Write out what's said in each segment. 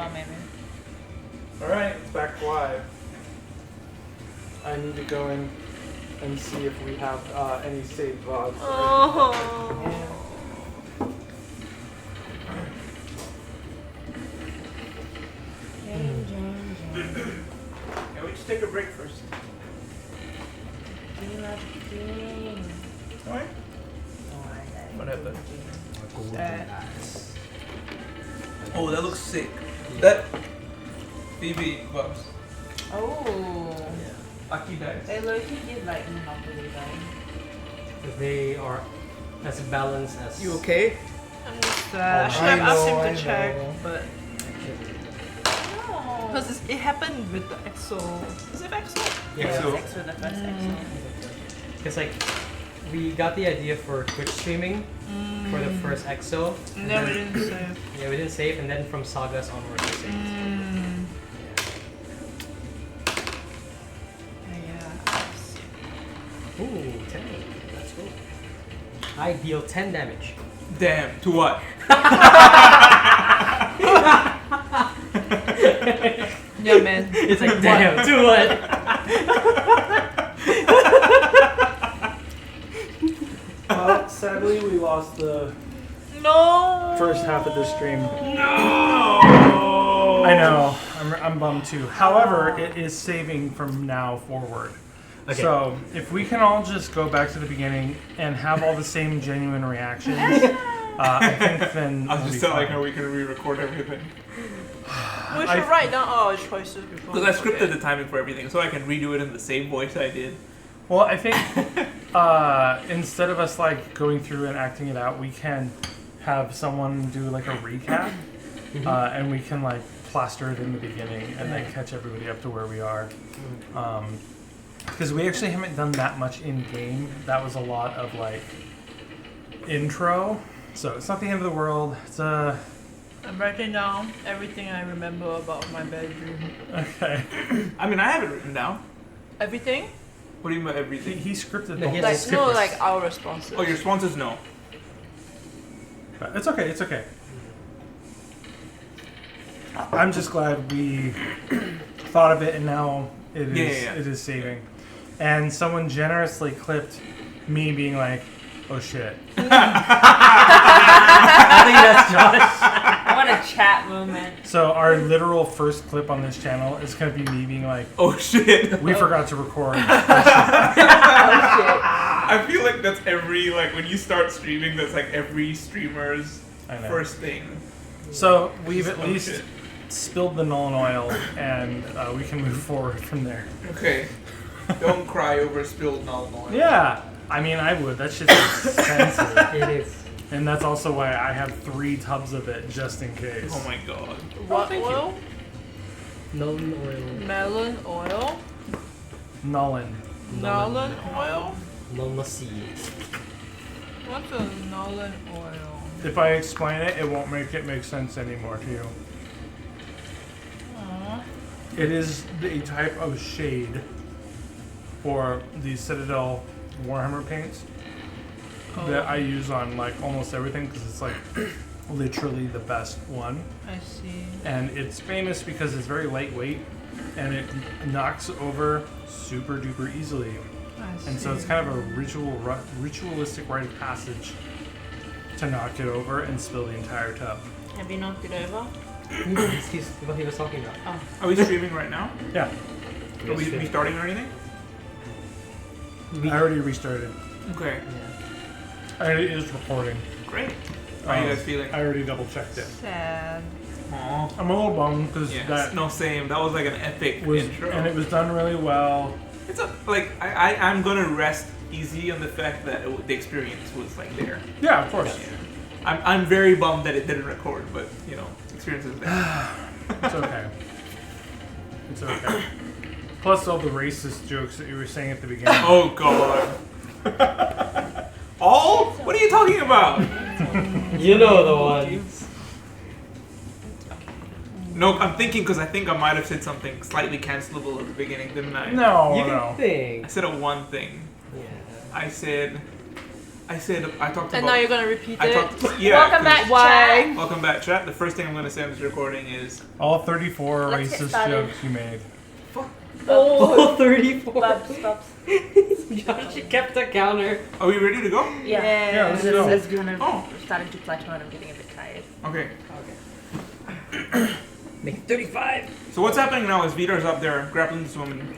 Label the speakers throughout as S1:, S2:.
S1: well, maybe.
S2: Alright, it's back live. I need to go in and see if we have any saved VODs.
S1: Oh.
S2: Yeah, we just take a break first. Alright. Whatever. Oh, that looks sick.
S3: Yeah.
S2: That BB bucks.
S1: Oh.
S2: Lucky dice.
S1: They low-key give like Monopoly though.
S3: They are as balanced as.
S2: You okay?
S1: I'm just
S2: I
S1: I should have asked
S2: know,
S1: him to check,
S2: know.
S1: but because it happened with the EXO. Is it EXO?
S3: Yeah.
S2: EXO.
S1: It's EXO, the first EXO.
S3: Because like we got the idea for Twitch streaming for the first EXO.
S1: And then we didn't save.
S3: Yeah, we didn't save, and then from Sagas onwards we saved.
S1: Yeah.
S3: Ooh, 10. That's cool. I deal 10 damage.
S2: Damn, to what?
S1: Yeah, man.
S3: It's like, damn, to what?
S2: Well, sadly, we lost the
S1: No.
S2: first half of the stream.
S3: No!
S2: I know. I'm bummed too. However, it is saving from now forward.
S3: Okay.
S2: So, if we can all just go back to the beginning and have all the same genuine reactions, I think then
S4: I was
S2: we'll
S4: just
S2: be
S4: telling
S2: fine.
S4: her we can re-record everything.
S1: We should write down all our choices before.
S4: Because I scripted the timing for everything, so I can redo it in the same voice I did.
S2: Well, I think instead of us like going through and acting it out, we can have someone do like a recap, and we can like plaster it in the beginning and then catch everybody up to where we are. Because we actually haven't done that much in game. That was a lot of like intro, so it's not the end of the world. It's a
S1: I'm writing down everything I remember about my bedroom.
S2: okay.
S4: I mean, I have it written down.
S1: Everything?
S4: What do you mean by everything?
S2: He scripted
S3: No,
S2: the
S3: he
S2: whole
S3: has
S1: Like no, like our responses.
S4: Oh, your sponsors no.
S2: It's okay. It's okay. I'm just glad we thought of it, and now it is
S4: Yeah.
S2: it is saving. And someone generously clipped me being like, "Oh shit."
S3: I think that's Josh.
S1: What a chat moment.
S2: So our literal first clip on this channel is gonna be me being like,
S4: Oh shit.
S2: "We forgot to record."
S1: Oh shit.
S4: I feel like that's every, like, when you start streaming, that's like every streamer's
S2: I know.
S4: first thing.
S2: So we've at
S4: Oh,
S2: least
S4: shit.
S2: spilled the Null oil, and we can move forward from there.
S4: Okay. Don't cry over spilled null oil.
S2: Yeah, I mean I would. That shit's expensive.
S3: It is.
S2: And that's also why I have 3 tubs of it, just in case.
S4: Oh my god.
S1: What
S3: thank you.
S1: oil?
S3: Nuln oil.
S1: Melon oil?
S2: Nolan.
S1: Nolan oil?
S3: Nuln seed.
S1: What's a Nolan oil?
S2: If I explain it, it won't make sense anymore to you.
S1: Aww.
S2: It is a type of shade for the Citadel Warhammer paints that I use on like almost everything because it's like literally the best one.
S1: I see.
S2: And it's famous because it's very lightweight and it knocks over super duper easily.
S1: I see.
S2: And so it's kind of a ritualistic rite of passage to knock it over and spill the entire tub.
S1: Have you knocked it over?
S3: He's what he was talking about.
S1: Oh.
S4: Are we streaming right now?
S2: Yeah,
S4: Are we restarting or anything?
S2: I already restarted.
S4: Okay.
S3: Yeah.
S2: And it is recording.
S4: Great. How are you guys feeling?
S2: I already double checked it.
S1: Sad.
S4: Aw.
S2: I'm a little bummed because
S4: Yes.
S2: that
S4: No, same. That was like an epic
S2: was,
S4: intro.
S2: and it was done really well.
S4: It's a, like, I'm gonna rest easy on the fact that the experience was like there.
S2: Yeah, of course.
S4: Yeah. I'm very bummed that it didn't record, but you know, experience is there.
S2: It's okay. It's okay. Plus all the racist jokes that you were saying at the beginning.
S4: Oh god. All? What are you talking about?
S3: You know the ones.
S4: No, I'm thinking because I think I might have said something slightly cancelable at the beginning, didn't I?
S2: No,
S3: You
S2: no.
S3: can think.
S4: I said a one thing.
S3: Yeah.
S4: I said I talked
S1: And
S4: about.
S1: now you're gonna repeat it.
S5: Welcome back,
S1: Why?
S5: chat.
S4: Welcome back, chat. The first thing I'm gonna say on this recording is
S2: All 34
S5: Let's get
S2: racist
S5: started.
S2: jokes you made.
S3: Oh, 34.
S5: Stops.
S3: She kept the counter.
S4: Are we ready to go?
S5: Yeah.
S2: Yeah, let's go.
S5: It's gonna
S4: Oh.
S5: starting to plateau and I'm getting a bit tired.
S4: Okay.
S3: Okay. Make it 35.
S4: So what's happening now is Vidar's up there grappling this woman.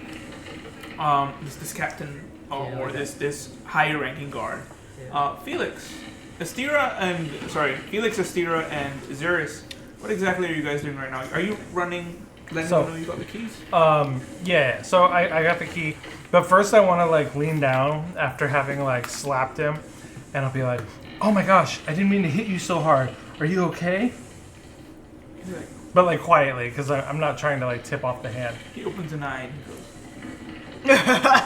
S4: This captain or
S3: okay.
S4: this higher ranking guard.
S3: Yeah.
S4: Felix, Astira, and Xeris. What exactly are you guys doing right now? Are you running? Letting
S2: So-
S4: them know you got the keys.
S2: Yeah, so I got the key. But first I want to like lean down after having like slapped him. And I'll be like, oh my gosh, I didn't mean to hit you so hard. Are you okay?
S4: He's like,
S2: But like quietly, because I'm not trying to like tip off the hand.
S4: he opens an eye and he goes,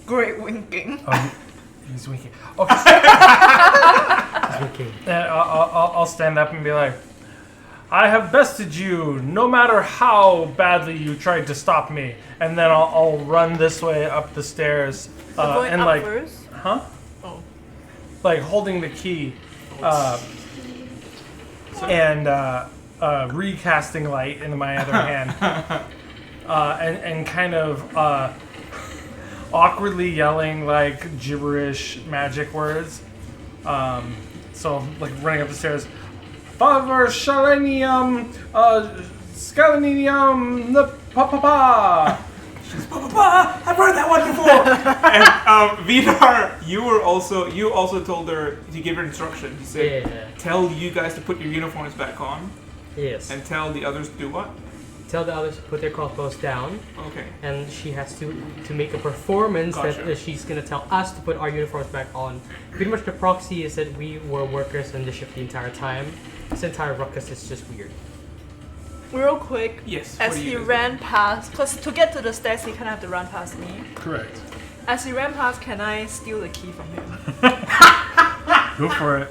S1: Great winking.
S2: Oh, he's winking. Okay.
S3: Okay.
S2: I'll stand up and be like, I have bested you, no matter how badly you tried to stop me. And then I'll run this way up the stairs.
S1: We're going
S2: and
S1: up
S2: like,
S1: first.
S2: huh?
S1: Oh.
S2: Like holding the key, and recasting light in my other hand, and kind of awkwardly yelling like gibberish magic words. So like running up the stairs. Favor Shalenium, Scalenium, the pa.
S4: She's Papa, I've heard that one before. And Vidar, you also told her to give her instruction. He said,
S3: Yeah.
S4: tell you guys to put your uniforms back on,
S3: Yes.
S4: and tell the others to do what?
S3: Tell the others to put their crossbows down,
S4: Okay.
S3: and she has to make a performance
S4: Gotcha.
S3: that she's gonna tell us to put our uniforms back on. Pretty much the proxy is that we were workers on the ship the entire time. This entire ruckus is just weird.
S1: Real quick.
S4: Yes. what
S1: As
S4: are you
S1: he
S4: guys
S1: ran past, because to get to the stairs, he kind of have to run past me.
S2: Correct.
S1: As he ran past, can I steal the key from him?
S2: Go for it.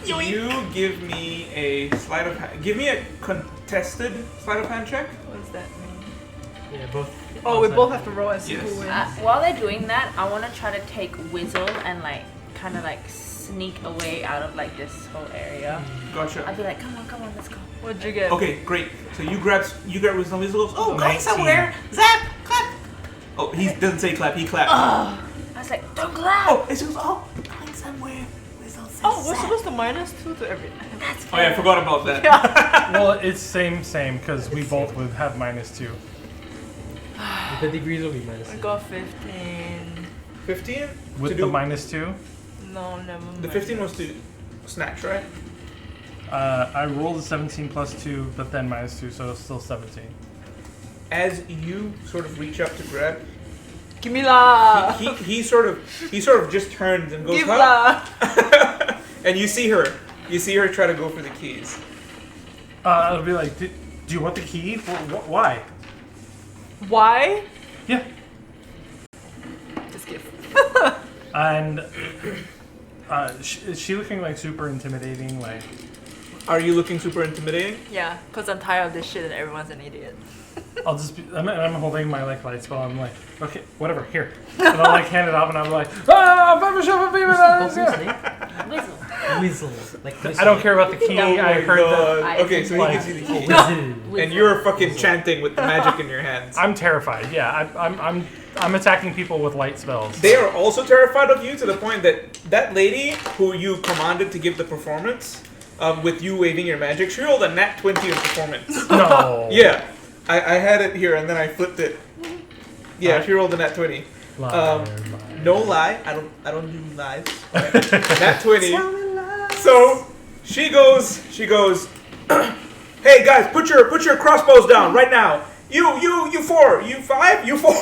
S4: doing? You give me a sleight of hand. Give me a contested sleight of hand check.
S1: What does that mean?
S3: Yeah, both.
S1: Oh, we
S3: outside.
S1: both have to roll and see
S4: Yes.
S1: who wins.
S5: While they're doing that, I want to try to take Whizzle and like kind of like sneak away out of like this whole area.
S4: Gotcha.
S5: I'll be like, come on, let's go.
S1: What'd you get?
S4: Okay, great. So you grab Wisdom Whistles. Oh, going
S2: 19.
S4: somewhere. Zap, clap. Oh, he doesn't say clap. He claps.
S5: I was like, don't clap.
S4: Oh, it goes. Oh, going somewhere. Whistle says
S1: Oh, we're
S5: Zap.
S1: supposed to -2 to everything.
S5: That's
S4: Oh yeah, I forgot about that.
S2: Well, it's same, because we both would have -2.
S3: The degrees will be minus.
S1: I got 15.
S4: 15
S2: With
S4: to
S2: the
S4: do.
S2: -2,
S1: No, never mind.
S4: The 15 was to snatch, right?
S2: I rolled a 17 plus 2, but then -2, so it's still 17.
S4: As you sort of reach up to grab,
S1: Give me la.
S4: he sort of just turns and goes,
S1: Give
S4: huh?
S1: la.
S4: And you see her try to go for the keys.
S2: It'll be like, do you want the key? Why?
S1: Why?
S2: Yeah.
S1: Just give.
S2: And is she looking like super intimidating? Like,
S4: Are you looking super intimidating?
S1: Yeah, because I'm tired of this shit and everyone's an idiot.
S2: I'll just be, I'm holding my like light spell. I'm like, okay, whatever, here. And I'll like hand it up, and I'm like, ah,
S5: Whizzle.
S3: Whizzle. Like
S2: I don't care about the key. I heard that.
S5: I-
S4: Okay, so he
S2: Like-
S4: gives you the key.
S3: Whizzle.
S4: And you're fucking chanting with the magic in your hands.
S2: I'm terrified. Yeah, I'm attacking people with light spells.
S4: They are also terrified of you to the point that that lady who you commanded to give the performance, with you waving your magic, she rolled a nat 20 in performance.
S2: No.
S4: Yeah, I had it here and then I flipped it. Yeah, she rolled a nat 20.
S2: Liar,
S4: No lie, I don't do lies. Nat 20. So she goes. Hey guys, put your crossbows down right now. You 4, you 5, you 4.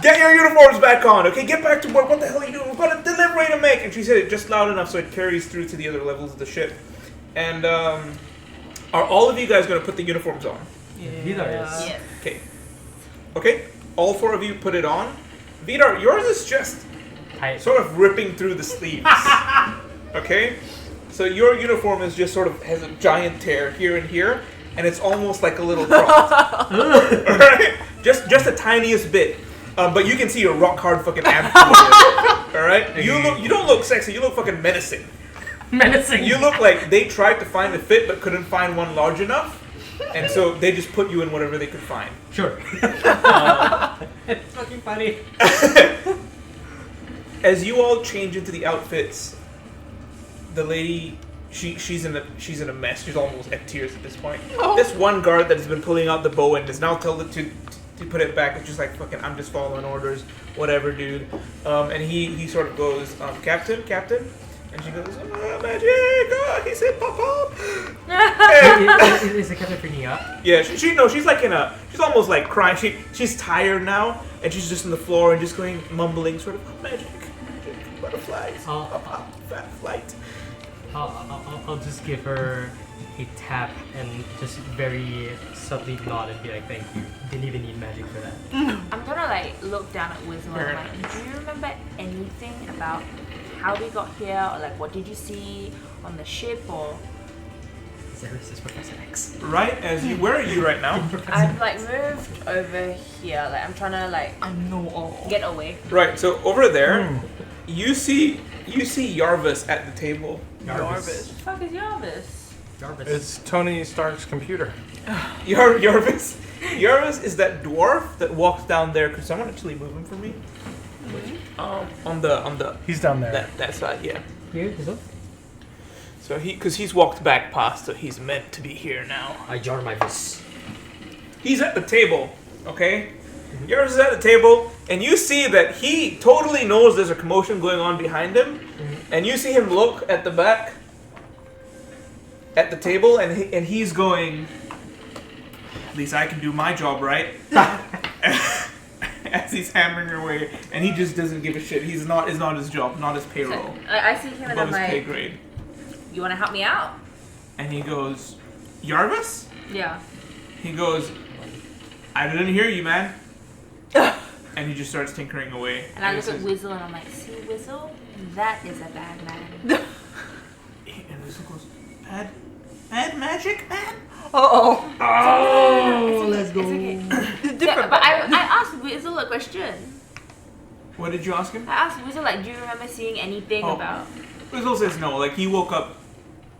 S4: Get your uniforms back on, okay? Get back to work. What the hell are you doing? We've got a delivery to make. And she said it just loud enough so it carries through to the other levels of the ship. And are all of you guys gonna put the uniforms on?
S3: Vidar is.
S5: Yes.
S4: Okay, all 4 of you put it on. Vidar, yours is just
S3: Tight.
S4: sort of ripping through the sleeves. Okay? So your uniform is just sort of has a giant tear here and here, and it's almost like a little cross. Alright? Just the tiniest bit. But you can see a rock hard fucking amp. All right. You don't look sexy. You look fucking menacing.
S3: Menacing.
S4: You look like they tried to find a fit but couldn't find one large enough, and so they just put you in whatever they could find.
S3: Sure. It's fucking funny.
S4: As you all change into the outfits, the lady, she's in a mess. She's almost at tears at this point. This one guard that has been pulling out the bow and is now told it to put it back. It's just like, fucking, I'm just following orders, whatever, dude. And he sort of goes, Captain, and she goes, magic. He said, pop.
S3: Is the captain freaking out?
S4: Yeah, she's like she's almost like crying. She's tired now, and she's just on the floor and just going, mumbling, sort of, magic, butterflies, fat flight.
S3: I'll just give her a tap and just very subtly nod and be like, thank you. Didn't even need magic for that.
S5: I'm gonna like look down at Wisdom and I'm like, do you remember anything about how we got here, or like what did you see on the ship, or?
S3: Terrus is Professor X.
S4: Right as you, where are you right now?
S5: I've like moved over here, like I'm trying to like
S1: I know all.
S5: get away.
S4: Right, so over there, you see Yarvis at the table.
S1: Jarvis.
S5: What the fuck is Jarvis?
S3: Jarvis.
S2: It's Tony Stark's computer.
S4: Yarvis is that dwarf that walks down there. Could someone actually move him for me? On the
S2: He's down there.
S4: that side, yeah.
S3: Here, this one?
S4: So he's walked back past, so he's meant to be here now.
S3: I jar my fist.
S4: He's at the table, okay? Yarvis is at the table, and you see that he totally knows there's a commotion going on behind him, and you see him look at the back at the table, and he's going, at least I can do my job, right? As he's hammering away, and he just doesn't give a shit. It's not his job, not his payroll.
S5: I see him and
S4: Above
S5: I'm
S4: his pay
S5: like,
S4: grade.
S5: you wanna help me out?
S4: And he goes, Yarvis?
S5: Yeah.
S4: He goes, I didn't hear you, man. And he just starts tinkering away.
S5: And I
S4: he
S5: look at
S4: says-
S5: Wizzle and I'm like, see Wizzle? That is a bad man.
S4: And Wizzle goes, bad magic, man?
S1: Oh.
S3: Oh, let's go.
S5: It's okay. Yeah, but I asked Wizzle a question.
S4: What did you ask him?
S5: I asked Wizzle, like, do you remember seeing anything about...
S4: Wizzle says no, like he woke up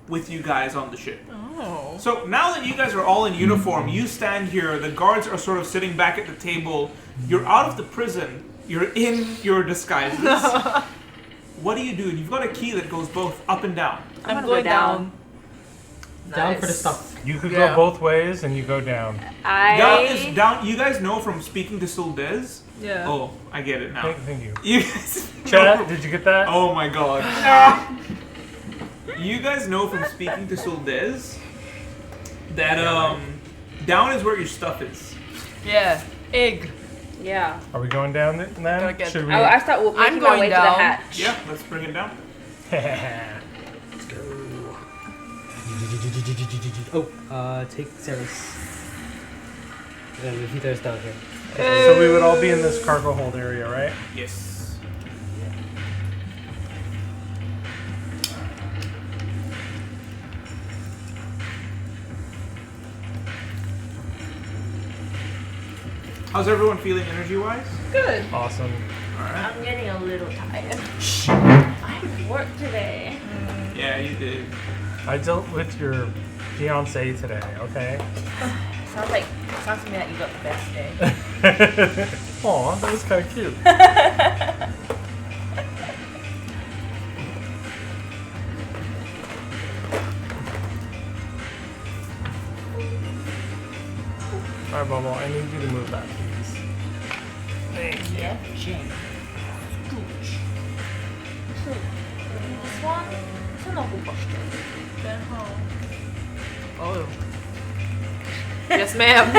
S4: with you guys on the ship.
S1: Oh.
S4: So now that you guys are all in uniform, you stand here, the guards are sort of sitting back at the table, you're out of the prison, you're in your disguises. What do? You've got a key that goes both up and down.
S5: I'm
S1: I'm
S5: gonna
S1: going
S5: go
S1: down.
S3: Down for the stuff.
S2: You could
S1: Yeah.
S2: go both ways, and you go down.
S4: Down is down. You guys know from speaking to Suldez.
S1: Yeah.
S4: Oh, I get it now.
S2: Thank you.
S4: You guys
S2: Chad,
S4: know-
S2: did you get that?
S4: Oh my god. You guys know from speaking to Suldez that down is where your stuff is.
S1: Yeah. Egg.
S5: Yeah.
S2: Are we going down then?
S1: Gotta get-
S2: Should we?
S5: I start making
S1: I'm
S5: my
S1: going
S5: way to
S1: down.
S5: the hatch.
S4: Yeah, let's bring it down.
S3: Let's go. Oh, take Terrus. And the heater's down here.
S2: So we would all be in this cargo hold area, right?
S4: Yes. How's everyone feeling energy-wise?
S1: Good.
S2: Awesome.
S4: Alright.
S5: I'm getting a little tired. I have work today.
S4: Yeah, you did.
S2: I dealt with your fiance today, okay?
S5: Sounds to me like you got the best day.
S2: Aw, that was kind of cute. Alright, Bubble, I need you to move that, please.
S5: Yeah, Jane. Scooch. So, this one, it's an awful posture.
S1: Then home. Oh. Yes, ma'am.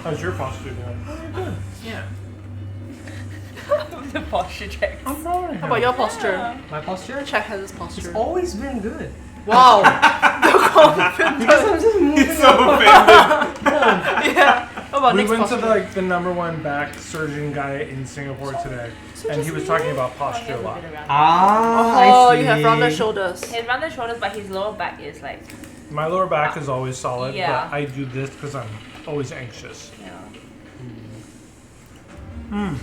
S2: How's your posture doing?
S4: Yeah.
S5: The posture check.
S2: I'm proud of
S1: How about your posture?
S3: My posture?
S1: Chat has his
S3: It's
S1: posture.
S3: always been good.
S1: Wow.
S3: Because I'm just moving
S4: He's so offended.
S1: Yeah. How about
S2: We
S1: next
S2: went to
S1: posture?
S2: the number one back surgeon guy in Singapore today, and he was talking about posture a lot.
S3: Ah,
S1: Oh,
S3: I see.
S1: you have rounded shoulders.
S5: His round the shoulders, but his lower back is like,
S2: My lower back is always solid,
S5: Yeah.
S2: but I do this because I'm always anxious.
S5: you know.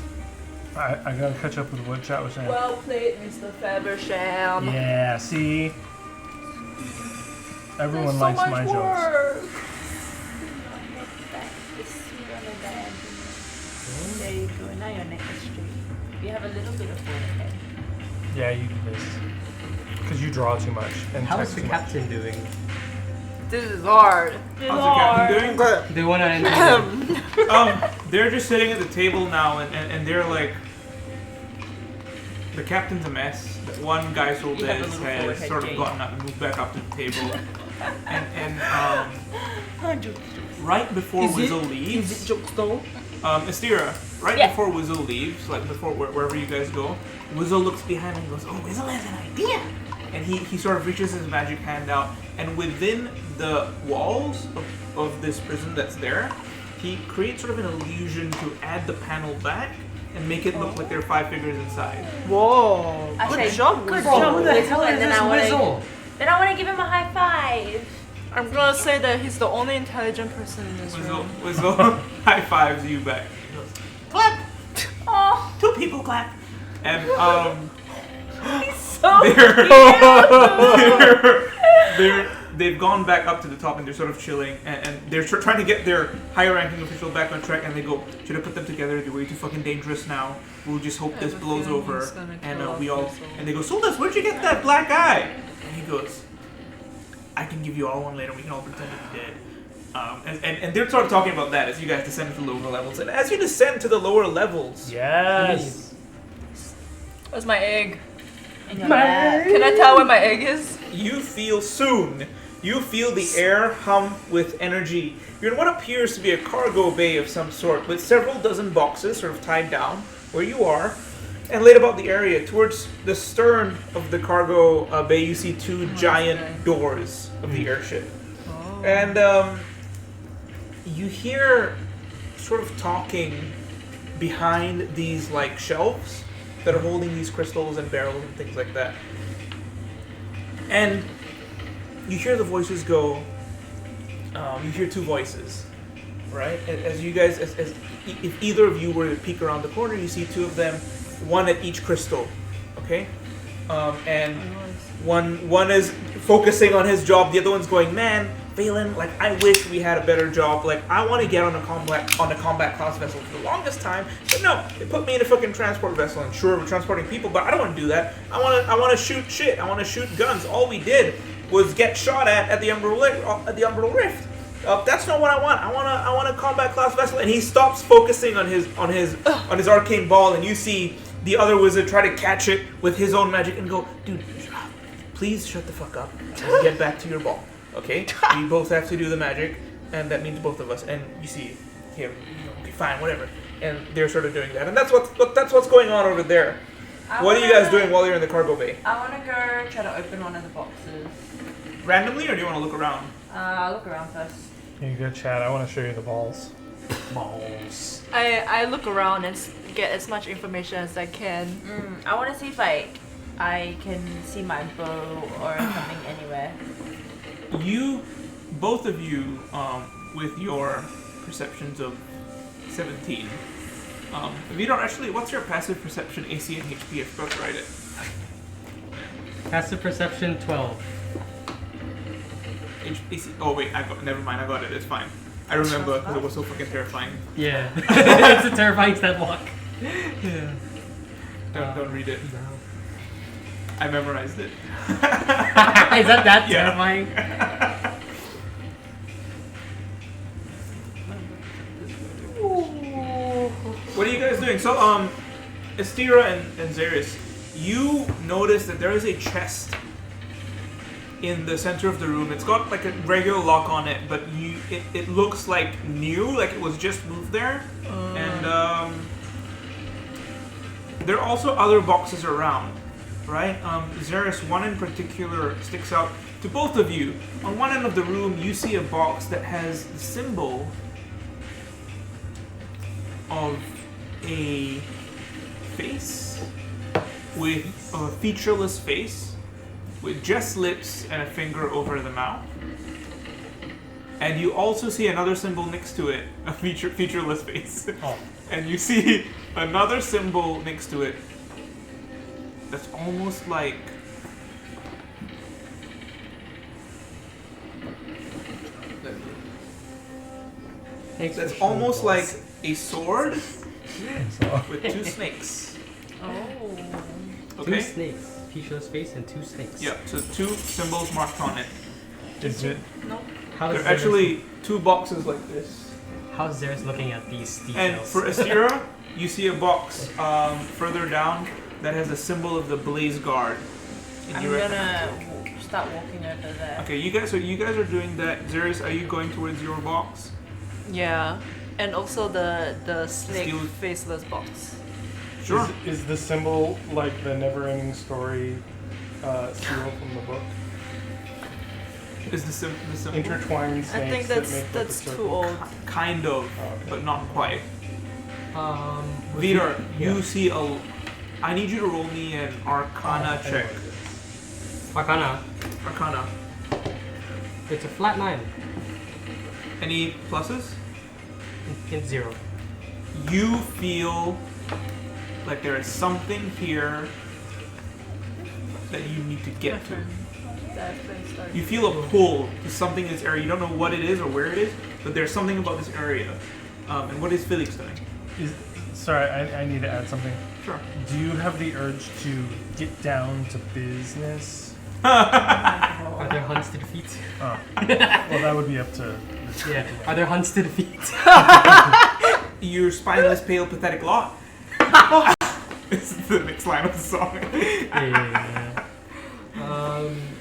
S2: I gotta catch up with what chat was saying.
S1: Well played, Mr. Fabersham.
S2: Yeah, see? Everyone likes my jokes.
S5: There you go. Now your neck is straight. You have a little bit of forehead.
S2: Yeah, you do this. Because you draw too much and
S3: How's
S2: text
S3: the
S2: too much.
S3: captain doing?
S1: This is hard.
S4: How's the captain doing?
S3: Do you want to enter?
S4: They're just sitting at the table now, and they're like, the captain's a mess. One guy Soldes
S5: You have a little
S4: has
S5: forehead,
S4: sort of
S5: Jane.
S4: gotten up and moved back up to the table, and right before Wizzle leaves,
S1: Is it jokes though?
S4: Astira, right
S5: Yeah.
S4: before Wizzle leaves, like before wherever you guys go, Wizzle looks behind him and goes, "Oh, Wizzle has an idea!" And he sort of reaches his magic hand out, and within the walls of this prison that's there, he creates sort of an illusion to add the panel back and make it look like there are 5 figures inside.
S1: Whoa.
S5: I
S1: Good
S5: say,
S1: job,
S5: good
S1: Wizzle.
S5: job,
S3: Who the
S5: Wizzle,
S3: hell
S5: and
S3: is
S5: then
S3: this
S5: I wanna-
S3: Wizzle?
S5: Then I want to give him a high five.
S1: I'm gonna say that he's the only intelligent person in this room.
S4: Wizzle high fives you back. He goes, "Clap!
S5: Oh,
S4: 2 people clap!" And
S5: so
S4: they've gone back up to the top and they're sort of chilling and they're trying to get their higher ranking official back on track and they go, "Should I put them together? They're way too fucking dangerous now. We'll just hope this
S1: have a
S4: blows
S1: feeling
S4: over."
S1: he's gonna
S4: And
S1: kill
S4: we
S1: off
S4: all
S1: Wizzle.
S4: and they go, "Soldes, where'd you get that black eye?" And he goes, "I can give you all one later. We can all pretend to be dead." And they're sort of talking about that as you guys descend to the lower levels. And as you descend to the lower levels,
S2: Yes!
S1: Where's my egg?
S5: in your lap.
S1: Can I tell where my egg is?
S4: you feel the air hum with energy. You're in what appears to be a cargo bay of some sort, with several dozen boxes sort of tied down where you are, and laid about the area. Towards the stern of the cargo bay, you see 2 giant doors of the airship.
S1: Oh.
S4: And you hear sort of talking behind these like shelves that are holding these crystals and barrels and things like that. And you hear the voices go, you hear 2 voices, right? As you guys, as if either of you were to peek around the corner, you see 2 of them, one at each crystal, okay? And one is focusing on his job, the other one's going, "Man, Valen, like I wish we had a better job. Like I want to get on a combat class vessel for the longest time, but no, they put me in a fucking transport vessel. And sure, we're transporting people, but I don't want to do that. I want to shoot shit. I want to shoot guns. All we did was get shot at the Umbral Rift. That's not what I want. I want a combat class vessel." And he stops focusing on his arcane ball, and you see the other wizard try to catch it with his own magic and go, "Dude, please shut the fuck up and get back to your ball. Okay, we both have to do the magic, and that means both of us." And you see him, "Okay, fine, whatever." And they're sort of doing that, and that's what's going on over there. What are you guys doing while you're in the cargo bay?
S5: I want to go try to open one of the boxes.
S4: Randomly, or do you want to look around?
S5: I'll look around first.
S2: Here you go, chat. I want to show you the balls. Balls.
S1: I look around and get as much information as I can.
S5: I want to see if I can see my bow or something anywhere.
S4: You, both of you, with your perceptions of 17. If you don't actually, what's your passive perception, AC and HP? I forgot to write it.
S3: Passive perception 12.
S4: AC. Oh wait, never mind. I got it. It's fine. I remember because it was so fucking terrifying.
S3: Yeah. It's a terrifying stat block. Yeah.
S4: Don't read it.
S3: No.
S4: I memorized it.
S3: Is that
S4: Yeah.
S3: terrifying?
S4: What are you guys doing? So, Astira and Xeris, you notice that there is a chest in the center of the room. It's got like a regular lock on it, but it looks like new, like it was just moved there. And there are also other boxes around, right? Xeris, one in particular sticks out to both of you. On one end of the room, you see a box that has the symbol of a face, with a featureless face, with just lips and a finger over the mouth. And you also see another symbol next to it, a featureless face.
S3: Oh.
S4: And you see another symbol next to it that's almost like that's almost like a sword with two snakes.
S5: Oh.
S3: Two
S4: Okay?
S3: snakes. Featureless face and two snakes.
S4: Yeah, so two symbols marked on it.
S2: Is it?
S5: No.
S3: How's
S4: They're
S3: Zeres-
S4: actually two boxes like this.
S3: How's Zeres looking at these details?
S4: And for Astira, you see a box further down that has a symbol of the Blaze Guard. And
S5: I'm
S4: you recognize it.
S5: gonna start walking over there.
S4: Okay, you guys are doing that. Zeres, are you going towards your box?
S1: Yeah. And also the snake
S4: Steel-
S1: faceless box.
S4: Sure.
S2: Is the symbol like the never-ending story seal from the book?
S4: Is the symbol?
S2: Intertwined snakes.
S1: I think
S2: that
S1: that's
S2: make like a
S1: that's
S2: circle.
S1: too old.
S4: Kind of,
S2: Oh, okay.
S4: but not quite.
S3: with
S4: Vidar,
S3: you-
S4: you see a. I need you to roll me an Arcana check.
S3: Arcana.
S4: Arcana.
S3: It's a flat 9.
S4: Any pluses?
S3: It's 0.
S4: You feel like there is something here that you need to get to. You feel a pull to something in this area. You don't know what it is or where it is, but there's something about this area. And what is Felix doing?
S2: Sorry, I need to add something.
S4: Sure.
S2: Do you have the urge to get down to business?
S3: Are there hunts to defeat?
S2: Oh. Well, that would be up to.
S3: Yeah. Are there hunts to defeat?
S4: Your spineless, pale, pathetic lot. This is the next line of the song.
S3: Yeah.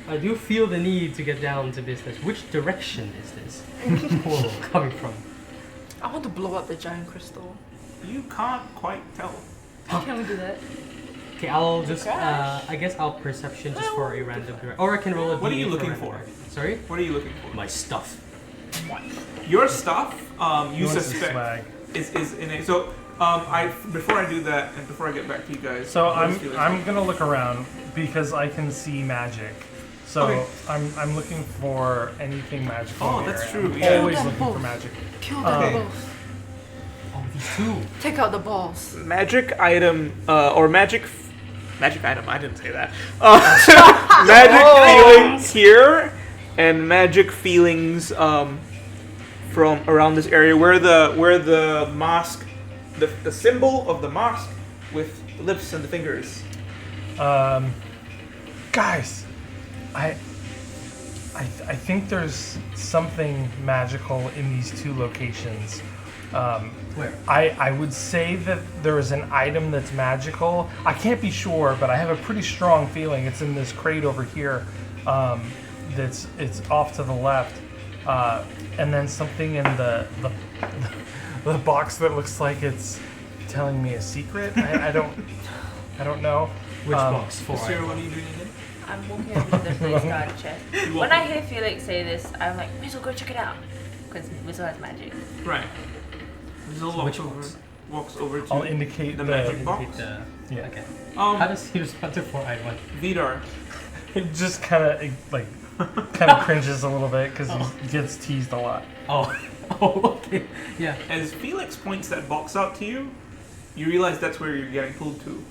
S3: I do feel the need to get down to business. Which direction is this pull coming from?
S1: I want to blow up the giant crystal.
S4: You can't quite tell.
S1: Can we do that?
S3: Okay, I'll just,
S1: Crash.
S3: I guess I'll perception just for a random direction. Or I can roll a
S4: What are you
S3: D8
S4: looking
S3: random
S4: for?
S3: direction. Sorry?
S4: What are you looking for?
S3: My stuff.
S4: Your stuff,
S2: He
S4: you
S2: wants to
S4: suspect
S2: swag.
S4: is in it. So, before I do that, and before I get back to you guys,
S2: So
S4: what is Felix
S2: I'm
S4: doing?
S2: gonna look around because I can see magic. So
S4: Okay.
S2: I'm looking for anything magical.
S4: Oh,
S2: in the area.
S4: that's true,
S2: I'm
S4: yeah.
S2: always
S1: Kill them
S2: looking for
S1: both.
S2: magic.
S1: Kill them
S2: Okay.
S1: both.
S3: Oh, these two.
S1: Take out the balls.
S4: magic item or magic item. I didn't say that. Magic feelings here, and magic feelings from around this area where the mask, the symbol of the mask with the lips and the fingers.
S2: Guys, I think there's something magical in these two locations.
S3: Where?
S2: I would say that there is an item that's magical. I can't be sure, but I have a pretty strong feeling it's in this crate over here. It's off to the left, and then something in the box that looks like it's telling me a secret. I don't know.
S3: Which box? For
S4: Sarah, what are you doing again?
S5: I'm walking over to the Blaze Guard chest. When I hear Felix say this, I'm like, Whistle, go check it out. Because Whistle has magic.
S4: Right. Weasel
S3: So which box?
S4: walks over to
S2: I'll indicate
S4: the
S2: the
S4: magic box.
S3: Indicate the-
S2: Yeah.
S3: Okay. How
S4: Um,
S3: does he respond to 4-eyed one?
S4: Vidar,
S2: It just kind of cringes a little bit because he gets teased a lot.
S3: Oh. Oh, okay. Yeah.
S4: as Felix points that box out to you, you realize that's where you're getting pulled to.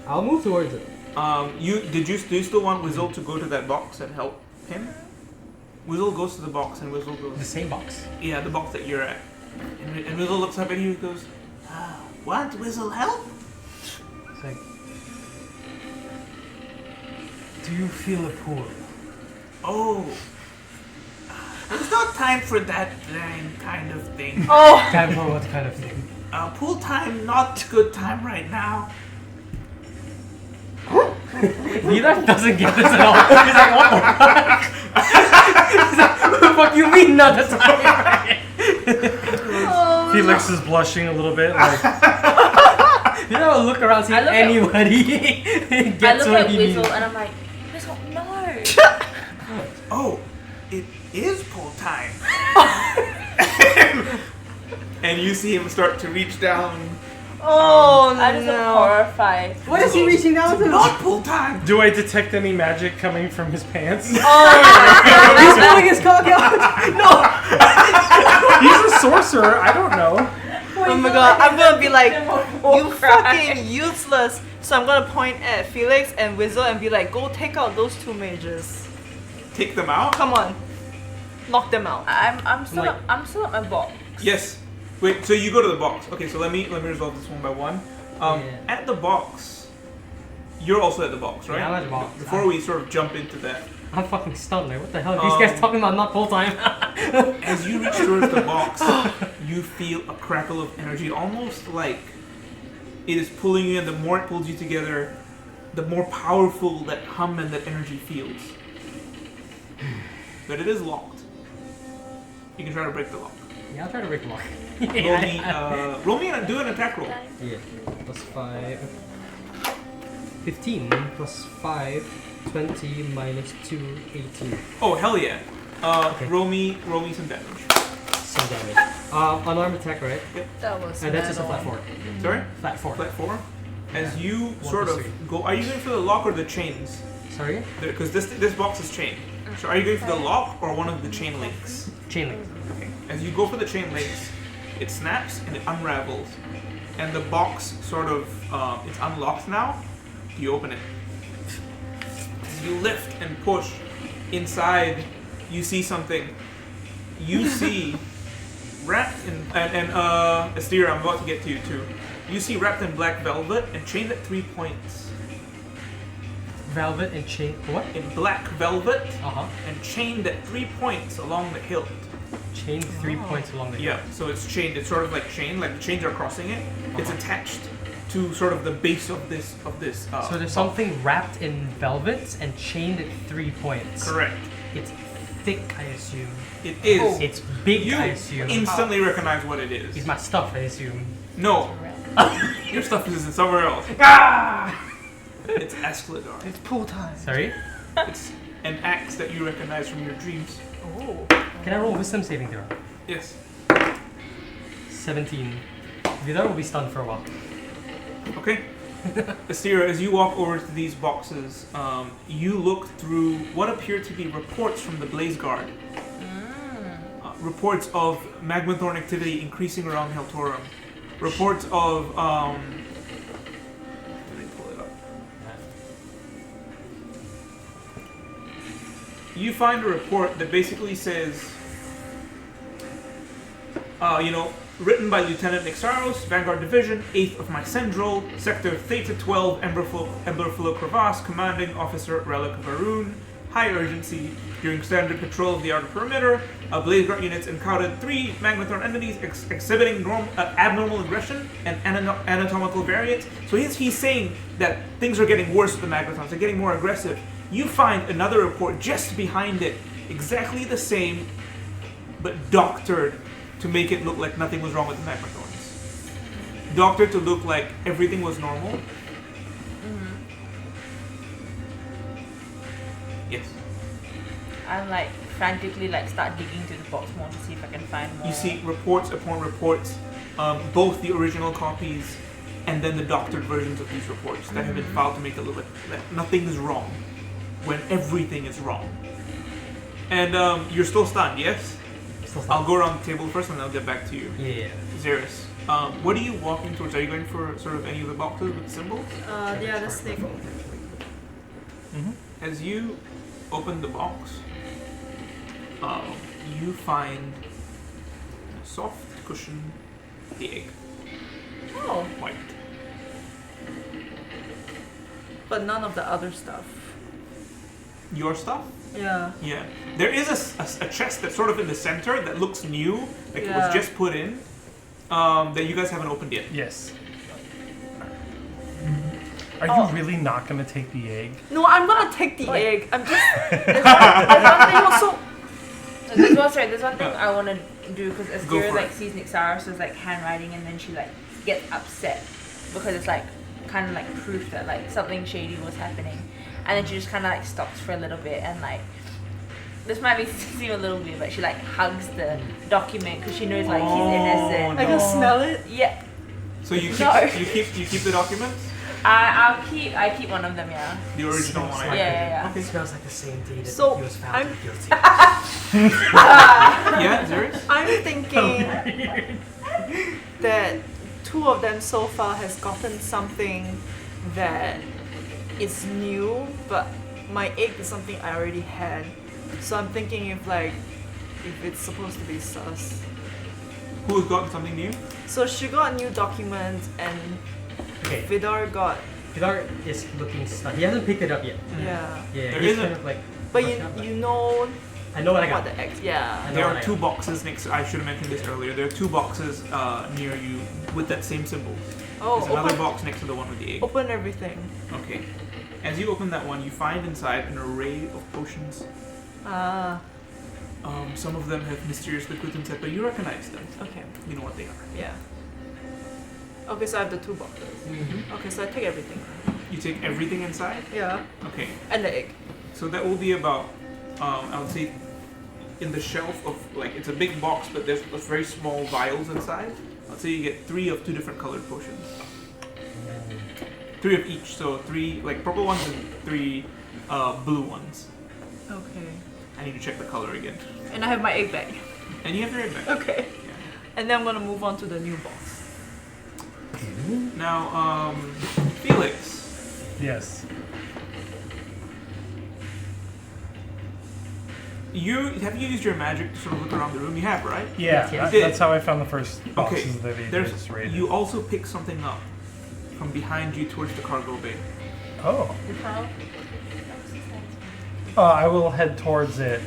S3: I'll move towards it.
S4: Do you still want Wizzle to go to that box and help him? Wizzle goes to the box and Wizzle goes.
S3: The same box.
S4: Yeah, the box that you're at. And Wizzle looks up at you and goes, "Want Wizzle help?"
S3: It's like, do you feel a pull?
S4: Oh, there's not time for that kind of thing.
S3: Time for what kind of thing?
S4: Pool time, not good time right now.
S3: Vidar doesn't get this at all. He's like, what the fuck? He's like, what the fuck you mean not the time?
S2: Felix is blushing a little bit, like
S3: You know, look around, see
S5: I
S3: if
S5: look at-
S3: anybody
S5: I
S3: gets
S5: look
S3: what
S5: at
S3: he
S5: Whistle
S3: means.
S5: and I'm like, Whistle, no.
S4: Oh, it is pool time. And you see him start to reach down.
S1: Oh
S5: I just am horrified.
S3: What is he reaching down to?
S4: Not pool time.
S2: do I detect any magic coming from his pants?
S3: He's pulling his cock out.
S2: He's a sorcerer. I don't know.
S1: Oh my god, I'm gonna be like
S6: like,
S5: We'll
S6: you
S5: cry.
S6: fucking useless. So I'm gonna point at Felix and Wizzo and be like, go take out those two mages.
S4: Take them out?
S6: Come on. Knock them out.
S5: I'm still
S3: Like-
S5: at my box.
S4: Yes. Wait, so you go to the box. Okay, so let me resolve this one by one.
S3: Yeah.
S4: At the box, you're also at the box, right?
S3: Yeah, I'm at the box.
S4: Before we sort of jump into that,
S3: I'm fucking stunned. Like, what the hell are these guys talking about? Not full time.
S4: as you reach towards the box, you feel a crackle of energy, almost like it is pulling you, and the more it pulls you together, the more powerful that hum and that energy feels. But it is locked. You can try to break the lock.
S3: Yeah, I'll try to break the lock.
S4: Roll me and do an attack roll.
S3: Yeah. Plus 5. 15 plus 5. 20 minus 2. 18.
S4: Oh hell yeah!
S3: Okay.
S4: Roll me some damage.
S3: Some damage. Unarmed attack, right?
S6: That was
S3: And that's just a flat 4.
S4: Sorry,
S3: Flat 4.
S4: flat 4. As you
S3: One
S4: sort
S3: plus
S4: of
S3: three.
S4: go, are you going for the lock or the chains?
S3: Sorry?
S4: Because this box is chained. So are you going for the lock or one of the chain links?
S3: Chain link.
S4: Okay. As you go for the chain links, it snaps and it unravels, and the box sort of it's unlocked now. You open it. As you lift and push inside, you see something. You see wrapped in and Astera, I'm about to get to you too. You see wrapped in black velvet and chained at 3 points.
S3: Velvet and chain. What?
S4: In black velvet
S3: Uh huh.
S4: and chained at 3 points along the hilt.
S3: Chain 3 points along the
S4: Yeah, so it's chained. It's sort of like chained, like the chains are crossing it. It's attached to sort of the base of this.
S3: So there's something wrapped in velvet and chained at 3 points.
S4: Correct.
S3: It's thick, I assume.
S4: It is.
S3: It's big,
S4: You
S3: I assume.
S4: instantly recognize what it is.
S3: It's my stuff, I assume.
S4: No, your stuff is in somewhere else. It's Escladar.
S6: It's pool time.
S3: Sorry?
S4: It's an axe that you recognize from your dreams.
S6: Oh.
S3: Can I roll a wisdom saving throw?
S4: Yes.
S3: 17. Vidar will be stunned for a while.
S4: Okay. Astera, as you walk over to these boxes, you look through what appear to be reports from the Blaze Guard. Reports of Magmathorn activity increasing around Heltorum. Reports of, let me pull it up. You find a report that basically says, written by Lieutenant Nixaros, Vanguard Division, 8th of Mycendril, Sector Theta 12, Emberflow Crevasse, Commanding Officer Relic Varoon. High urgency. During standard patrol of the outer perimeter, Blaze Guard units encountered 3 Magmathorn entities exhibiting abnormal aggression and anatomical variants. So he's saying that things are getting worse with the Magmathorns. They're getting more aggressive. You find another report just behind it, exactly the same, but doctored to make it look like nothing was wrong with the Magmathorns. Doctored to look like everything was normal. Yes.
S5: I'm like frantically start digging through the box more to see if I can find more.
S4: You see reports upon reports, both the original copies and then the doctored versions of these reports that have been filed to make it look like nothing is wrong when everything is wrong. And you're still stunned, yes?
S3: Still
S4: I'll
S3: stunned.
S4: go around the table first and I'll get back to you.
S3: Yeah.
S4: Xeris, what are you walking towards? Are you going for sort of any of the boxes with symbols?
S6: Yeah, the snake.
S4: As you open the box, you find a soft cushion egg,
S6: Oh,
S4: white.
S6: but none of the other stuff.
S4: Your stuff?
S6: Yeah.
S4: Yeah. There is a chest that's sort of in the center that looks new, like it was
S6: Yeah.
S4: just put in, that you guys haven't opened yet.
S2: Yes. Are you really not going to take the egg?
S6: No, I'm gonna take the egg. I'm just.
S5: There's one thing
S6: Also,
S5: there's one thing I want to do because
S4: Go
S5: Astera
S4: for it.
S5: sees Nixaros' handwriting and then she gets upset because it's kind of proof that something shady was happening, and then she just kind of stops for a little bit and this might seem a little weird, but she
S6: Mm.
S5: hugs the document because she knows he's innocent.
S6: I can smell it.
S5: Yeah,
S4: So you keep
S5: No.
S4: you keep the documents,
S5: I keep one of them. Yeah.
S4: the original one.
S5: Yeah,
S4: I
S5: yeah.
S3: It smells like the same day that
S6: So,
S3: he was found
S6: I'm-
S3: guilty.
S4: Yeah, Xeris?
S6: I'm thinking that 2 two of them so far has gotten something that is new, but my egg is something I already had. So I'm thinking if it's supposed to be sus.
S4: Who's gotten something new?
S6: So she got new documents and
S3: Okay.
S6: Vidar got
S3: Vidar is looking stunned. He hasn't picked it up yet.
S6: yeah.
S3: Yeah,
S4: There
S3: he's
S4: isn't.
S3: kind of like.
S6: But
S3: looking up,
S6: you know
S3: I know what I
S6: what
S3: got.
S6: the X yeah.
S3: I know
S4: There
S3: what
S4: are
S3: I
S4: two
S3: got.
S4: boxes next. I should have mentioned this earlier. There are two boxes near you with that same symbol.
S6: Oh,
S4: There's another
S6: open,
S4: box next to the one with the egg.
S6: open everything.
S4: Okay. As you open that one, you find inside an array of potions.
S6: Ah,
S4: Some of them have mysterious liquids inside, but you recognize them.
S6: okay.
S4: You know what they are.
S6: Yeah. Okay, so I have the two boxes. Okay, so I take everything.
S4: You take everything inside.
S6: Yeah.
S4: Okay.
S6: And the egg.
S4: So that will be about, I would say, in the shelf of it's a big box, but there's very small vials inside. I'd say you get 3 of 2 different colored potions. 3 of each, so 3 purple ones and 3 blue ones.
S5: Okay.
S4: I need to check the color again.
S5: And I have my egg back.
S4: And you have your egg back.
S5: Okay.
S4: Yeah.
S6: And then I'm gonna move on to the new box.
S4: Now, Felix,
S2: Yes.
S4: have you used your magic to sort of look around the room? You have, right?
S2: Yeah,
S3: Yes.
S2: that's how I found the first boxes
S4: Okay.
S2: that he
S4: There's
S2: just raided.
S4: you also pick something up from behind you towards the cargo bay.
S2: Oh.
S5: The pearl?
S2: I will head towards it.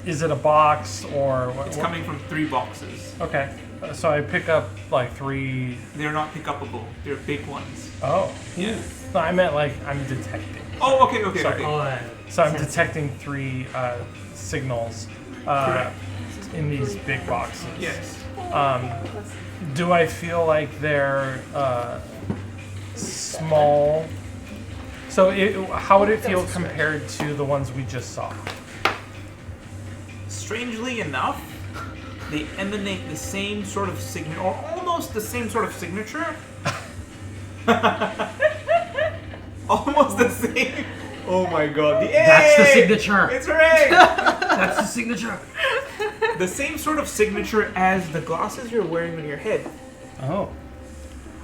S2: Is it a box or what?
S4: It's coming from 3 boxes.
S2: Okay. So I pick up like 3.
S4: They're not pick upable. They're big ones.
S2: Oh.
S4: Yeah.
S2: No, I meant I'm detecting.
S4: Oh, okay.
S2: Sorry.
S3: Oh,
S2: So I'm detecting 3 signals
S4: Correct.
S2: in these big boxes.
S4: Yes.
S2: Do I feel like they're small? So how would it feel compared to the ones we just saw?
S4: Strangely enough, they emanate the same sort of signature, or almost the same sort of signature. Almost the same. Oh my god, the egg!
S3: That's the signature.
S4: It's her egg!
S3: That's the signature.
S4: The same sort of signature as the glasses you're wearing on your head.
S2: Oh.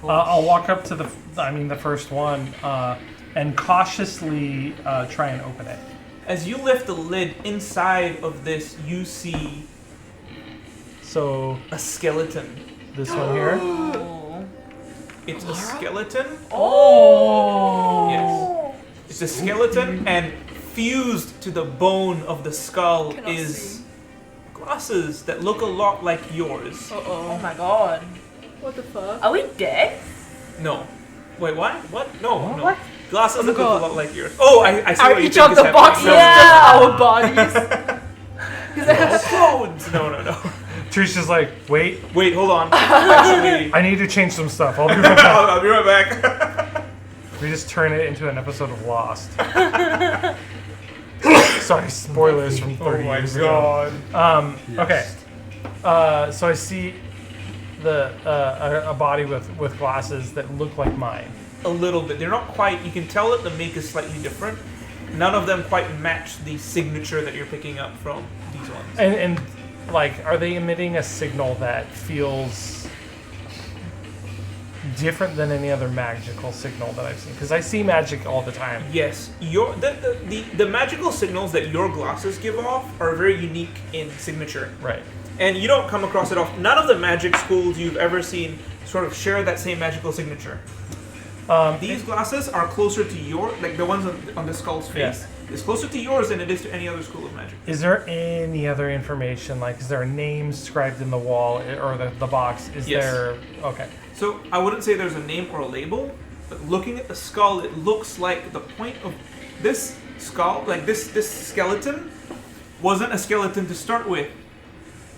S2: I'll walk up to the first one and cautiously try and open it.
S4: As you lift the lid, inside of this, you see
S2: So
S4: a skeleton.
S2: this one here.
S5: Oh.
S4: It's a skeleton.
S5: Oh.
S4: Yes. It's a skeleton, and fused to the bone of the skull
S6: Cannot
S4: is
S6: see.
S4: glasses that look a lot like yours.
S5: Oh my god.
S6: What the fuck?
S5: Are we dead?
S4: No. Wait, what? What? No, no.
S5: What?
S4: Glasses
S6: Oh my
S4: that look
S6: God.
S4: a lot like yours. Oh, I see
S6: Are
S4: what you
S6: each
S4: think
S6: of
S4: is
S6: the
S4: happening.
S6: boxes
S4: No,
S6: just our bodies?
S4: clones. No.
S2: Trisha's like, wait,
S4: Wait, hold on. Actually,
S2: I need to change some stuff. I'll be right back.
S4: I'll be right back.
S2: We just turn it into an episode of Lost. Sorry, spoilers from 30 years ago. Okay. So I see a body with glasses that look like mine.
S4: A little bit. They're not quite. You can tell that the make is slightly different. None of them quite match the signature that you're picking up from these ones.
S2: And are they emitting a signal that feels different than any other magical signal that I've seen? Because I see magic all the time.
S4: Yes, the magical signals that your glasses give off are very unique in signature.
S2: Right.
S4: And you don't come across it often. None of the magic schools you've ever seen sort of share that same magical signature. These glasses are closer to your, like the ones on the skull's face.
S2: Yes.
S4: It's closer to yours than it is to any other school of magic.
S2: Is there any other information? Is there a name scribed in the wall or the box? Is
S4: Yes.
S2: there? Okay.
S4: So I wouldn't say there's a name or a label, but looking at the skull, it looks like the point of this skull, like this skeleton, wasn't a skeleton to start with.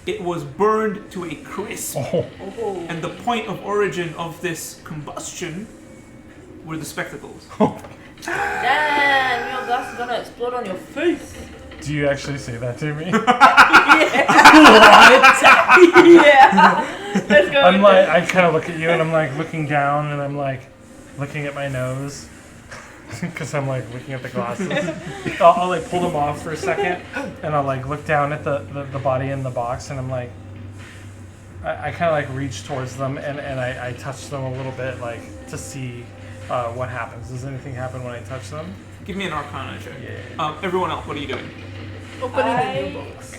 S4: It was burned to a crisp.
S2: Oh.
S4: And the point of origin of this combustion were the spectacles.
S5: Damn, your glass is gonna explode on your face.
S2: Do you actually say that to me?
S5: Yeah. Let's go.
S2: I'm like, I kind of look at you and I'm like looking down and I'm like looking at my nose because I'm like looking at the glasses. I'll like pull them off for a second and I'll like look down at the body in the box and I'm like, I kind of like reach towards them and I touch them a little bit, like to see what happens. Does anything happen when I touch them?
S4: Give me an Arcana check.
S2: Yeah.
S4: Everyone else, what are you doing?
S6: Opening the new box.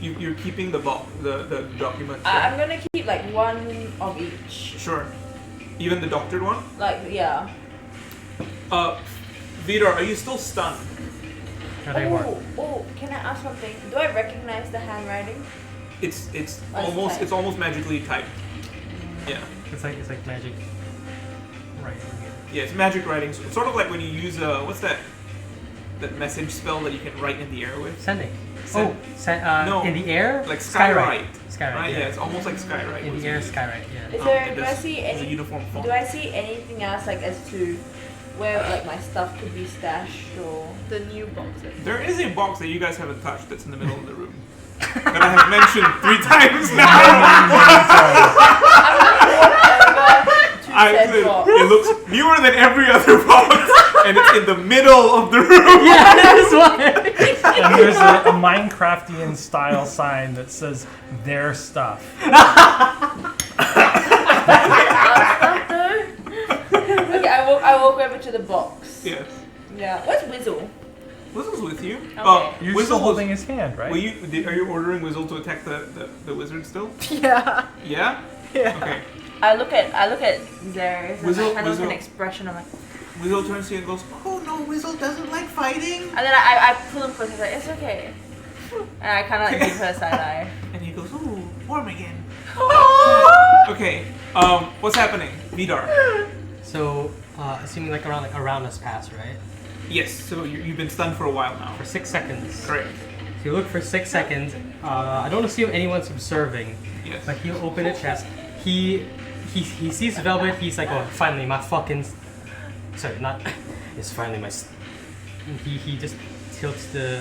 S4: You're keeping the document.
S5: I'm gonna keep like one of each.
S4: Sure. Even the doctored one?
S5: Like, yeah.
S4: Vidar, are you still stunned?
S5: Oh, can I ask something? Do I recognize the handwriting?
S4: It's
S5: Oh, it's
S4: almost magically typed. Yeah.
S3: It's like magic. Right.
S4: Yeah, it's magic writing. It's sort of like when you use what's that message spell that you can write in the air with?
S3: Sending.
S4: Send- no.
S3: In the air?
S4: Like skywrite.
S3: Skywrite,
S4: Right?
S3: yeah.
S4: Yeah, it's almost like skywrite.
S3: In the air, skywrite, yeah.
S5: Is there?
S4: It
S5: Do I
S4: does-
S5: see
S4: it's a
S5: any?
S4: uniform font.
S5: Do I see anything else like as to where like my stuff could be stashed or?
S6: The new boxes.
S4: There is a box that you guys haven't touched that's in the middle of the room. That I have mentioned 3 times now. It looks newer than every other box, and it's in the middle of the room.
S3: Yeah, that's why.
S2: And there's a Minecraftian style sign that says their stuff.
S5: Okay, I walk over to the box.
S4: Yes.
S5: Yeah. Where's Wizzle?
S4: Whistle's with you.
S5: Okay.
S2: You're
S4: Whistle
S2: still
S4: was-
S2: holding his hand, right?
S4: Are you ordering Whizzle to attack the wizard still?
S6: Yeah.
S4: Yeah.
S6: Yeah.
S4: Okay.
S5: I look at Zarius and
S4: Wizzle-
S5: I kind of with an
S4: Wizzle-
S5: expression. I'm like,
S4: Whizzle turns to you and goes, "Oh no, Whizzle doesn't like fighting."
S5: and then I pull him close. He's like, it's okay. And I kind of like give her a side eye.
S4: And he goes, "Ooh, warm again." Okay. What's happening, Vidar?
S3: So, assuming like around us pass, right?
S4: Yes. So you've been stunned for a while now.
S3: For 6 seconds.
S4: Correct.
S3: So you look for 6 seconds. I don't assume anyone's observing,
S4: Yes.
S3: but he'll open a chest. He sees Velvet. He's like, oh, finally my fucking. Sorry, not. It's finally my. He just tilts the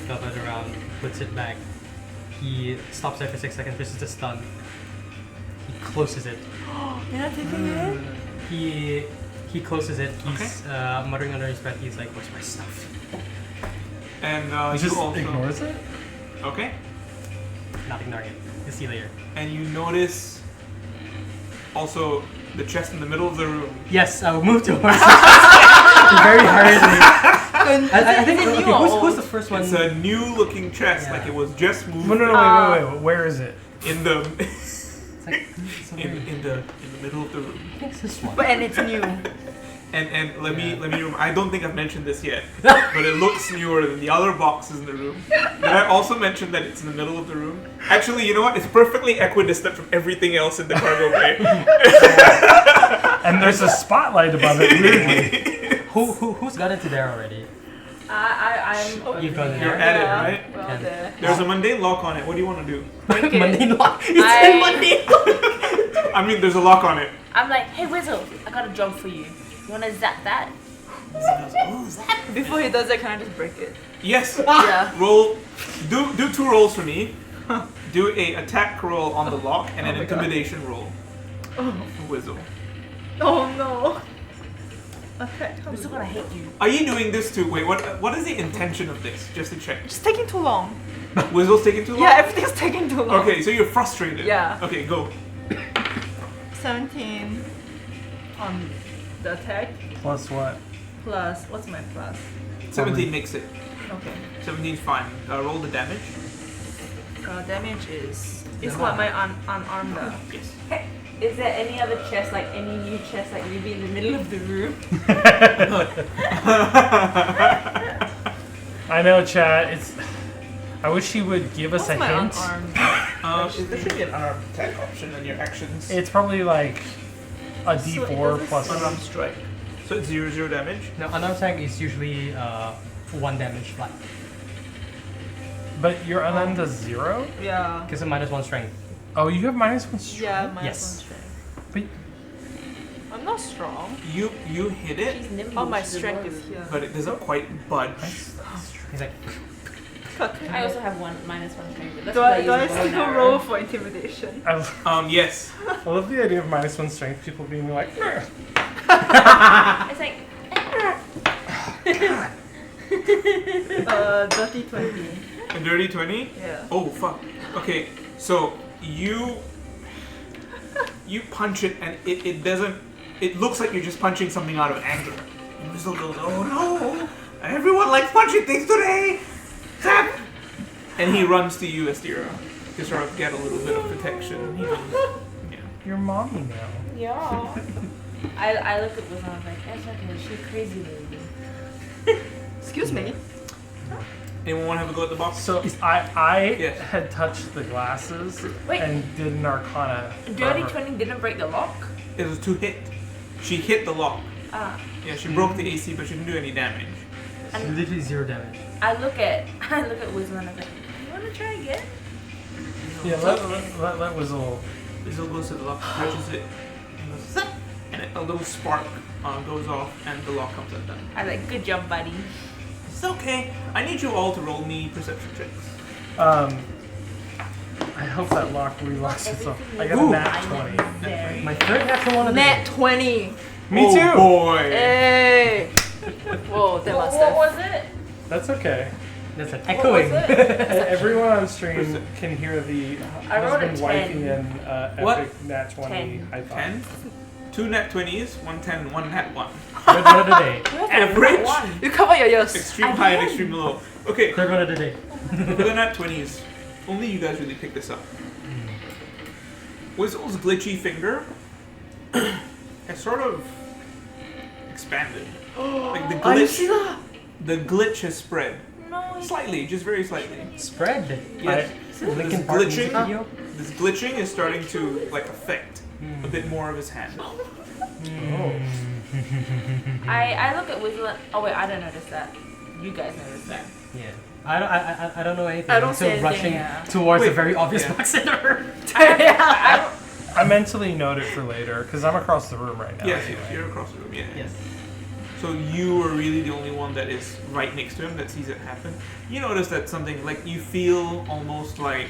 S3: Velvet around, puts it back. He stops there for 6 seconds, presses the stun. He closes it.
S6: You're not taking it?
S3: He closes it. He's muttering under his breath. He's like, "Where's my stuff?"
S4: And
S2: He
S4: you
S2: just
S4: also
S2: ignores it?
S4: okay.
S3: Not ignoring it. You'll see later.
S4: And you notice also the chest in the middle of the room.
S3: Yes, I will move towards it. Very hurriedly. I think. Okay, who's the first one?
S4: It's a new-looking chest,
S3: Yeah.
S4: like it was just moved
S2: No, wait. Where is it?
S4: in the
S3: It's like, it's so very-
S4: in the middle of the room.
S3: I think it's this one.
S6: But and it's new.
S4: And let me I don't think I've mentioned this yet, but it looks newer than the other boxes in the room. Did I also mention that it's in the middle of the room? Actually, you know what? It's perfectly equidistant from everything else in the cargo bay.
S2: And there's a spotlight above it, weirdly.
S3: Who's got into there already?
S5: I'm.
S3: You've gone in
S4: You're
S3: there.
S4: at it, right?
S6: Well,
S3: And-
S6: there.
S4: There's a mundane lock on it. What do you want to do?
S3: Mundane lock. It's
S5: I-
S3: in mundane lock.
S4: I mean, there's a lock on it.
S5: I'm like, hey Wizzle, I got a job for you. You wanna zap that?
S6: Before he does that, can I just break it?
S4: Yes.
S6: Yeah.
S4: Roll. Do 2 rolls for me. Do a attack roll on the lock and an
S6: Oh my God.
S4: intimidation roll.
S6: Oh,
S4: Whizzle.
S6: oh no. Okay.
S5: Wizzle gonna hate you.
S4: Are you doing this too? Wait, what is the intention of this? Just to check.
S6: It's taking too long.
S4: Whizzle's taking too long?
S6: Yeah, everything's taking too long.
S4: Okay, so you're frustrated.
S6: Yeah.
S4: Okay, go.
S6: 17 on the attack
S2: Plus what?
S6: plus what's my plus?
S4: 17 makes it.
S6: Okay.
S4: 17's fine. Roll the damage.
S6: Damage is it's what my unarmed.
S4: Yes.
S5: Is there any other chest, like any new chest, like maybe in the middle of the room?
S2: I know, Chad. I wish he would give us
S6: What's
S2: a
S6: my
S2: hint.
S6: unarmed?
S4: There should be an unarmed attack option in your actions.
S2: It's probably like a
S6: So it
S2: D4
S6: doesn't
S2: plus.
S4: Unarmed strike. So it's 0 damage.
S3: No, unarmed attack is usually 1 damage flat.
S2: But your unarmed does 0?
S6: Yeah.
S3: Gives a -1 strength.
S2: Oh, you have -1 strength.
S6: Yeah, minus
S3: Yes.
S6: 1 strength.
S2: But
S6: I'm not strong.
S4: You hit it,
S5: She's nimble.
S6: Oh, my
S5: she's a
S6: strength
S5: warrior.
S6: is here.
S4: but it doesn't quite budge.
S3: He's like,
S5: I also have -1 strength. But that's
S6: Do
S5: what
S6: I
S5: use
S6: do I
S5: bow and
S6: still
S5: arrow.
S6: roll for intimidation?
S4: Yes.
S2: I love the idea of -1 strength. People being like, "Meh."
S5: It's like.
S6: Dirty 20.
S4: A dirty 20?
S6: Yeah.
S4: Oh fuck. Okay. So you punch it, and it doesn't. It looks like you're just punching something out of anger. And Whistle goes, "Oh no! Everyone likes punching things today." Zap! And he runs to you, Astira, to sort of get a little bit of protection. He goes, yeah.
S2: Your mommy now.
S5: Yeah. I look at Wizard and I was like, it's okay, she's crazy lady.
S6: Excuse me.
S4: Anyone want to have a go at the box?
S2: So I
S4: Yes.
S2: had touched the glasses
S5: Wait.
S2: and did an Arcana.
S5: Dirty
S2: for her.
S5: 20 didn't break the lock?
S4: It was 2 hit. She hit the lock.
S5: Ah.
S4: Yeah, she broke the AC, but she didn't do any damage.
S3: So literally 0 damage.
S5: I look at Wizard and I'm like, you wanna try again?
S2: Yeah, let Whistle.
S4: Whistle goes to the lock, touches it, and goes, "Zap!" And a little spark goes off, and the lock comes undone.
S5: I was like, good job, buddy.
S4: It's okay. I need you all to roll me perception checks.
S2: I hope that lock relocks itself.
S5: Everything
S2: I got a
S5: is
S2: nat
S5: fine
S2: 20.
S5: there.
S3: My third natural one of the
S6: Net
S3: day.
S6: 20.
S2: Me
S4: Oh,
S2: too.
S4: boy.
S6: Hey. Whoa, that must
S5: What
S6: have.
S5: was it?
S2: That's okay.
S3: That's an
S5: What
S3: echoing.
S5: was it?
S2: Everyone on stream can hear the
S5: I wrote a
S2: husband
S5: 10.
S2: wifing in
S4: What?
S2: epic nat 20
S5: 10.
S2: high five.
S4: 10? 2 nat 20s, 1 10, and 1 nat 1.
S3: Third one of the day.
S5: You have to
S4: Average?
S5: roll one.
S6: You cover your ears.
S4: Extreme
S5: I
S4: high and
S5: did.
S4: extreme low. Okay,
S3: Third one of the day.
S4: for the nat 20s, only you guys really pick this up. Whistle's glitchy finger has sort of expanded. Like the glitch has spread.
S5: No,
S4: Slightly, just very slightly.
S3: Spread.
S4: Yes.
S3: Linkin
S4: This
S3: Park music
S4: glitching,
S3: video.
S4: this glitching is starting to like affect a bit more of his hand.
S5: I look at Wizard and, oh wait, I don't notice that. You guys notice that.
S3: Yeah. I don't know anything
S6: I don't
S3: until
S6: see anything,
S3: rushing
S5: yeah.
S3: towards
S4: Wait,
S3: a very obvious
S4: yeah.
S3: box in her.
S5: I
S2: I mentally note it for later because I'm across the room right now.
S4: Yes,
S2: anyway.
S4: you're across the room. Yeah.
S3: Yes.
S4: So you are really the only one that is right next to him that sees it happen. You notice that something like you feel almost like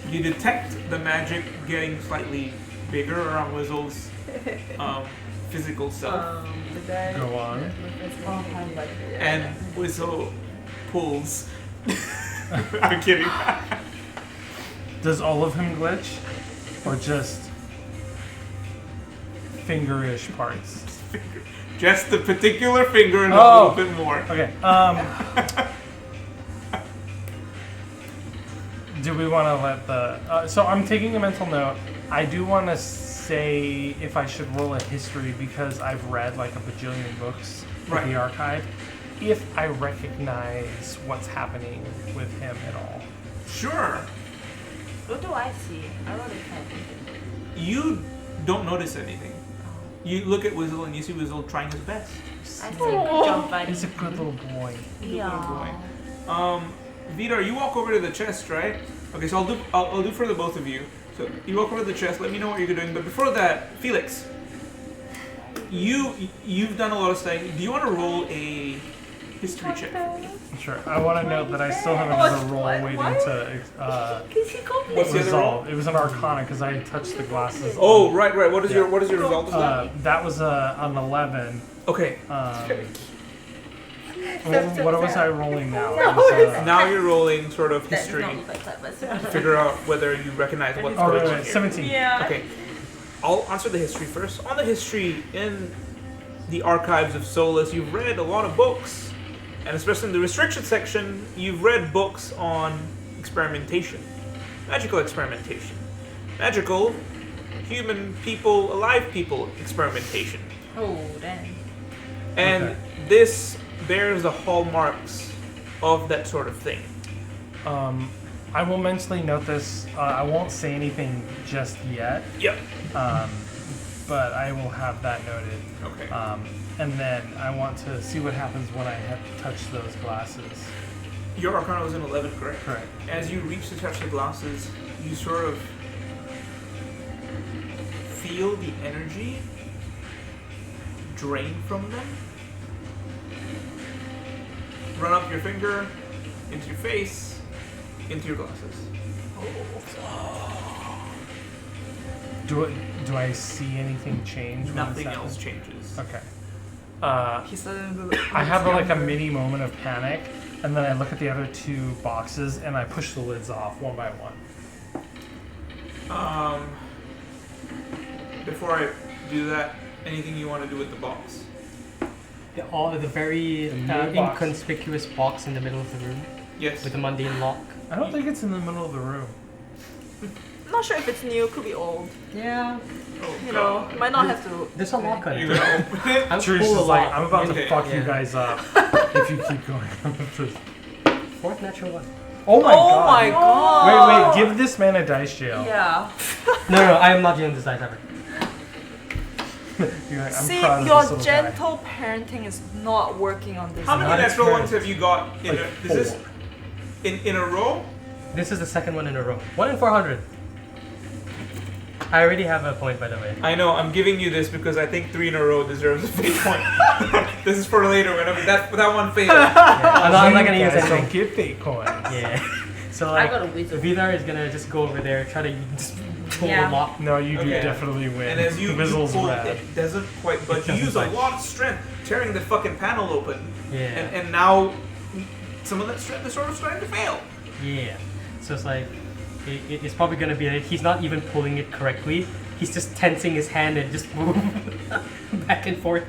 S4: you detect the magic getting slightly bigger around Whistle's physical self,
S6: The guy.
S2: Go on.
S4: and Whistle pulls. I'm kidding.
S2: Does all of him glitch, or just fingerish parts?
S4: Just the particular finger and a
S2: Oh.
S4: little bit more.
S2: Okay. Do we want to let the? So I'm taking a mental note. I do want to say if I should roll a history because I've read like a bajillion books in
S4: Right.
S2: the archive. If I recognize what's happening with him at all.
S4: Sure.
S5: What do I see? I wrote a 10.
S4: You don't notice anything. You look at Whistle and you see Whistle trying his best.
S5: I say good job, buddy.
S2: He's a good little boy.
S5: Yeah.
S4: Vidar, you walk over to the chest, right? Okay, so I'll do for the both of you. So you walk over to the chest. Let me know what you're doing. But before that, Felix, you've done a lot of studying. Do you want to roll a history check for me?
S2: Sure. I want to note that I still have another roll waiting to
S5: Because he got me.
S4: What's the other roll?
S2: resolve. It was an Arcana because I had touched the glasses.
S4: Oh, right. What is
S2: Yeah.
S4: your result of that?
S2: That was an 11.
S4: Okay.
S2: What was I rolling now?
S6: No,
S2: It was,
S4: Now you're rolling sort of
S5: That does
S4: history.
S5: not look like that, but
S4: Figure out whether you recognize what's
S2: oh,
S4: going
S2: right,
S4: on
S2: right,
S4: here.
S2: 17.
S5: yeah.
S4: Okay, I'll answer the history first. On the history, in the archives of Solus, you've read a lot of books, and especially in the restriction section, you've read books on experimentation, magical experimentation, magical human people, alive people experimentation,
S5: Oh, dang.
S4: and
S2: Okay.
S4: this bears the hallmarks of that sort of thing.
S2: I will mentally note this. I won't say anything just yet,
S4: Yep.
S2: but I will have that noted.
S4: Okay.
S2: And then I want to see what happens when I have touched those glasses.
S4: Your Arcana was an 11, correct?
S2: Correct.
S4: As you reach to touch the glasses, you sort of feel the energy drain from them. Run up your finger, into your face, into your glasses.
S2: Do I see anything change? when
S4: Nothing
S2: this
S4: else
S2: happens?
S4: changes.
S2: Okay.
S6: He's starting to
S2: I have like a mini moment of panic, and then I look at the other two boxes and I push the lids off one by one.
S4: Before I do that, anything you want to do with the box?
S3: The very
S2: The new box.
S3: inconspicuous box in the middle of the room
S4: Yes.
S3: with the mundane lock.
S2: I don't think it's in the middle of the room.
S6: I'm not sure if it's new, could be old.
S3: Yeah,
S4: Oh,
S6: You know, might not have to.
S3: there's a lock on
S4: You're
S3: it.
S4: gonna open it?
S3: I'm
S2: Terrus
S3: full
S2: is
S3: of
S2: like,
S3: lock.
S2: I'm about to
S4: Okay,
S2: fuck you
S3: yeah.
S2: guys up if you keep going on with this.
S3: Fourth natural one.
S2: Oh my
S6: Oh
S2: god.
S6: my god!
S2: Wait, give this man a dice jail.
S5: Yeah.
S3: No, I am not doing this dice ever.
S2: You're like, I'm
S6: See,
S2: proud of
S6: your
S2: this little
S6: gentle parenting is not working on this.
S4: How many
S3: Not
S4: natural
S3: sure.
S4: ones have you got in
S2: Like
S4: a, is this
S2: four.
S4: in a row?
S3: This is the second one in a row. 1 in 400. I already have a point, by the way.
S4: I know, I'm giving you this because I think 3 in a row deserves a fate point. This is for later whenever that one fails.
S3: I'm not gonna use
S2: guys don't
S3: anything.
S2: get fake coins.
S3: Yeah. So
S5: I
S3: like,
S5: got a wizard.
S3: Vidar is gonna just go over there, try to just pull
S5: Yeah.
S3: the lock.
S2: No, you do
S4: Okay.
S2: definitely win.
S4: And as you
S2: Whistle's
S4: pull,
S2: rad.
S4: it doesn't quite, but you
S3: doesn't
S4: use a
S3: budge.
S4: lot of strength tearing the fucking panel open.
S3: Yeah.
S4: And now some of that strength is sort of starting to fail.
S3: Yeah. So it's like, it's probably gonna be like he's not even pulling it correctly. He's just tensing his hand and just back and forth.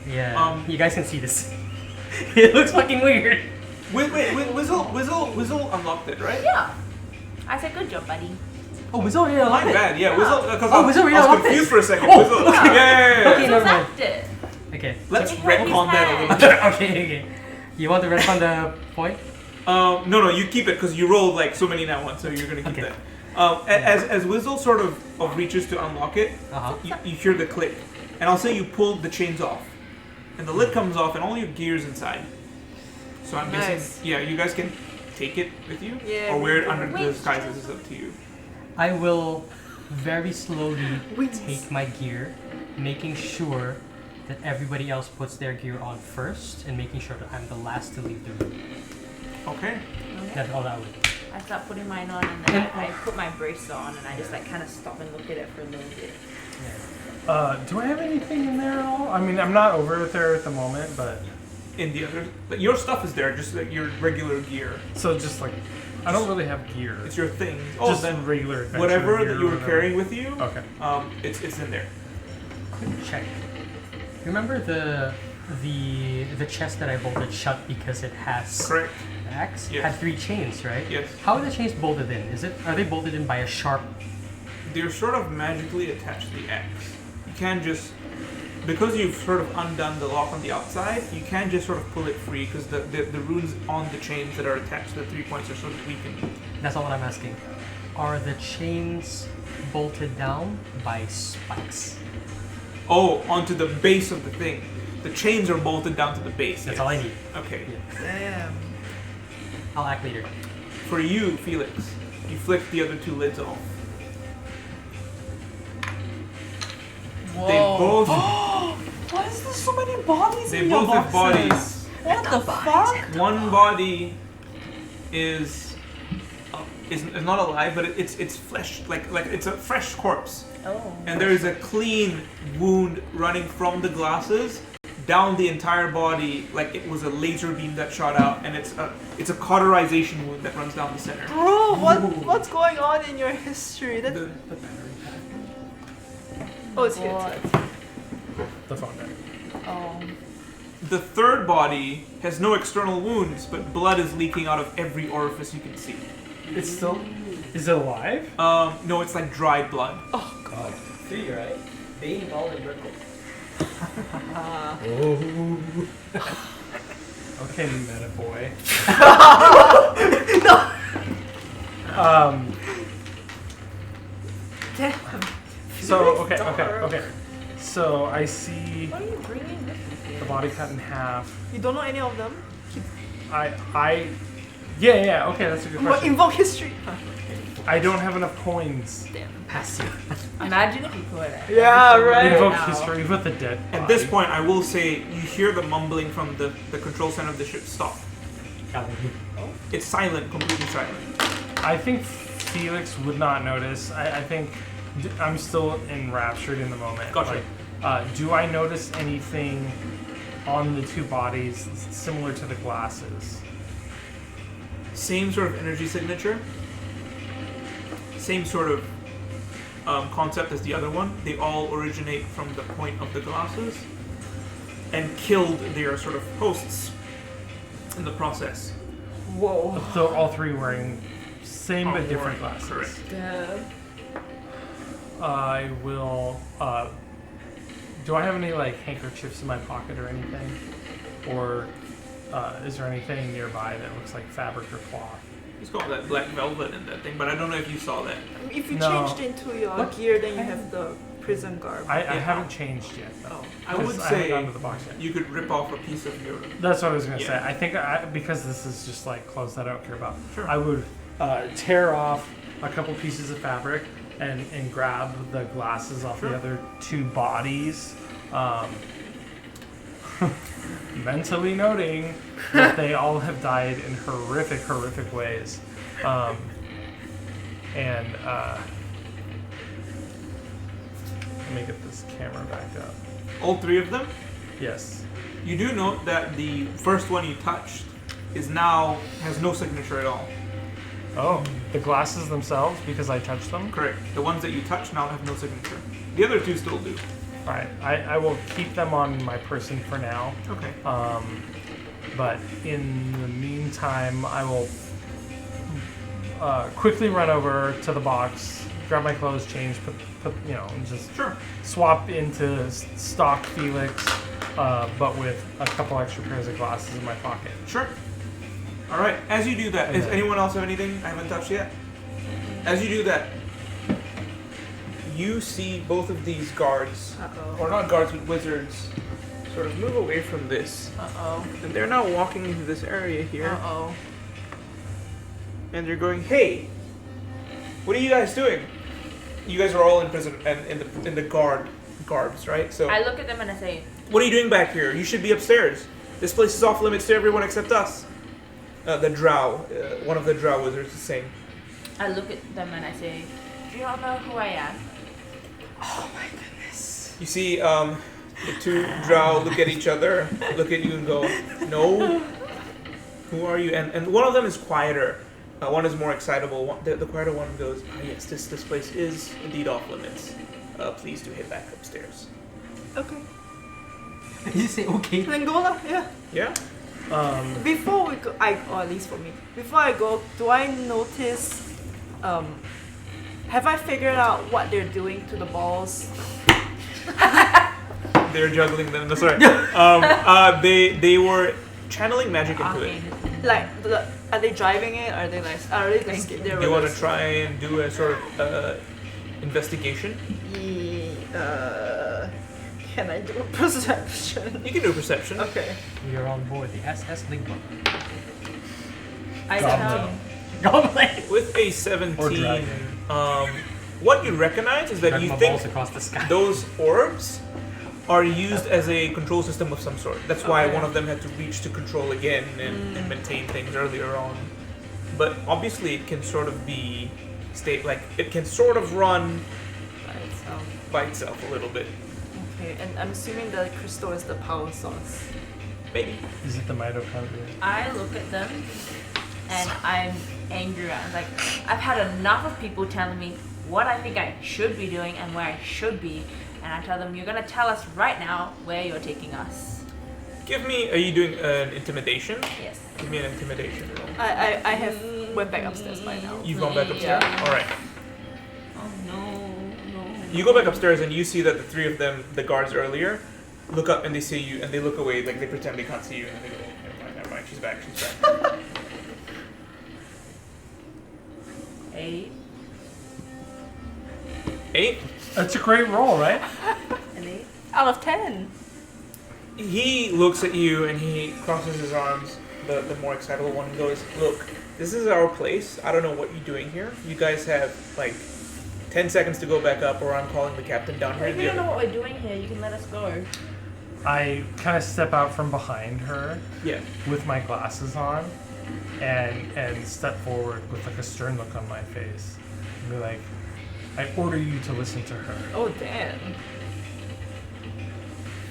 S3: Yeah. You guys can see this. It looks fucking weird.
S4: Wait, Whizzle unlocked it, right?
S5: Yeah. I said good job, buddy.
S3: Oh, was already unlocked
S4: My
S3: it.
S4: bad, yeah, Whizzle, because
S3: Oh, Whizzle
S4: I
S3: really
S4: was
S3: unlocked
S4: confused
S3: it.
S4: for a second.
S3: Oh,
S4: Whizzle, yeah.
S3: Okay, never mind.
S5: Zapped it.
S3: Okay.
S4: Let's
S5: It had his
S4: retcon that a
S5: hand.
S4: little bit.
S3: Okay. You want to retcon the point?
S4: No, you keep it because you rolled like so many now once, so you're gonna keep
S3: Okay.
S4: that. As Whizzle sort of reaches to unlock it,
S3: Uh-huh.
S4: you hear the click, and I'll say you pulled the chains off, and the lid comes off, and all your gear's inside. So I'm
S6: Nice.
S4: guessing, yeah, you guys can take it with you,
S6: Yeah,
S4: or wear it
S6: we
S4: under
S6: can.
S4: the disguises. Is up to you.
S3: I will very slowly
S6: Wings.
S3: take my gear, making sure that everybody else puts their gear on first, and making sure that I'm the last to leave the room.
S4: Okay.
S3: That's all that would.
S5: I start putting mine on and then I put my brace on and I just like kind of stop and look at it for a little bit.
S2: Do I have anything in there at all? I mean, I'm not over there at the moment, but
S4: In the other, but your stuff is there, just like your regular gear.
S2: so just like I don't really have gear.
S4: It's your thing. Oh,
S2: just
S4: then
S2: regular adventure
S4: whatever
S2: gear
S4: that
S2: or
S4: you were
S2: whatever.
S4: carrying with you,
S2: Okay.
S4: it's in there.
S3: Quick check. Remember the chest that I bolted shut because it has
S4: Correct.
S3: an axe?
S4: Yes.
S3: Had 3 chains, right?
S4: Yes.
S3: How are the chains bolted in? Are they bolted in by a sharp?
S4: They're sort of magically attached to the axe. You can't just, because you've sort of undone the lock on the outside, you can't just sort of pull it free because the runes on the chains that are attached to the 3 points are sort of weakened.
S3: That's not what I'm asking. Are the chains bolted down by spikes?
S4: Oh, onto the base of the thing. The chains are bolted down to the base.
S3: That's
S4: yes.
S3: all I need.
S4: Okay.
S6: Damn.
S3: I'll act later.
S4: For you, Felix, you flick the other 2 lids off. They both
S6: Why is there so many bodies
S4: they
S6: in your
S4: both have
S6: boxes?
S4: bodies.
S6: What the fuck?
S4: One body is not alive, but it's flesh, like it's a fresh corpse.
S5: Oh.
S4: And there is a clean wound running from the glasses down the entire body, like it was a laser beam that shot out, and it's a cauterization wound that runs down the center.
S6: Bro, what's going on in your history? That,
S4: The
S6: oh, it's here.
S5: What?
S2: The phone died.
S5: Oh.
S4: the third body has no external wounds, but blood is leaking out of every orifice you can see.
S2: It's still. Is it alive?
S4: No, it's like dried blood.
S6: Oh god.
S3: See, right? Being all in vertical.
S2: Okay, meta boy.
S6: Damn.
S2: So okay. So I see
S5: What are you bringing with you?
S2: the body cut in half.
S6: You don't know any of them?
S2: Yeah. Okay, that's a good
S6: What
S2: question.
S6: invoke history?
S2: I don't have enough coins.
S3: Passive.
S5: Imagine if you could.
S6: Yeah, right.
S2: Invoke
S5: now.
S2: history with a dead body.
S4: At this point, I will say you hear the mumbling from the control center of the ship stop. It's silent, completely silent.
S2: I think Felix would not notice. I think I'm still enraptured in the moment.
S4: Gotcha.
S2: Like, do I notice anything on the 2 bodies similar to the glasses?
S4: Same sort of energy signature. Same sort of concept as the other one. They all originate from the point of the glasses and killed their sort of hosts in the process.
S6: Whoa.
S2: So all three wearing same but different glasses.
S4: Correct.
S2: I will. Do I have any like handkerchiefs in my pocket or anything, or is there anything nearby that looks like fabric or cloth?
S4: It's got that black velvet in that thing, but I don't know if you saw that.
S6: If you
S2: No.
S6: changed into your gear, then you have the prison garb.
S2: I haven't changed yet. Though.
S4: I would
S2: 'Cause I haven't
S4: say
S2: gone to the box yet.
S4: you could rip off a piece of your.
S2: That's what I was gonna say.
S4: Yeah.
S2: I think because this is just like clothes that I don't care about.
S4: Sure.
S2: I would tear off a couple pieces of fabric and grab the glasses off the other two bodies. Mentally noting that they all have died in horrific ways. Let me get this camera back up.
S4: All three of them.
S2: Yes.
S4: You do note that the first one you touched has no signature at all.
S2: Oh, the glasses themselves because I touched them?
S4: Correct. The ones that you touch now have no signature. The other two still do.
S2: Alright, I will keep them on my person for now.
S4: Okay.
S2: But in the meantime, I will quickly run over to the box, grab my clothes, change, put and just
S4: Sure.
S2: swap into stock Felix, but with a couple extra pairs of glasses in my pocket.
S4: Sure. All right. As you do that,
S2: And
S4: does
S2: then-
S4: anyone else have anything I haven't touched yet? As you do that, you see both of these guards, or not guards, but wizards, sort of move away from this,
S1: Uh-oh.
S4: and they're now walking into this area here,
S1: Uh-oh.
S4: and they're going, "Hey, what are you guys doing? You guys are all in prison and in the garbs, right? So,
S5: I look at them and I say,
S4: what are you doing back here? You should be upstairs. This place is off limits to everyone except us." The drow, one of the drow wizards is saying.
S5: I look at them and I say, do you all know who I am?
S4: You see the two drow look at each other, look at you and go, "No, who are you?" And one of them is quieter. One is more excitable. The quieter one goes, "Yes, this place is indeed off limits. Please do head back upstairs."
S6: Okay.
S3: You say okay.
S6: Then go lah, yeah.
S4: Yeah?
S6: Before we go, or at least for me, before I go, do I notice, have I figured out what they're doing to the balls?
S4: They're juggling them. No, sorry. They were channeling magic into it.
S6: Like, are they driving it? Are they like,
S4: Do you want to try and do a sort of investigation?
S6: Can I do a perception?
S4: You can do a perception.
S6: Okay.
S3: We are on board the SS Ligma.
S5: I
S2: Goblin.
S5: tell
S3: Goblin!
S4: With a
S2: Or
S4: 17,
S2: dragon.
S4: what you recognize is that
S3: Drag
S4: you
S3: my
S4: think
S3: balls across the sky.
S4: those orbs are used as a control system of some sort. That's why
S6: Okay.
S4: one of them had to reach to control again and maintain things earlier on. But obviously, it can sort of be it can sort of run
S6: By itself.
S4: by itself a little bit.
S6: Okay, and I'm assuming the crystal is the power source.
S4: Maybe.
S2: Is it the mitochondria?
S5: I look at them and I'm angry. I'm like, I've had enough of people telling me what I think I should be doing and where I should be. And I tell them, you're going to tell us right now where you're taking us.
S4: Give me. Are you doing an intimidation?
S5: Yes.
S4: Give me an intimidation roll.
S6: I have went back upstairs by now.
S4: You've gone back upstairs.
S6: Yeah.
S4: All right.
S5: Oh, no.
S4: You go back upstairs and you see that the three of them, the guards earlier, look up and they see you and they look away, like they pretend they can't see you, and then they go, "Oh, never mind, she's back.
S5: 8.
S4: 8.
S2: That's a great roll, right?
S5: An 8.
S6: Out of 10.
S4: He looks at you and he crosses his arms, the more excitable one, and goes, "Look, this is our place. I don't know what you're doing here. You guys have like 10 seconds to go back up or I'm calling the captain down here."
S5: If you don't know what we're doing here, you can let us go.
S2: I kind of step out from behind her
S4: Yeah.
S2: with my glasses on and step forward with like a stern look on my face and be like, I order you to listen to her.
S6: Oh, damn.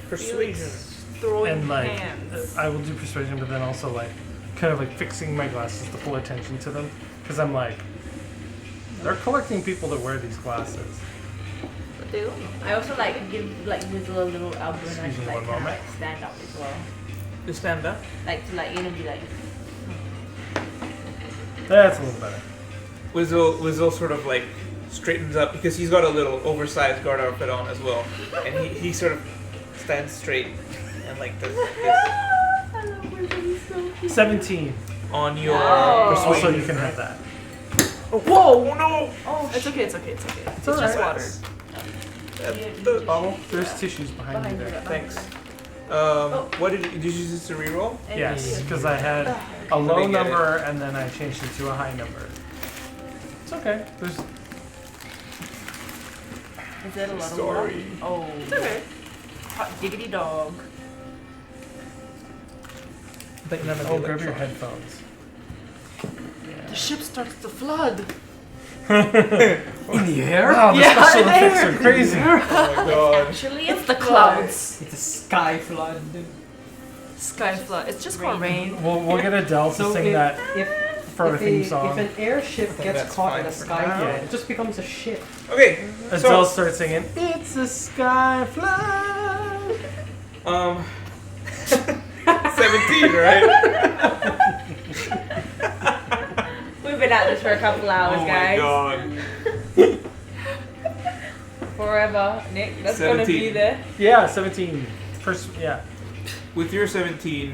S4: Persuasion.
S6: Felix throwing
S2: And like,
S6: hands.
S2: I will do persuasion, but then also like, kind of like fixing my glasses to pull attention to them. Because I'm like, they're collecting people that wear these glasses.
S6: They don't know.
S5: I also like give like Wizzle a little elbow and I
S2: Excuse me
S5: like
S2: one
S5: kind of
S2: moment.
S5: like stand up as well.
S4: To stand up.
S5: Like to like be like.
S2: That's a little better.
S4: Wizzle sort of like straightens up because he's got a little oversized guard outfit on as well, and he sort of stands straight and like does this
S5: I love Wizzle. He's so cute.
S2: 17.
S4: on your
S5: Oh.
S4: persuasion.
S2: Also, you can have that.
S4: Whoa! No!
S5: Oh,
S6: It's okay. It's okay. It's okay. It's
S2: alright.
S6: just water.
S4: The
S2: Bubble, there's tissues behind you there.
S4: Thanks. What did you use this to reroll?
S2: Yes, because I had a low
S4: Didn't get it.
S2: number and then I changed it to a high number. It's okay. There's
S5: Is that a lot
S4: Sorry.
S5: of water? Oh.
S6: It's okay.
S5: Hot diggity dog.
S4: But none of
S2: oh,
S4: the
S2: grab your
S4: electron.
S2: headphones.
S6: The ship starts to flood.
S3: In the air?
S2: Wow, the
S6: Yeah,
S2: special
S6: there.
S2: effects are crazy.
S4: Oh my god.
S5: Actually,
S6: It's the clouds.
S3: It's a sky flood.
S6: Sky flood. It's just called rain.
S2: We'll get Adele to
S3: So
S2: sing
S3: if,
S2: that
S3: if,
S2: for a
S3: if,
S2: theme
S3: a,
S2: song.
S3: if an airship
S4: think
S3: gets
S4: that's
S3: caught
S4: fine
S3: in a
S4: for
S3: sky
S4: now.
S3: flood, it just becomes a ship.
S4: Okay.
S2: Adele
S4: So
S2: starts singing, "It's a sky flood."
S4: 17, right?
S5: we've been at this for a couple hours,
S4: Oh my
S5: guys.
S4: god.
S5: Forever, Nick. That's gonna
S4: 17.
S5: be there.
S2: Yeah, 17. First, yeah.
S4: With your 17,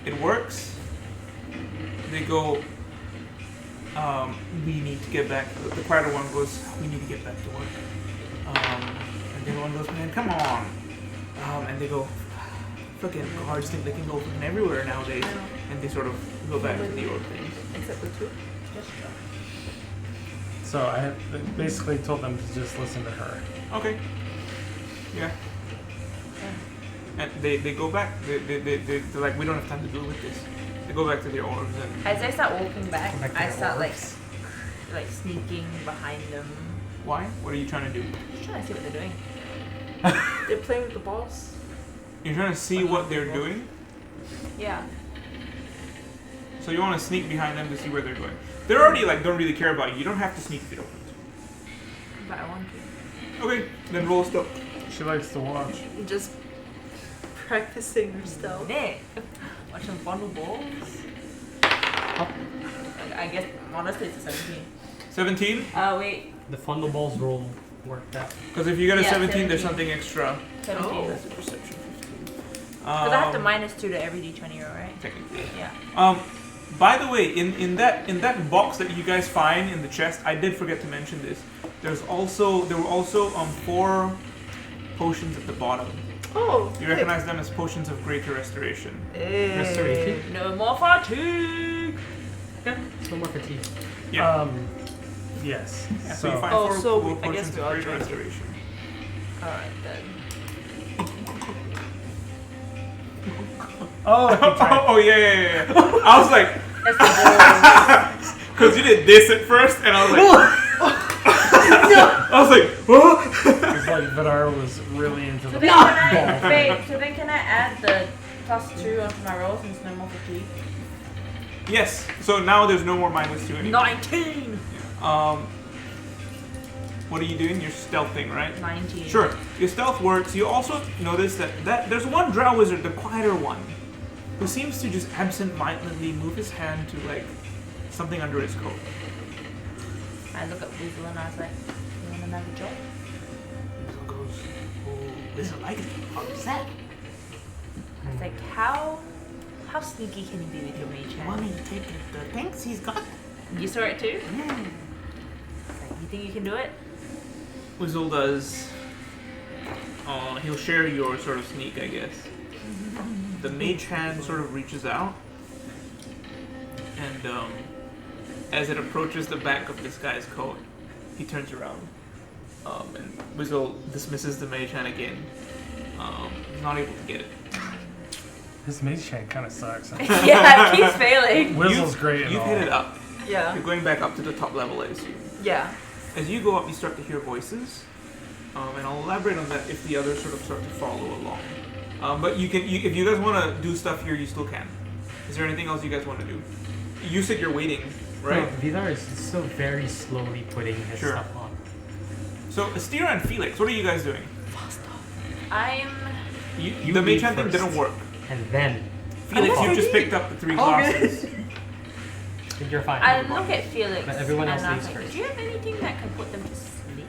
S4: it works. They go, we need to get back. The quieter one goes, we need to get back to work. And the other one goes, man, come on. And they go, fucking guards think they can go from everywhere nowadays. And they sort of go back to the old things.
S5: Except the two. Just
S2: So I had basically told them to just listen to her.
S4: Okay. Yeah. And they go back. They're like, we don't have time to deal with this. They go back to their orbs and
S5: As I start walking back,
S3: Go back to
S5: I
S3: the
S5: start
S3: orbs.
S5: like sneaking behind them.
S4: why? What are you trying to do?
S5: Just trying to see what they're doing.
S6: They're playing with the balls.
S4: You're trying to see what they're doing,
S5: Yeah.
S4: so you want to sneak behind them to see where they're going. They're already like don't really care about you. You don't have to sneak if you don't want
S5: But I want to.
S4: to. Okay, then roll stealth.
S2: She likes to watch.
S6: Just practicing her stealth.
S5: Nick, watch some fondle balls. I guess honestly it's a 17.
S4: 17.
S5: Wait,
S3: The Funnel Balls roll worked out.
S4: Because if you get a
S5: Yeah,
S4: 17, there's
S5: 17.
S4: something extra.
S5: 17.
S6: Oh.
S4: That's a perception. 15.
S5: Because I have to -2 to every d20 roll, right?
S4: Technically.
S5: Yeah.
S4: By the way, in that box that you guys find in the chest, I did forget to mention this. There were also 4 potions at the bottom.
S6: Oh.
S4: You recognize them as potions of greater restoration.
S3: Restoration.
S5: No more fatigue.
S3: Yeah, no more fatigue.
S4: Yeah.
S2: Yes.
S4: Yeah, so
S2: So,
S4: you find
S6: Oh,
S4: 4
S6: so
S4: potions
S6: I guess we
S4: of
S6: are
S4: greater
S6: drinking.
S4: restoration.
S5: Alright then.
S2: oh, he tried.
S4: Oh yeah. I was like,
S5: That's the balls.
S4: because you did this at first, and I was like, I was like, what?
S2: It's like Vidar was really into
S5: So
S2: the
S5: then,
S2: ball
S5: can I,
S2: thing.
S5: wait, so then can I add the +2 onto my roll since no more fatigue?
S4: Yes. So now there's no more -2 anymore.
S5: 19!
S4: What are you doing? You're stealthing, right?
S5: 19.
S4: Sure. Your stealth works. You also notice that there's one drow wizard, the quieter one, who seems to just absent-mindedly move his hand to like something under his coat.
S5: I look at Weasel and I was like, you want another job?
S4: Weasel goes, "Oh, Weasel like it.
S5: What's that? I was like, how sneaky can you be with your mage hand?
S4: me to take the things he's got?"
S5: You saw it too? I was like, you think you can do it?
S4: Weasel does. He'll share your sort of sneak, I guess. The mage hand sort of reaches out, and as it approaches the back of this guy's coat, he turns around, and Weasel dismisses the mage hand again. He's not able to get it.
S2: His mage hand kind of sucks.
S5: Yeah, it keeps failing.
S2: Whistle's great and
S4: You've
S2: all.
S4: hit it up.
S6: Yeah.
S4: You're going back up to the top level, I assume.
S6: Yeah.
S4: As you go up, you start to hear voices, and I'll elaborate on that if the others sort of start to follow along. But if you guys want to do stuff here, you still can. Is there anything else you guys want to do? You said you're waiting, right?
S3: No, Vidar is still very slowly putting his
S4: Sure.
S3: stuff on.
S4: So Astira and Felix, what are you guys doing?
S5: I'm.
S3: You
S4: the
S3: lead
S4: mage hand thing
S3: first.
S4: didn't work.
S3: And then
S4: Felix, you
S6: okay.
S4: just picked up the 3
S3: Okay.
S4: glasses.
S3: then you're fine.
S5: I look at Felix.
S3: But everyone else
S5: and I'm
S3: leaves
S5: like,
S3: first.
S5: do you have anything that can put them to sleep?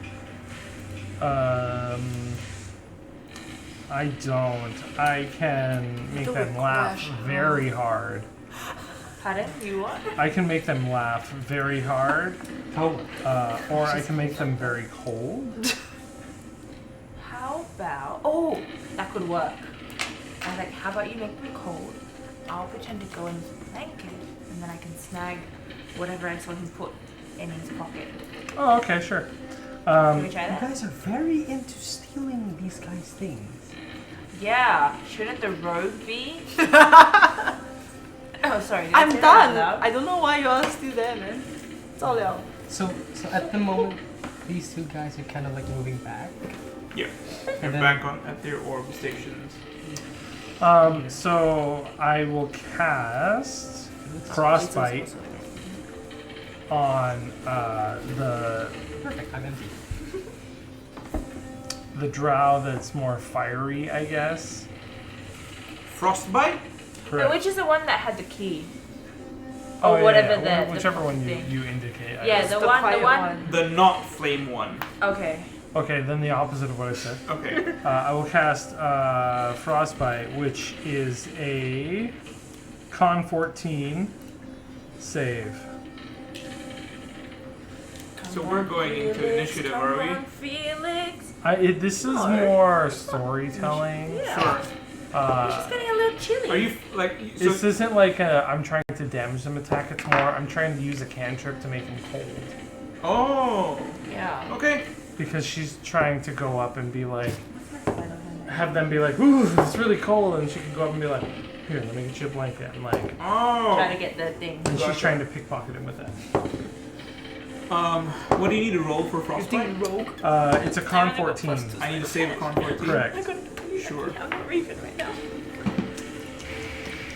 S2: I don't. I can make
S6: Do
S2: them
S6: a
S2: laugh
S6: crash.
S2: very hard.
S5: Pardon? You what?
S2: I can make them laugh very hard,
S3: Oh,
S2: or I can make them very cold.
S5: How about? Oh, that could work. I was like, how about you make me cold? I'll pretend to go in his blanket, and then I can snag whatever I saw him put in his pocket.
S2: Oh, okay, sure.
S5: Can we try
S3: you
S5: that?
S3: guys are very into stealing these guys' things.
S5: Yeah. Shouldn't the rogue be? Oh, sorry. did I
S6: I'm
S5: say that out
S6: done.
S5: loud?
S6: I don't know why you're still there, man. It's all out.
S3: So at the moment, these two guys are kind of like moving back.
S4: Yeah. They're
S3: And then-
S4: back on at their orb stations.
S2: So I will cast Frostbite on the
S3: Perfect. I'm empty.
S2: drow that's more fiery, I guess.
S4: Frostbite?
S5: Wait, which is the one that had the key?
S2: Oh,
S5: Or
S2: yeah,
S5: whatever
S2: yeah.
S5: the
S2: Whichever one
S5: thing.
S2: you indicate. I
S5: Yeah,
S2: guess.
S5: the
S6: The
S5: one. The
S6: quiet
S5: one.
S6: one.
S4: The not flame one.
S5: Okay.
S2: Okay, then the opposite of what I said.
S4: Okay.
S2: I will cast Frostbite, which is a Con 14 save.
S4: So we're going into initiative, are we?
S5: Come on, Felix.
S2: This is more storytelling.
S4: Sure.
S5: It's getting a little chilly.
S4: Are you like? So
S2: This isn't like I'm trying to damage them attack. It's more I'm trying to use a cantrip to make them cold.
S4: oh.
S5: Yeah.
S4: Okay.
S2: Because she's trying to go up and be like, have them be like, ooh, it's really cold, and she can go up and be like, here, let me get you a blanket, and like,
S5: Try to
S4: Oh.
S5: get the thing.
S2: and she's
S4: Gotcha.
S2: trying to pickpocket him with that.
S4: What do you need to roll for frostbite?
S6: rogue.
S2: It's a con 14.
S4: I need to save a con 14.
S2: Correct.
S4: Sure.
S5: I'm not Raven right now.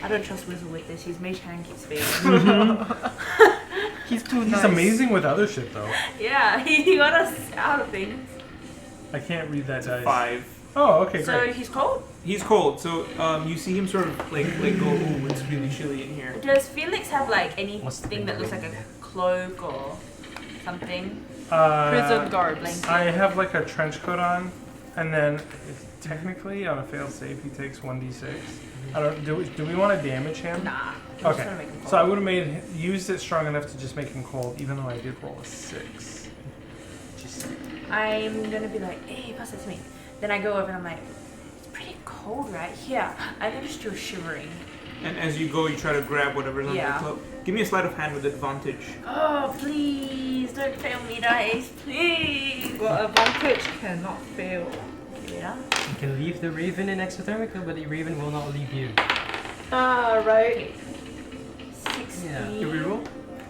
S5: I don't trust Wizard with this. His mage hand keeps failing.
S6: He's too
S2: He's
S6: nice.
S2: amazing with other shit though.
S5: Yeah, he got us out of things.
S2: I can't read that dice.
S4: 5.
S2: Oh, okay,
S5: So
S2: great.
S5: he's cold.
S4: He's cold, so you see him sort of like go. Ooh, it's really chilly in here.
S5: Does Felix have like
S3: Must have
S5: anything
S3: been
S5: that looks
S3: the
S5: like a
S3: wind.
S5: cloak or something?
S6: Prison guard.
S5: Blanket.
S2: I have like a trench coat on, and then technically on a failed save he takes 1d6. I don't. Do we want to damage him?
S5: Nah. I'm just
S2: Okay.
S5: gonna make him
S2: So I
S5: cold.
S2: would have used it strong enough to just make him cold, even though I did roll a 6.
S5: I'm gonna be like, hey, pass that to me. Then I go over and I'm like, it's pretty cold, right? Yeah. I noticed you're shivering.
S4: And as you go, you try to grab whatever's under
S5: Yeah.
S4: the cloak. Give me a sleight of hand with advantage.
S5: Oh, please don't fail me, dice, please.
S6: Well, advantage cannot fail.
S5: Yeah.
S3: You can leave the raven in exothermica, but the raven will not leave you.
S6: Ah, right.
S5: 16.
S3: Yeah.
S4: Can we roll?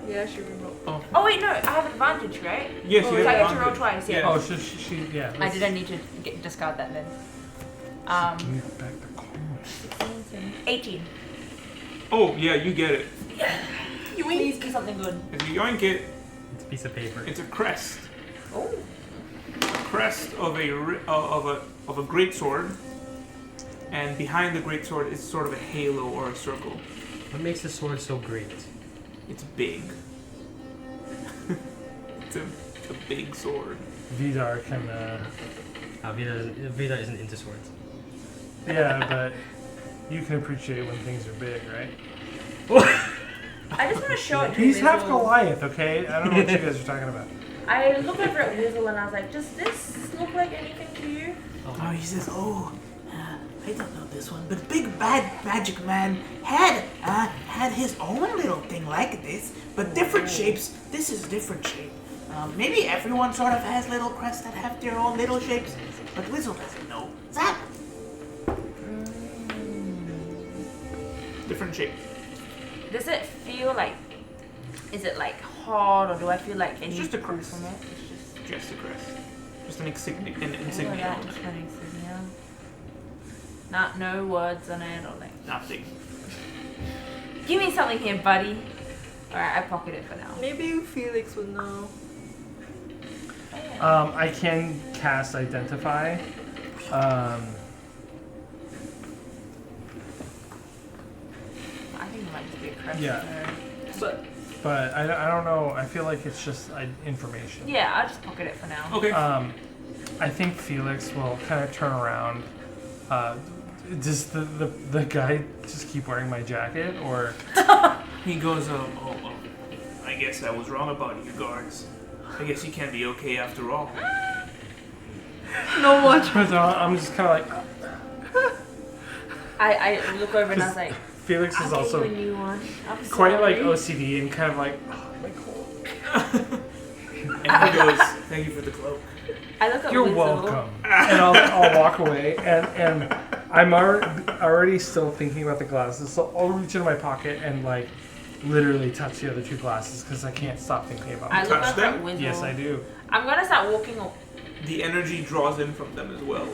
S6: Yeah, she remote.
S5: Oh wait, no, I have advantage, right?
S4: Yes,
S5: Oh,
S4: you
S5: so I
S4: have
S5: get to roll
S4: advantage.
S5: twice, yeah.
S2: Oh, yeah.
S5: I
S2: let's-
S5: didn't need to discard that then.
S2: Give me back the coin.
S5: 18.
S4: Oh, yeah, you get it.
S5: Please be something good.
S4: As you yoink it,
S3: It's a piece of paper.
S4: it's a crest.
S5: Oh.
S4: Crest of a great sword, and behind the great sword is sort of a halo or a circle.
S3: What makes the sword so great?
S4: It's big. it's a big sword.
S2: Vidar can,
S3: Vida isn't into swords.
S2: yeah, but you can appreciate when things are big, right?
S5: I just want to show it to
S2: He's half
S5: Wizzle.
S2: Goliath, okay? I don't know what you guys are talking about.
S5: I look over at Wizzle and I was like, does this look like anything to you?
S4: Oh, he says, I don't know this one, but Big Bad Magic Man had his own little thing like this, but different shapes. This is different shape. Maybe everyone sort of has little crests that have their own little shapes, but Wizzle doesn't know. That different shape.
S5: Does it feel like, is it like hard or do I feel like any
S4: just a
S5: pull
S4: crest.
S5: from it? It's just
S4: Just a crest. Just an insignia.
S5: Oh, that, just an insignia. Not no words on it or like.
S4: Nothing.
S5: Give me something here, buddy. Alright, I pocket it for now.
S6: Maybe Felix would know.
S5: Oh, yeah.
S2: I can cast Identify.
S5: I think it might just be a crush.
S2: Yeah. But I don't know. I feel like it's just information.
S5: Yeah, I'll just pocket it for now.
S4: Okay.
S2: I think Felix will kind of turn around. Does the guy just keep wearing my jacket, or
S4: He goes, I guess I was wrong about you guards. I guess you can be okay after all.
S6: No more.
S2: I'm just kind of like
S5: I look over and I was like,
S2: Felix is
S5: I'll
S2: also
S5: get you a new one. I'm
S2: quite like
S5: sorry.
S2: OCD and kind of like my cold.
S4: And he goes, thank you for the cloak.
S5: I look at
S2: You're
S5: Wizzle.
S2: welcome. And I'll walk away and I'm already still thinking about the glasses, so I'll reach into my pocket and like literally touch the other two glasses because I can't stop thinking about
S5: I
S2: them.
S5: look
S4: Touch
S5: up
S4: them?
S5: at Wizzle.
S2: Yes, I do.
S5: I'm gonna start walking.
S4: The energy draws in from them as well.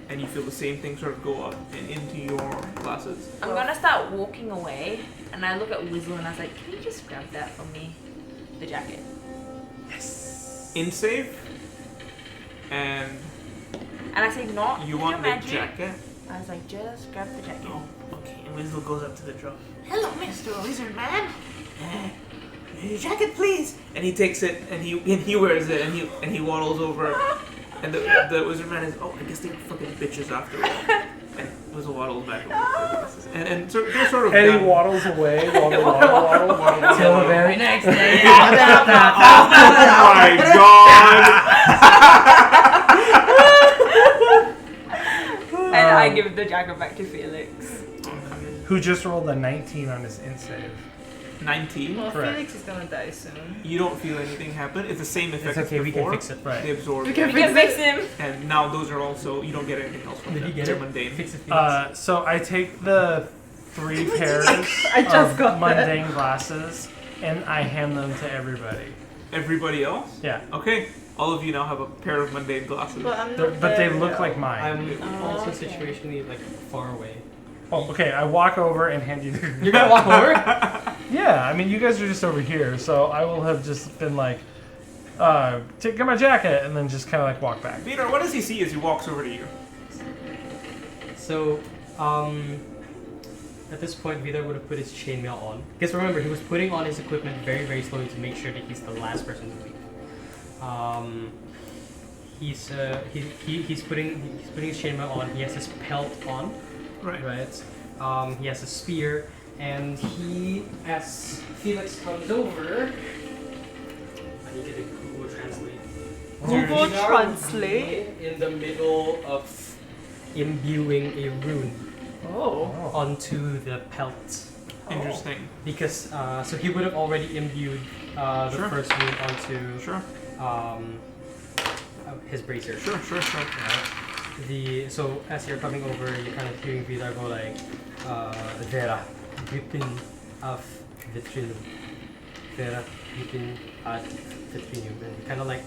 S4: And you feel the same thing sort of go up and into your glasses.
S5: I'm gonna start walking away, and I look at Wizzle and I was like, "Can you just grab that for me, the jacket?"
S4: In save. And
S5: And I say, "Not
S4: you
S5: with
S4: want
S5: your
S4: the
S5: magic."
S4: jacket?
S5: I was like, "Just grab the jacket."
S4: Oh, okay. And Winslow goes up to the drum. Hello, Mr. Lizard Man. Your jacket, please. And he takes it and he wears it and he waddles over. And the wizard man is, I guess they're fucking bitches after all. And Wizzle waddles back over to the glasses. And so they're sort of
S2: And he
S4: done.
S2: waddles away, waddle till the very next day.
S4: Oh my god!
S5: And I give the jacket back to Felix.
S2: Who just rolled a 19 on his int save.
S4: 19.
S6: Well,
S2: Correct.
S6: Felix is gonna die soon.
S4: You don't feel anything happen. It's the same effect
S3: It's okay,
S4: as
S3: we can
S4: before.
S3: fix it.
S2: Right.
S4: They absorb.
S6: We can
S5: We can fix him.
S4: And now those are also, you don't get anything else from
S3: Did
S4: them.
S3: you get
S4: They're
S3: it?
S4: mundane.
S3: Fix it, Felix.
S2: So I take the 3 pairs
S6: I just
S2: of
S6: got that.
S2: mundane glasses and I hand them to everybody.
S4: Everybody else?
S2: Yeah.
S4: Okay. All of you now have a pair of mundane glasses.
S6: But I'm
S2: They're-
S6: not
S2: but they
S6: there
S2: look
S6: yet.
S2: like mine.
S3: I'm also
S5: okay.
S3: situationally like far away.
S2: Oh, okay. I walk over and hand you.
S3: You're gonna walk over?
S2: Yeah, I mean, you guys are just over here, so I will have just been like, get my jacket, and then just kind of like walk back.
S4: Peter, what does he see as he walks over to you?
S3: So, at this point, Vidar would have put his chainmail on. Because remember, he was putting on his equipment very, very slowly to make sure that he's the last person to leave. He's putting his chainmail on. He has his pelt on, right? He has a spear, and he, as Felix comes over, I need you to Google Translate.
S6: Google
S3: Vidar
S6: Translate?
S3: would be in the middle of imbuing a rune
S6: Oh.
S3: onto the pelt.
S4: Interesting.
S3: Because so he would have already imbued the
S4: Sure.
S3: first rune onto
S4: Sure.
S3: his bracer.
S4: Sure.
S3: So as you're coming over, you're kind of hearing Vidar go like, Vera, Vipin of Vitrinum. Vera, Vipin ad Vitrinum. And he kind of like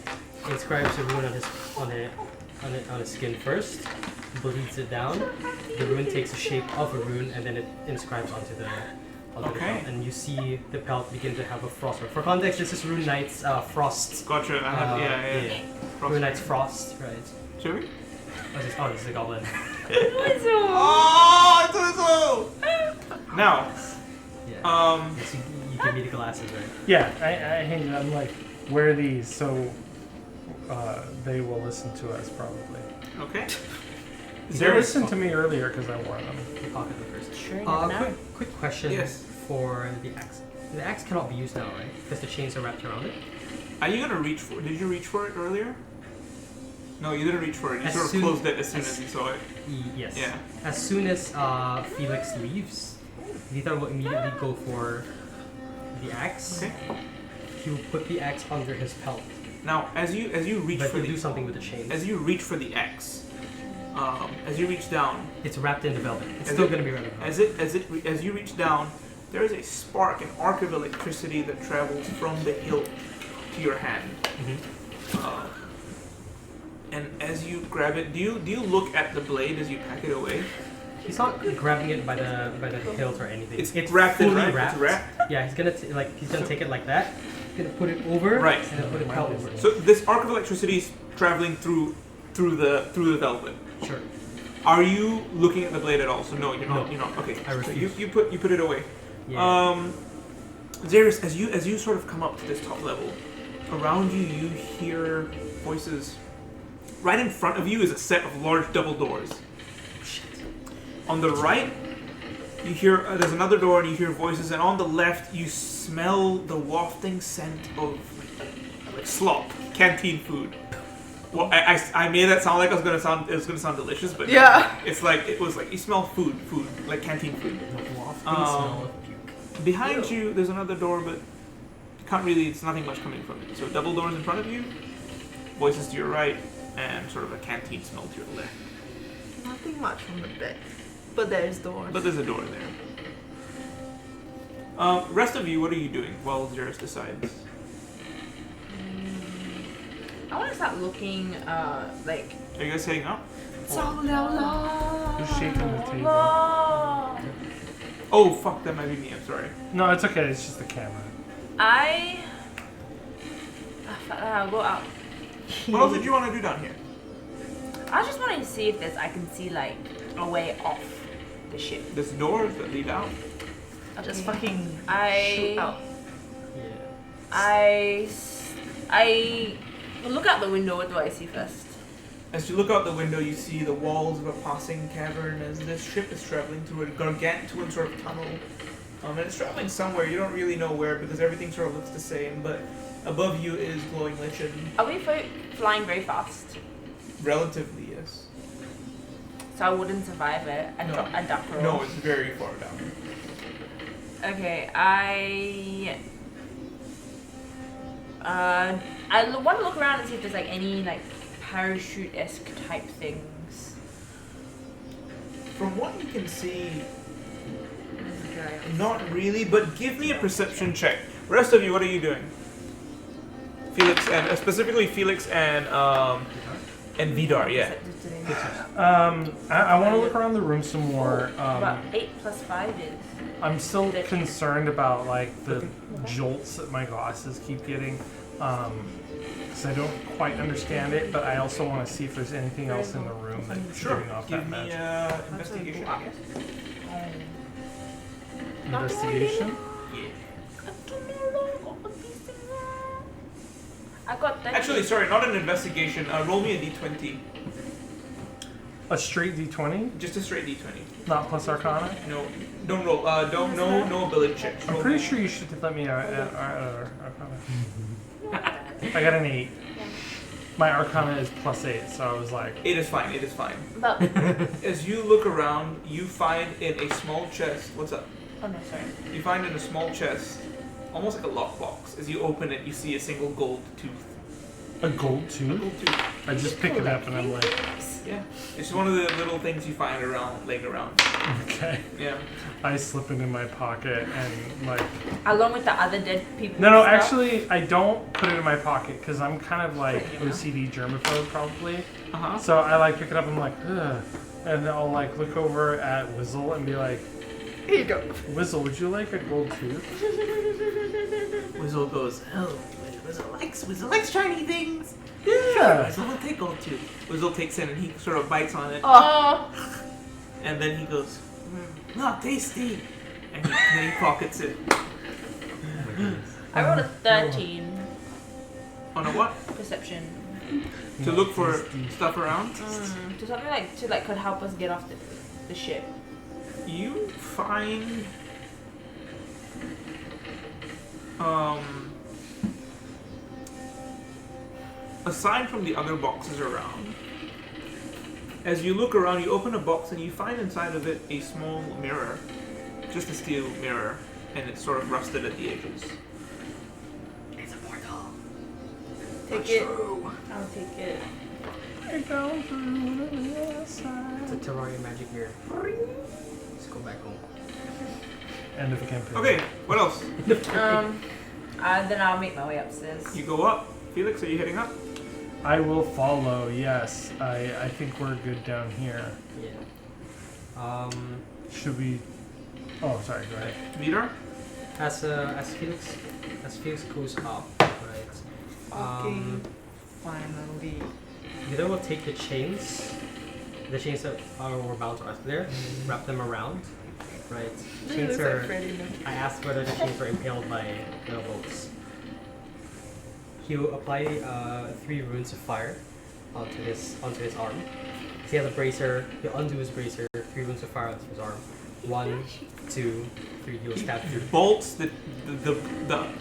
S3: inscribes a rune on his skin first, bleeds it down. The rune takes the shape of a rune, and then it inscribes onto the
S4: Okay.
S3: pelt. And you see the pelt begin to have a frost. For context, this is Rune Knight's frost.
S4: Gotcha. I have, yeah.
S3: Rune Knight's frost, right?
S4: Shall we?
S3: This is a goblin.
S4: Oh, it's so. Now,
S3: Yeah. Yes, you give me the glasses, right?
S2: Yeah, I hand you. I'm like, wear these so they will listen to us probably.
S4: okay.
S2: They listened to me earlier because I wore them.
S3: You pocket them first.
S5: Sure, you never know.
S3: Quick question
S4: Yes.
S3: for the axe. The axe cannot be used now, right? Because the chains are wrapped around it.
S4: Are you gonna reach for it? Did you reach for it earlier? No, you didn't reach for it. You
S3: As
S4: sort of
S3: soon-
S4: closed it as soon as you saw it.
S3: Yes.
S4: Yeah.
S3: As soon as Felix leaves, Vitar will immediately go for the axe.
S4: Okay.
S3: He will put the axe under his pelt,
S4: Now, as you reach
S3: but
S4: for
S3: he'll
S4: the
S3: do something with the chains.
S4: as you reach for the X, as you reach down,
S3: It's wrapped in the velvet. It's
S4: As
S3: still
S4: it-
S3: gonna be wrapped in velvet.
S4: as you reach down, there is a spark, an arc of electricity that travels from the hilt to your hand.
S3: Mhm.
S4: And as you grab it, do you look at the blade as you pack it away?
S3: He's not grabbing it by the hilt or anything.
S4: It's wrapped in,
S3: fully
S4: right?
S3: wrapped.
S4: It's wrapped.
S3: Yeah, he's gonna take it like that, gonna put it over.
S4: Right.
S3: And then put a pelt over.
S4: So this arc of electricity is traveling through the velvet.
S3: Sure.
S4: Are you looking at the blade at all? So no, you're not.
S3: No.
S4: You're not. Okay.
S3: I
S4: So
S3: refuse.
S4: you put it away.
S3: Yeah.
S4: Terrus, as you sort of come up to this top level, around you hear voices. Right in front of you is a set of large double doors. On the right, you hear there's another door and you hear voices, and on the left you smell the wafting scent of like slop, canteen food. Well, I made that sound like it was gonna sound delicious, but
S6: Yeah.
S4: it's like it was like you smell food like canteen food.
S3: The wafting
S4: Um,
S3: smell of puke.
S4: Behind you, there's another door, but you can't really. It's nothing much coming from it. So double doors in front of you, voices to your right, and sort of a canteen smell to your left.
S6: Nothing much from the back, but there's doors.
S4: But there's a door there. Rest of you, what are you doing while Terrus decides?
S5: I want to start looking, like.
S4: Are you guys heading up?
S2: You're shaking the table.
S4: Oh fuck, that might be me. I'm sorry.
S2: No, it's okay. It's just the camera.
S5: I'll go out.
S4: What else did you want to do down here?
S5: I was just wanting to see if I can see like a way off the ship.
S4: There's doors that lead out.
S6: Just fucking
S5: I
S6: shoot out.
S5: will look out the window. What do I see first?
S4: As you look out the window, you see the walls of a passing cavern as this ship is traveling through a gargantuan sort of tunnel. And it's traveling somewhere, you don't really know where because everything sort of looks the same, but above you is glowing lichen.
S5: Are we flying very fast?
S4: Relatively, yes.
S5: So I wouldn't survive it.
S4: No.
S5: A duck roll.
S4: No, it's very far down.
S5: Okay, I want to look around and see if there's like any like parachute-esque type things.
S4: From what you can see,
S5: Okay.
S4: not really, but give me a perception check. Rest of you, what are you doing? Felix and specifically Felix and Vidar, yeah.
S2: I want to look around the room some more.
S5: About 8 plus 5 is.
S2: I'm still concerned about like the jolts that my glasses keep getting, because I don't quite understand it. But I also want to see if there's anything else in the room that's giving off
S4: Give
S2: that
S4: me
S2: magic.
S4: investigation, I guess.
S2: Investigation.
S5: I got that.
S4: Actually, sorry, not an investigation. Roll me a d20.
S2: A straight D20,
S4: Just a straight d20.
S2: not plus Arcana.
S4: No, don't roll. No ability checks.
S2: I'm
S4: Roll
S2: pretty
S4: me.
S2: sure you should let me Arcana. I got an 8. My Arcana is +8, so I was like,
S4: It is fine. It is fine.
S5: But
S4: As you look around, you find in a small chest. What's up?
S5: oh no, sorry.
S4: You find in a small chest, almost like a lockbox. As you open it, you see a single gold tooth.
S2: a gold
S4: A
S2: tooth.
S4: gold tooth.
S2: I just pick it up and I'm like,
S4: Yeah. It's one of the little things you find around, laying around.
S2: okay.
S4: Yeah.
S2: I slip it in my pocket and like.
S5: Along with the other dead people.
S2: No,
S5: and stuff.
S2: actually, I don't put it in my pocket because I'm kind of like
S5: Right, you know.
S2: OCD germaphobe probably.
S4: Uh huh.
S2: So I like pick it up and I'm like, ugh. And I'll like look over at Wizzle and be like,
S6: Here you go.
S2: Wizzle, would you like a gold tooth?
S4: Wizzle goes, oh, Wizzle likes shiny things.
S2: Yeah.
S4: Wizzle will take gold too. Wizzle takes it and he sort of bites on it,
S5: Oh,
S4: and then he goes, not tasty, and then he pockets it.
S5: I rolled a 13
S4: On a what?
S5: perception.
S4: To look for stuff around.
S5: To something like could help us get off the ship.
S4: You find aside from the other boxes around, as you look around, you open a box and you find inside of it a small mirror, just a steel mirror, and it's sort of rusted at the edges.
S3: It's a portal.
S6: Take it.
S5: I'll take it.
S3: It's a Terraria magic mirror. Let's go back home.
S2: End of the campaign.
S4: Okay, what else?
S5: Then I'll make my way upstairs.
S4: You go up. Felix, are you heading up?
S2: I will follow, yes. I think we're good down here.
S3: Yeah.
S2: Should we... Oh, sorry, go ahead.
S4: Vidar?
S3: As Felix goes up, right?
S6: Fucking finally.
S3: Vito will take the chains that were bound to us there, wrap them around, right? Chains are. I asked whether the chains were impaled by the bolts. He will apply 3 runes of fire onto his arm. He has a bracer. He'll undo his bracer. 3 runes of fire onto his arm. 1, 2, 3. He will stab through.
S4: Bolts the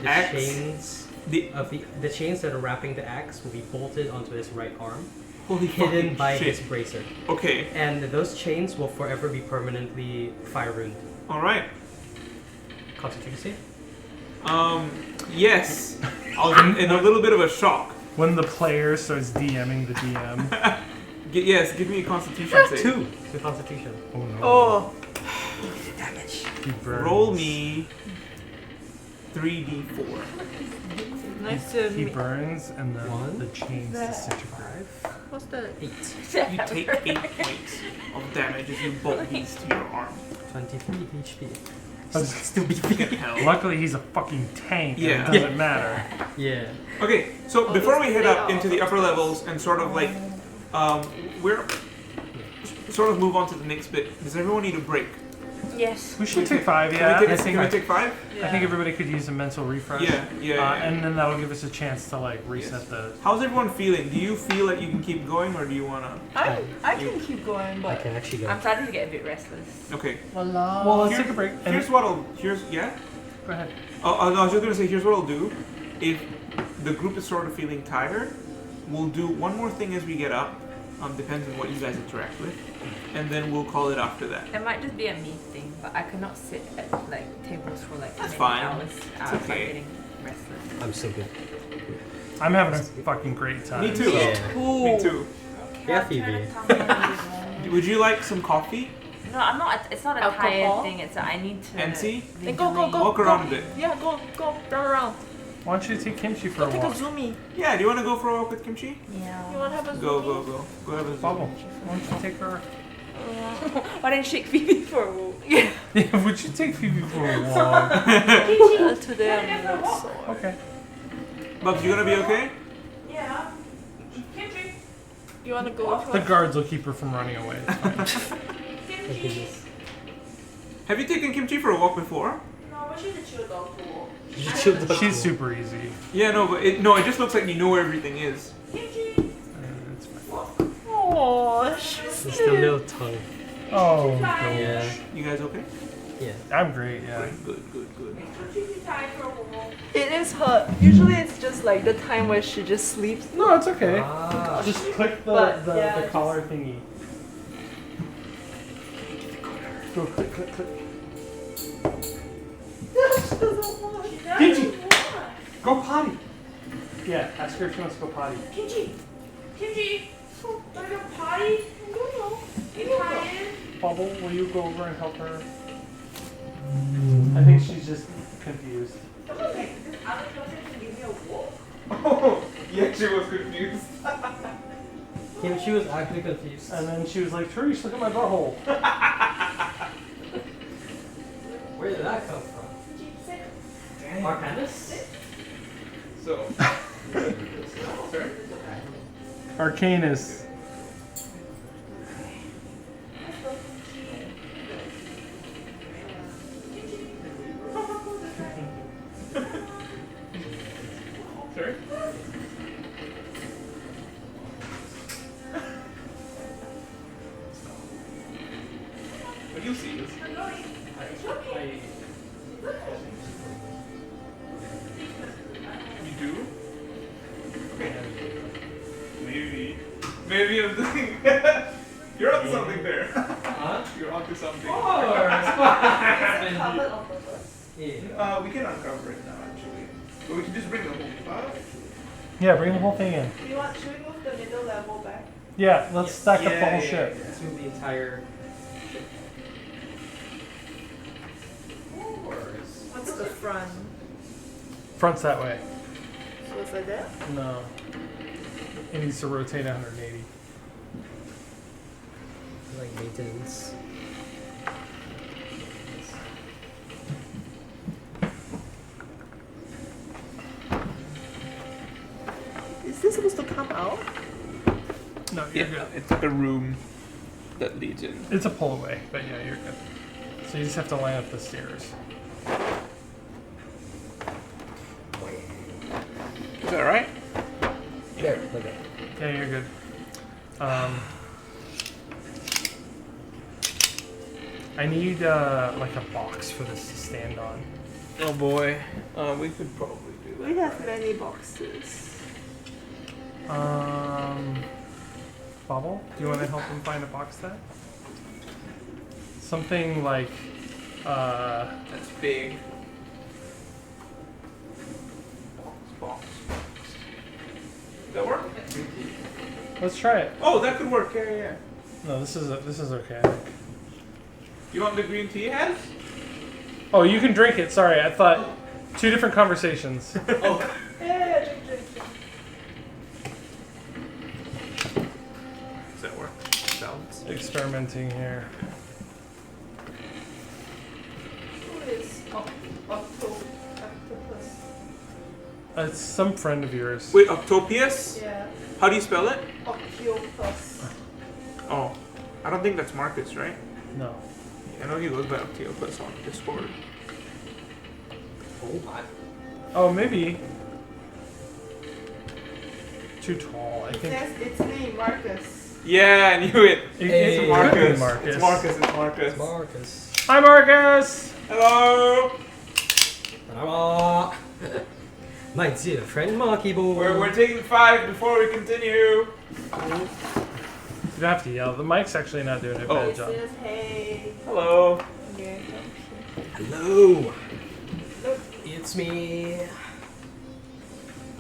S4: axe.
S3: Chains. The chains that are wrapping the axe will be bolted onto his right arm,
S4: Holy
S3: hidden
S4: fucking
S3: by
S4: shit.
S3: his bracer.
S4: Okay.
S3: And those chains will forever be permanently fire runed.
S4: All right.
S3: Constitution save?
S4: Yes. I was in a little bit of a shock.
S2: When the player starts DMing the DM.
S4: Yes, give me a Constitution save.
S3: 2 to Constitution.
S2: Oh no.
S6: Oh,
S3: Damage.
S2: He burns.
S4: Roll me 3d4.
S6: nice to
S2: He
S6: meet.
S2: burns and
S3: One.
S2: the chains disintegrate.
S6: What's that?
S3: 8.
S4: You take 8 points of damage as you bolt these to your arm.
S3: 23 HP.
S2: But
S3: Still beefy.
S4: Fucking hell.
S2: luckily, he's a fucking tank.
S4: Yeah.
S2: And it doesn't matter.
S3: Yeah.
S4: Okay, so
S6: Oh,
S4: before
S6: this
S4: we head
S6: is
S4: up
S6: layout.
S4: into the upper levels and sort of like, we're sort of move on to the next bit. Does everyone need a break?
S5: Yes.
S2: We should take 5,
S4: Can
S2: yeah.
S4: we
S2: I
S4: take,
S2: think,
S4: can we take 5?
S2: I think everybody could use a mental refresh.
S4: Yeah.
S2: And then that'll give us a chance to like reset the.
S4: How's everyone feeling? Do you feel like you can keep going, or do you wanna?
S6: I can keep going,
S3: I
S6: but
S3: can actually go.
S5: I'm starting to get a bit restless.
S4: Okay.
S2: Well, let's
S4: Here-
S2: take a break. And
S4: Here's what'll. Yeah.
S2: go ahead.
S4: Oh, no, I was just gonna say. Here's what I'll do. If the group is sort of feeling tired, we'll do one more thing as we get up. Depends on what you guys interact with, and then we'll call it after that.
S5: It might just be a me thing, but I cannot sit at like tables for like
S4: That's
S5: many
S4: fine.
S5: hours.
S4: It's
S5: I'm
S4: okay.
S5: getting restless.
S3: I'm so good.
S2: I'm having a fucking great time.
S4: Me too.
S3: Yeah.
S4: Me too.
S3: Yeah, Phoebe.
S4: Would you like some coffee?
S5: No, I'm not. It's not a
S6: Alcohol?
S5: tired thing. It's I need to.
S4: NC?
S6: Then go.
S4: Walk around a bit.
S6: Yeah, go, run around.
S2: Why don't you take Kimchi for a
S6: Take a
S2: walk?
S6: zoomie.
S4: Yeah. Do you want to go for a walk with Kimchi?
S5: Yeah.
S6: You wanna have a zoomie?
S4: Go have a
S2: Bubble. Why don't you take her?
S5: Why didn't shake Phoebe for a walk?
S2: Yeah, would you take Phoebe for a walk?
S6: Today I'm not sore.
S2: Okay.
S4: Bubs, you gonna be okay?
S5: Yeah. Kimchi.
S6: You wanna go with
S2: The
S6: her?
S2: guards will keep her from running away. It's fine.
S5: Kimchi.
S4: Have you taken Kimchi for a walk before?
S5: No, but she's a chill dog for a walk.
S2: She's super easy.
S4: Yeah, no, but it just looks like you know where everything is.
S5: Kimchi.
S2: It's fine.
S6: Aww, she's
S3: It's the little tongue.
S2: Oh,
S3: Yeah.
S2: gosh.
S4: You guys okay?
S3: Yeah.
S2: I'm great, yeah.
S4: Good.
S5: Kimchi's tired for a walk.
S6: It is her. Usually it's just like the time where she just sleeps.
S2: No, it's okay.
S3: Ah.
S2: Just click
S6: But,
S2: the
S6: yeah,
S2: collar thingy. Go click.
S6: She doesn't want.
S2: Kimchi! Go potty! Yeah, ask her if she wants to go potty.
S5: Kimchi. Wanna go potty? You tired?
S2: Bubble, will you go over and help her? I think she's just confused.
S5: Someone like this other person can give me a walk.
S4: Oh, yeah, she was confused.
S3: She was actually confused.
S2: And then she was like, Terrus, look at my butthole.
S3: Where did that come from?
S4: Dang.
S3: Arcanus?
S4: So. Sorry?
S2: Arcanus.
S4: Sorry? But you'll see this. You do? Okay. Maybe I'm doing. You're onto something there.
S3: Huh?
S4: You're onto something.
S3: Oh,
S6: Covered on purpose.
S3: yeah.
S4: We can uncover it now, actually. But we can just bring the whole spot.
S2: Yeah, bring the whole thing in.
S6: Should we move the middle level back?
S2: Yeah, let's stack up the
S4: Yeah,
S2: whole
S4: yeah,
S2: ship.
S3: Let's move the entire ship.
S6: What's the front?
S2: Front's that way.
S6: So it's like that?
S2: No. It needs to rotate 180.
S3: Like maintenance.
S6: this supposed to come out?
S2: No, you're
S4: Yeah,
S2: good.
S4: it's like a room that leads in.
S2: It's a pull away, but yeah, you're good. So you just have to line up the stairs.
S4: Is that right?
S3: There, like that.
S2: Yeah, you're good. I need like a box for this to stand on.
S4: Oh boy. We could probably do that.
S6: We have many boxes.
S2: Bubble, do you want to help him find a box then? Something like,
S4: That's big. Box. Does that work?
S2: let's try it.
S4: Oh, that could work. Yeah.
S2: No, this is okay. I think.
S4: You want the green tea heads?
S2: Oh, you can drink it. Sorry, I thought two different conversations.
S4: Oh.
S6: Yeah, drink.
S4: Does that work? Sounds.
S2: Experimenting here.
S6: Who is octopus?
S2: It's some friend of yours.
S4: Wait, Octopius?
S6: Yeah,
S4: How do you spell it?
S6: octopus.
S4: Oh, I don't think that's Marcus, right?
S2: No.
S4: I know he goes by Octopus on Discord.
S3: Oh my.
S2: Oh, maybe. Too tall. I
S6: It
S2: think.
S6: says it's me, Marcus.
S4: Yeah, I knew it.
S2: It,
S3: Hey.
S2: it
S4: It's Marcus.
S2: could be Marcus.
S4: It's Marcus. It's Marcus.
S3: Marcus.
S2: Hi, Marcus.
S4: Hello.
S3: Ta-da! My dear friend Marky Boy.
S4: We're taking 5 before we continue.
S2: You don't have to yell. The mic's actually not doing a bad
S6: It
S2: job.
S6: says hey.
S4: Hello.
S6: Yeah,
S3: Hello.
S6: Look.
S3: It's me.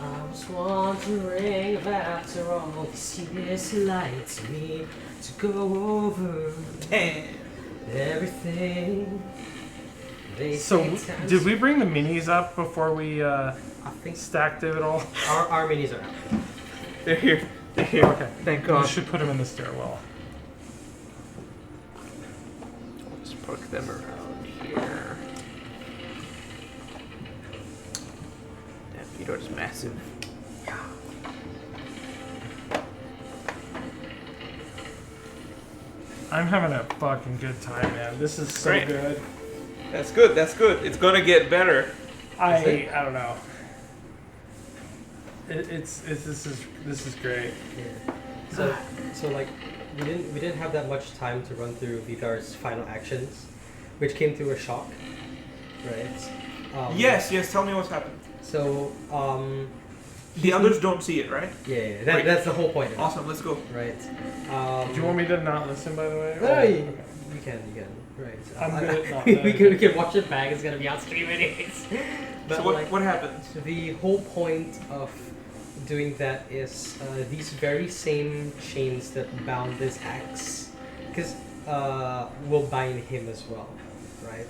S3: I was wondering if after all these years you'd like to me to go over
S4: Damn.
S3: everything. They
S2: So,
S3: say times-
S2: did we bring the minis up before we
S3: I think
S2: stacked it all?
S3: our minis are out.
S4: They're here. They're here.
S2: Okay.
S4: Thank
S2: We
S4: God.
S2: should put them in the stairwell.
S4: Just park them around here. That Vidor is massive.
S2: I'm having a fucking good time, man. This is so
S4: Great.
S2: good.
S4: That's good. That's good. It's gonna get better.
S2: I don't know. This is great.
S3: Yeah. So like we didn't have that much time to run through Vidar's final actions, which came through a shock, right?
S4: Yes. Tell me what's happened.
S3: So
S4: The others don't see it, right?
S3: yeah,
S4: Right.
S3: that's the whole point of it,
S4: Awesome. Let's go.
S3: right?
S2: Do you want me to not listen, by the way?
S3: No,
S2: Or-
S3: you can, right?
S2: I'm good at not
S3: we
S2: letting.
S3: can watch it back. It's gonna be on stream anyways. But
S4: So what
S3: like,
S4: what happened?
S3: the whole point of doing that is these very same chains that bound this axe, because will bind him as well, right?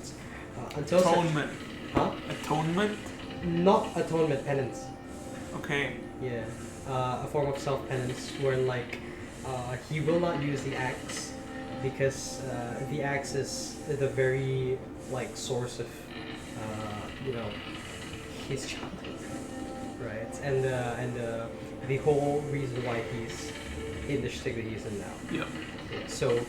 S3: Until such-
S4: Atonement.
S3: huh?
S4: Atonement.
S3: Not atonement, penance.
S4: Okay.
S3: Yeah, a form of self-penance where like he will not use the axe because the axe is the very like source of his childhood, right? And the whole reason why he's in the shtick that he's in now.
S4: Yep.
S3: Yeah, so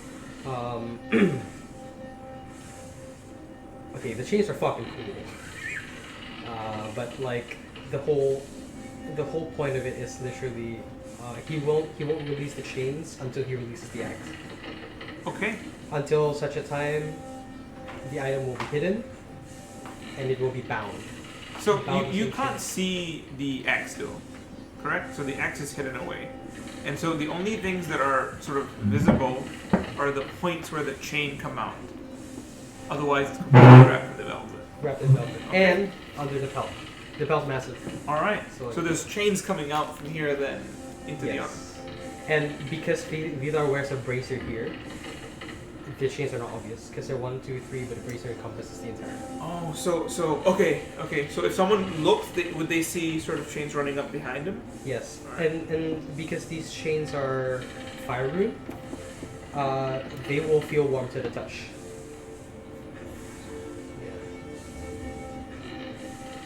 S3: okay, the chains are fucking cool, but like the whole point of it is literally he won't release the chains until he releases the axe.
S4: Okay.
S3: Until such a time, the item will be hidden and it will be bound.
S4: So
S3: Bound
S4: you
S3: to
S4: can't
S3: chain.
S4: see the axe still, correct? So the axe is hidden away, and so the only things that are sort of visible are the points where the chain come out. Otherwise, it's completely wrapped in the velvet.
S3: Wrapped in velvet. And under the pelt. The pelt's massive.
S4: All right.
S3: So,
S4: So there's chains coming out from here then into the arm.
S3: yes. And because Vidar wears a bracer here, the chains are not obvious because they're 1, 2, 3, but the bracer encompasses the entire.
S4: Oh, so okay. So if someone looked, would they see sort of chains running up behind him?
S3: Yes,
S4: Alright.
S3: and because these chains are fire root, they will feel warm to the touch. Yeah.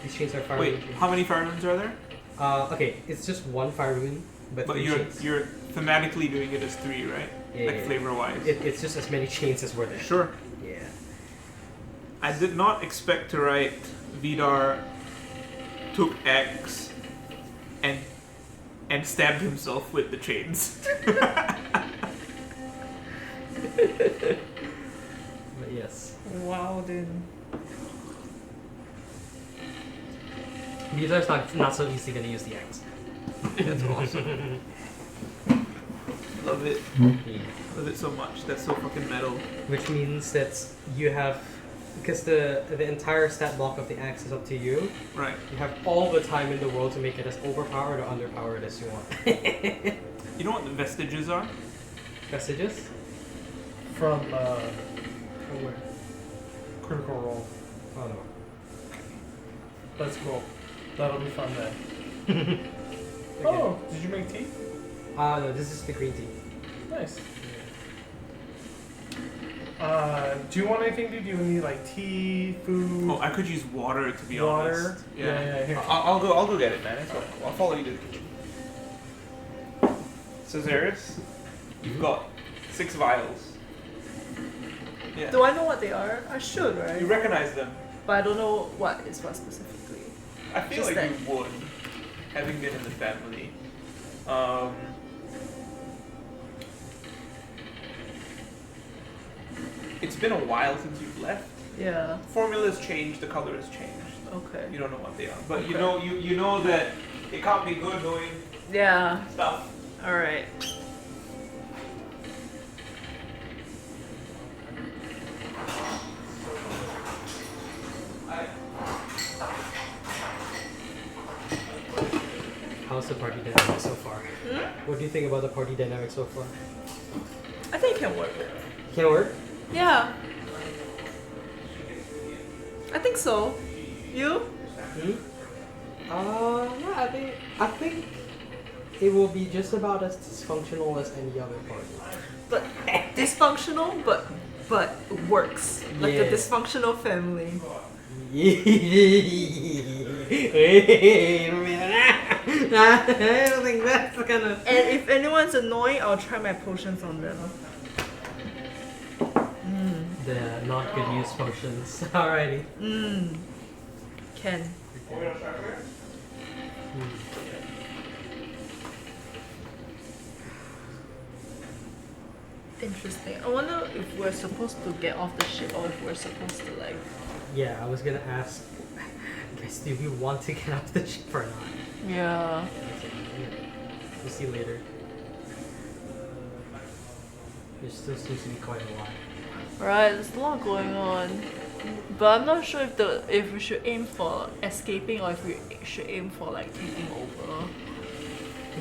S3: These chains are fire
S4: Wait,
S3: root.
S4: how many firemen are there?
S3: Okay, it's just one fire rune, but
S4: But
S3: 3 chains.
S4: you're thematically doing it as 3, right?
S3: Yeah,
S4: Like
S3: yeah.
S4: flavor wise.
S3: It's just as many chains as were there.
S4: Sure.
S3: Yeah.
S4: I did not expect to write Vidar took X and stabbed himself with the chains.
S3: But yes.
S6: Wow, then.
S3: Vidar's not so easy gonna use the axe.
S4: That's awesome. Love it.
S3: Yeah.
S4: Love it so much. That's so fucking metal.
S3: Which means that you have, because the entire stat block of the axe is up to you.
S4: Right.
S3: You have all the time in the world to make it as overpowered or underpowered as you want.
S4: You know what the vestiges are?
S3: Messages?
S2: From where? Critical Role.
S3: Oh no.
S2: That's cool. That'll be fun then. Oh, did you make tea?
S3: No, this is the green tea.
S2: Nice. Do you want anything? Do you need like tea, food,
S4: Oh, I could use water to be
S2: water?
S4: honest.
S2: Yeah. Here.
S4: I'll go get it, man. It's cool. I'll follow you to the kitchen. So Terrus, you've got 6 vials. Yeah.
S6: Do I know what they are? I should,
S4: You
S6: right?
S4: recognize them.
S6: But I don't know what is what specifically.
S4: I feel
S6: Just
S4: like
S6: that-
S4: you would, having been in the family. It's been a while since you've left.
S6: Yeah.
S4: Formula's changed, the color has changed.
S6: Okay.
S4: You don't know what they are, but you
S6: Okay.
S4: know you know that it can't be good knowing
S6: Yeah.
S4: stuff.
S6: All right.
S3: How's the party dynamic so far? What do you think about the party dynamic so far?
S6: I think it can work.
S3: Can it work?
S6: Yeah. I think so. You?
S3: Hmm? Yeah, I think it will be just about as dysfunctional as any other party.
S6: But dysfunctional, but works. Like a
S3: Yeah.
S6: dysfunctional family.
S3: Wait a minute. I don't think that's gonna.
S6: And if anyone's annoying, I'll try my potions on them.
S3: The not good use functions. Alrighty.
S6: Can. Interesting. I wonder if we're supposed to get off the ship or if we're supposed to like.
S3: Yeah, I was gonna ask. Guys, do we want to get off the ship or not?
S6: Yeah.
S3: We'll see later. There still seems to be quite a lot.
S6: Right, there's a lot going on. But I'm not sure if we should aim for escaping or if we should aim for like taking over.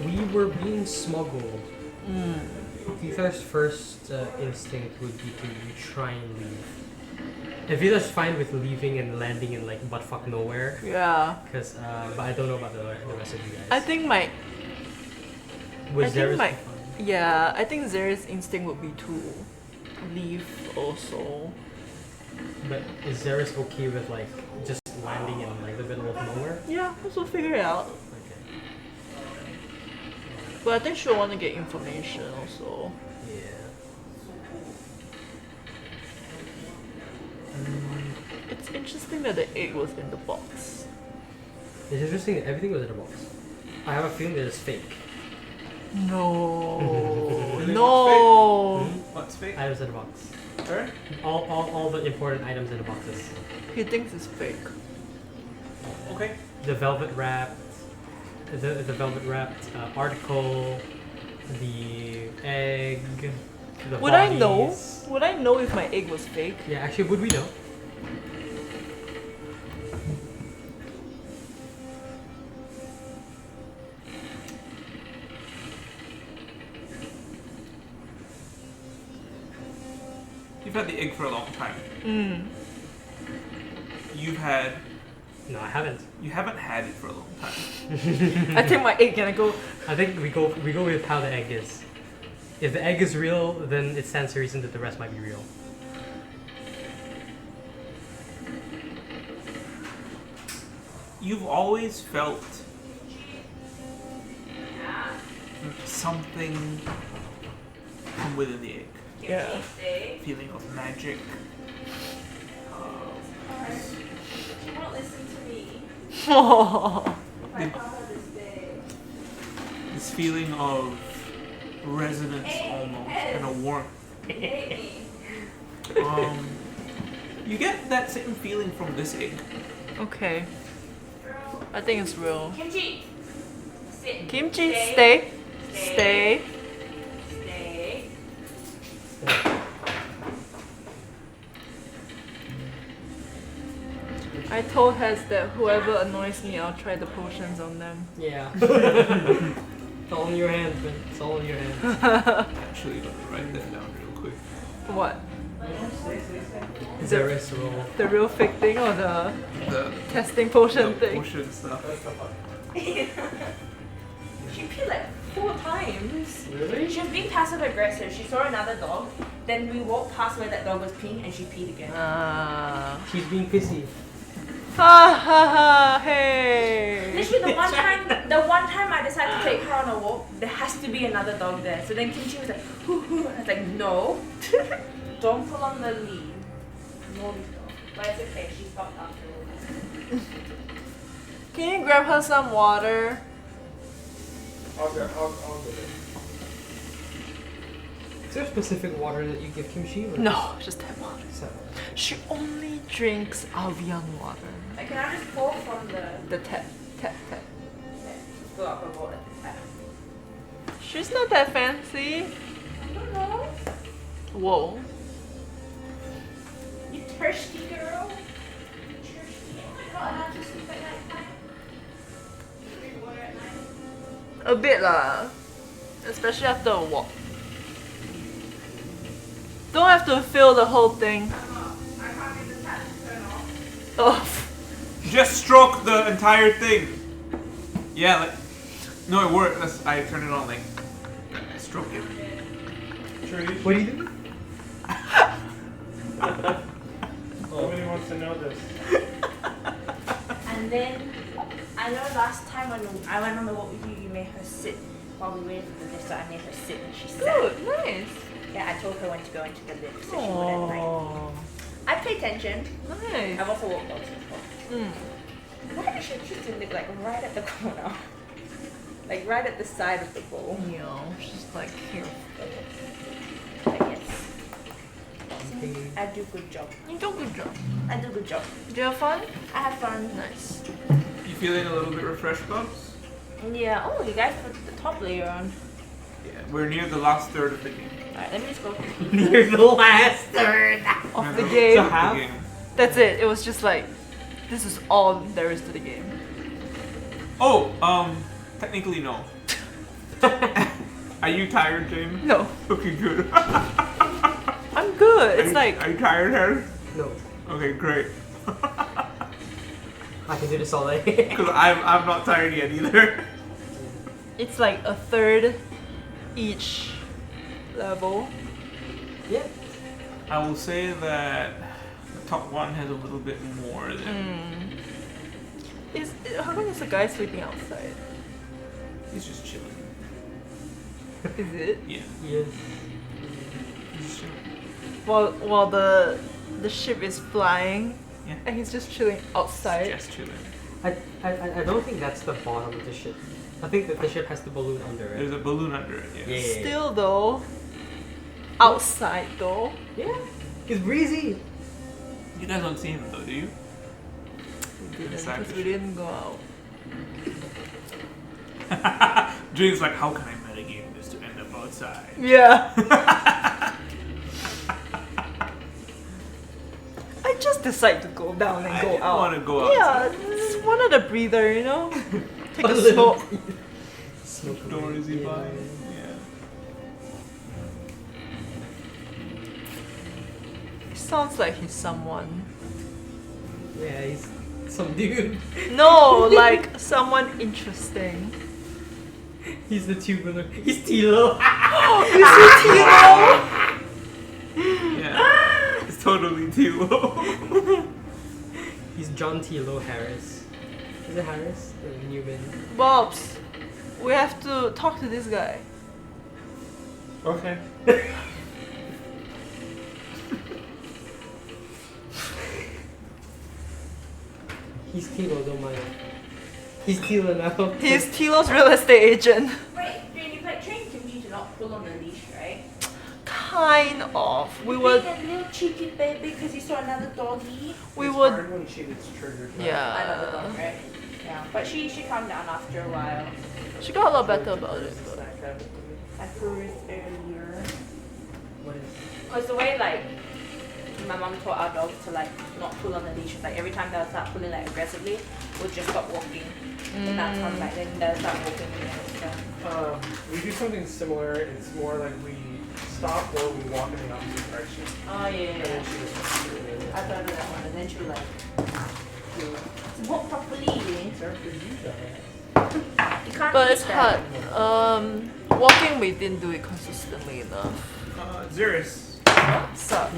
S3: We were being smuggled. Vidar's first instinct would be to try and leave. If Vidar's fine with leaving and landing in like buttfuck nowhere,
S6: Yeah.
S3: because but I don't know about the rest of you guys.
S6: I think my
S3: Would
S6: I think
S3: Xerus
S6: my-
S3: be fine?
S6: yeah, I think Zera's instinct would be to leave also.
S3: But is Xerus okay with like just landing in like the middle of nowhere?
S6: Yeah, we'll figure it out.
S3: Okay.
S6: But I think she'll want to get information also.
S3: Yeah.
S6: It's interesting that the egg was in the box.
S3: It's interesting that everything was in a box. I have a feeling that it's fake.
S6: No.
S4: Really?
S6: No.
S4: What's fake?
S3: Items in a box.
S4: Sorry?
S3: All the important items in the boxes.
S6: He thinks it's fake.
S4: Okay.
S3: The velvet wrapped, the velvet wrapped article, the egg, the
S6: Would I know?
S3: bodies.
S6: Would I know if my egg was fake?
S3: Yeah, actually, would we know?
S4: You've had the egg for a long time.
S6: Mm.
S3: No, I haven't.
S4: You haven't had it for a long time.
S6: I take my egg and I go.
S3: I think we go with how the egg is. If the egg is real, then it stands to reason that the rest might be real.
S4: You've always felt something from within the egg.
S6: Yeah.
S4: Feeling of magic.
S5: She won't listen to me.
S6: Oh.
S5: My father this day.
S4: This feeling of resonance almost and a warmth. You get that same feeling from this egg.
S6: Okay. I think it's real.
S5: Kimchi! Sit.
S6: Kimchi,
S5: Stay.
S6: stay.
S5: Stay.
S6: Stay.
S5: Stay.
S6: I told Hez that whoever annoys me, I'll try the potions on them.
S3: Yeah. It's all in your hands, man. It's all in your hands.
S4: Actually, let me write that down real quick.
S6: What?
S3: Terrus roll.
S6: The real fake thing or the
S4: The
S6: testing potion
S4: the
S6: thing?
S4: potion stuff.
S5: She peed like 4 times.
S3: Really?
S5: She was being passive aggressive. She saw another dog. Then we walked past where that dog was peeing and she peed again.
S6: Ah.
S3: She's being pissy.
S6: Ha ha ha, hey.
S5: Literally the one time I decided to take her on a walk, there has to be another dog there. So then Kimchi was like, hoo hoo. And I was like, no. Don't pull on the lead. No lead dog. But it's okay, she stopped after a while.
S6: Can you grab her some water?
S4: I'll get it.
S3: Is there a specific water that you give Kimchi? Or
S6: No, just tap water.
S3: So,
S6: She only drinks Albion water.
S5: Like, can I just pour from
S6: The tap, tap, tap.
S5: fill up her bowl at the tap?
S6: She's not that fancy.
S5: I don't know.
S6: Whoa.
S5: You thirsty girl? You thirsty? Oh my god, I have to sleep at night time. Drink water at night.
S6: A bit lah. Especially after a walk. Don't have to fill the whole thing.
S5: I can't get the tap to turn off.
S6: Oh.
S4: Just stroke the entire thing. Yeah, like, no, it worked. I turned it on like stroke it.
S3: what do you do?
S2: Nobody wants to know this.
S5: And then, I know last time when I went on the walk with you, you made her sit while we waited for the lift, so I made her sit and she sat.
S6: Good, nice.
S5: Yeah, I told her when to go into the lift so she wouldn't like.
S6: Aww.
S5: I pay attention.
S6: Nice.
S5: I've also walked dogs before.
S6: Mm.
S5: Why does she choose to live like right at the corner? Like right at the side of the bowl,
S6: You know, she's like here.
S5: I guess. I do good job.
S6: You do a good job.
S5: I do good job.
S6: Did you have fun?
S5: I have fun.
S6: Nice.
S4: You feeling a little bit refreshed, Bubs?
S5: Yeah. Oh, you guys put the top layer on.
S4: Yeah, we're near the last third of the game.
S5: Alright, let me just go.
S3: Near the last third.
S6: Of
S4: Yeah,
S6: the
S4: the-
S6: game.
S3: So half?
S4: The game.
S6: That's it. It was just like, this is all there is to the game.
S4: Oh, technically no. Are you tired, James?
S6: No,
S4: Okay, good.
S6: I'm good. It's like,
S4: Are you tired, Harry?
S3: No.
S4: Okay, great.
S3: I can do this all day.
S4: Because I'm not tired yet either.
S6: it's like a third each level.
S3: yeah.
S4: I will say that the top one has a little bit more than
S6: How come is the guy sleeping outside?
S4: he's just chilling.
S6: Is it?
S4: Yeah,
S3: Yes.
S4: he's just chilling.
S6: While the ship is flying
S4: Yeah.
S6: and he's just chilling outside.
S4: Just chilling.
S3: I don't think that's the bottom of the ship. I think that the ship has the balloon under it.
S4: There's a balloon under it. Yeah.
S3: Yeah.
S6: Still though, outside though.
S3: Yeah. It's breezy.
S4: You guys don't see him though, do you?
S6: We didn't
S4: Inside
S6: because
S4: the
S6: we didn't go out.
S4: James like, how can I metagame this to end up outside?
S6: Yeah. I just decide to go down and
S4: I
S6: go
S4: didn't
S6: out.
S4: want to go out.
S6: Yeah, just one of the breather, you know. Take a
S3: little
S6: smoke.
S3: Smoke
S4: Door is he
S3: yeah.
S4: buying? Yeah.
S6: He sounds like he's someone.
S3: Yeah, he's some dude.
S6: No, like someone interesting.
S3: He's the tubular. He's Tilo.
S6: Is it Tilo?
S4: Yeah. It's totally Tilo.
S3: He's John Tilo Harris. Is it Harris? Or Newman?
S6: Bobs. We have to talk to this guy.
S2: Okay.
S3: He's Tilo, don't mind. He's Tilo now.
S6: He's Tilo's real estate agent.
S5: Right, you've like trained Kimchi to not pull on the leash, right?
S6: Kind of. We
S5: Being
S6: were.
S5: a little cheeky baby because you saw another doggy.
S6: We would.
S2: when she gets triggered.
S5: I know the
S6: Yeah.
S5: dog, right? Yeah, but she calmed down after a while.
S6: She got a lot better about it. But.
S5: I cruised earlier.
S3: What is
S5: Because the way like my mom taught our dogs to like not pull on the leash, was, like every time they'll start pulling like aggressively, we'll just stop walking. And that's come back, then they'll start walking again. So.
S2: We do something similar. It's more like we stop or we walk in the opposite direction.
S5: Oh yeah,
S2: And then
S5: yeah.
S2: she just
S5: I thought of that one, and then she was like, walk properly. You can't
S6: But
S5: eat
S6: it's
S5: that.
S6: hard. Walking we didn't do it consistently enough.
S4: Xeris,
S6: So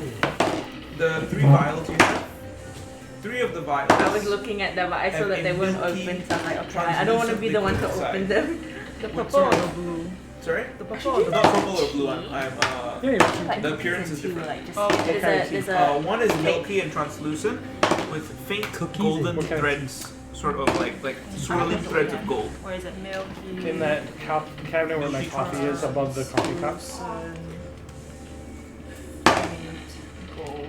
S4: the 3 vials you have. 3 of the vials.
S5: I was looking at them, but I saw
S4: And
S5: that they
S4: in
S5: weren't
S4: milky,
S5: open, so I'm like, okay, I don't want to be the one to open them.
S6: the
S4: What
S6: purple or
S4: sort
S6: the blue?
S4: Sorry?
S6: The purple or the
S4: Not purple or blue. I'm
S5: Like,
S4: The appearance is
S5: two,
S4: different.
S5: Like, just,
S6: Oh, okay.
S5: there's a
S4: one is milky and translucent with faint golden
S2: What kind of-
S4: threads, sort of like swirling threads of gold.
S5: or is it milky?
S2: In that cabinet where my coffee is above the coffee cups.
S6: Gold.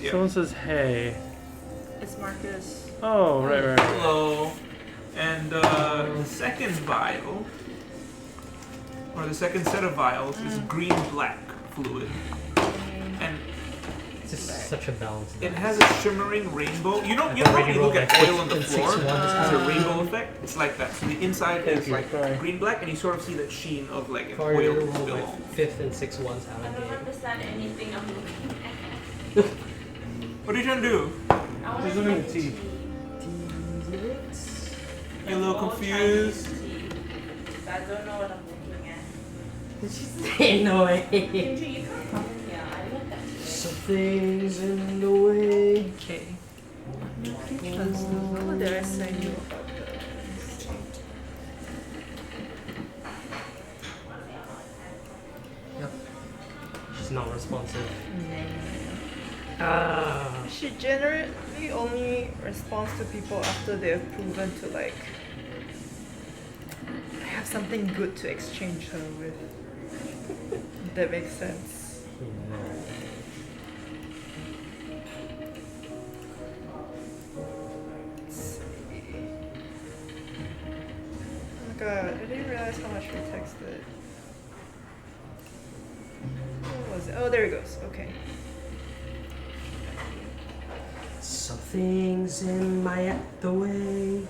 S4: Yeah.
S2: Someone says, "Hey."
S6: It's Marcus.
S2: Oh, right.
S4: Hello. And the second vial, or the second set of vials, is green-black fluid. And
S3: It's just such a balance.
S4: it has a shimmering rainbow. You know when you look at oil on the floor, it's a rainbow effect. It's like that. So the inside
S2: Thank
S4: is
S2: you,
S4: like
S2: sorry.
S4: green-black, and you sort of see that sheen of like an
S3: For
S4: oil
S3: your
S4: spill.
S3: roll with 5th and 6th ones out
S5: I
S3: of
S5: don't
S3: game.
S5: understand anything I'm looking at.
S4: What are you trying to do?
S5: I want
S2: She's
S5: to
S2: looking
S5: drink
S2: at tea.
S4: You a little confused?
S5: I don't know what I'm looking at.
S3: Did she say no way?
S5: Kimchi, you can't come in here. I looked at you.
S3: Something's in the way.
S6: Okay. What did I say you about this?
S3: Yep. She's not responsive.
S6: She generally only responds to people after they have proven to like have something good to exchange her with. If that makes sense. Let's see. Oh my god, I didn't realize how much we texted. What was it? Oh, there it goes. Okay.
S3: Something's in my the way.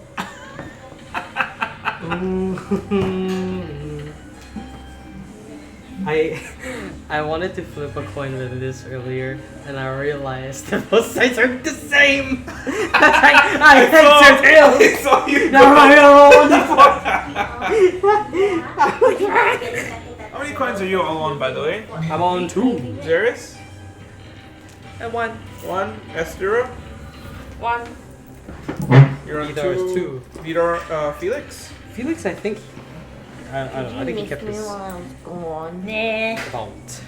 S3: I wanted to flip a coin with this earlier, and I realized that both sides are the same. I heads or tails.
S4: saw you.
S3: Never mind,
S4: How many coins are you all on, by the way?
S3: I'm on 2.
S4: Xeris?
S6: And one.
S4: 1. Esther?
S5: One.
S4: You're on
S3: Vidar is
S4: 2.
S3: 2.
S4: Vidar, Felix?
S3: Felix, I think. I don't know. I think he kept his
S5: Nah.
S3: account.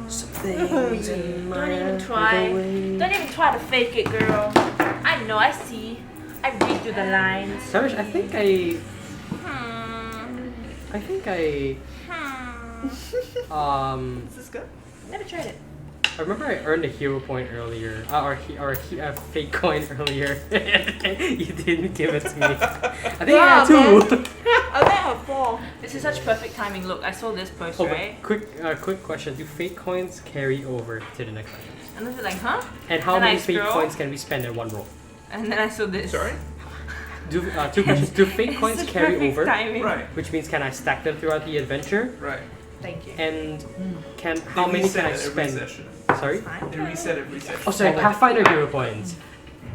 S3: Something's in my
S5: Don't even try. Don't even try to fake it, girl. I know, I see. I read through the lines.
S3: Savage, I think I
S6: Is this good?
S5: Never tried it.
S3: I remember I earned a hero point earlier, or a fake coin earlier. You didn't give it to me. I think I had 2.
S6: I think I have 4.
S5: This is such perfect timing. Look, I saw this post,
S3: Oh, but
S5: right?
S3: quick question: do fake coins carry over to the next item?
S5: And I was like, huh?
S3: And how
S5: Then
S3: many
S5: I
S3: fake
S5: scroll.
S3: coins can we spend in one roll?
S5: And then I saw this.
S4: Sorry?
S3: Do 2 questions: do fake
S5: It's
S3: coins
S5: such
S3: carry
S5: perfect
S3: over?
S5: timing.
S4: Right,
S3: Which means can I stack them throughout the adventure?
S4: right.
S5: Thank you.
S3: And how
S4: They
S3: many
S4: reset
S3: can I
S4: every
S3: spend?
S4: session.
S3: Sorry.
S5: Fine.
S4: They reset every session.
S3: Oh, sorry, Pathfinder hero points.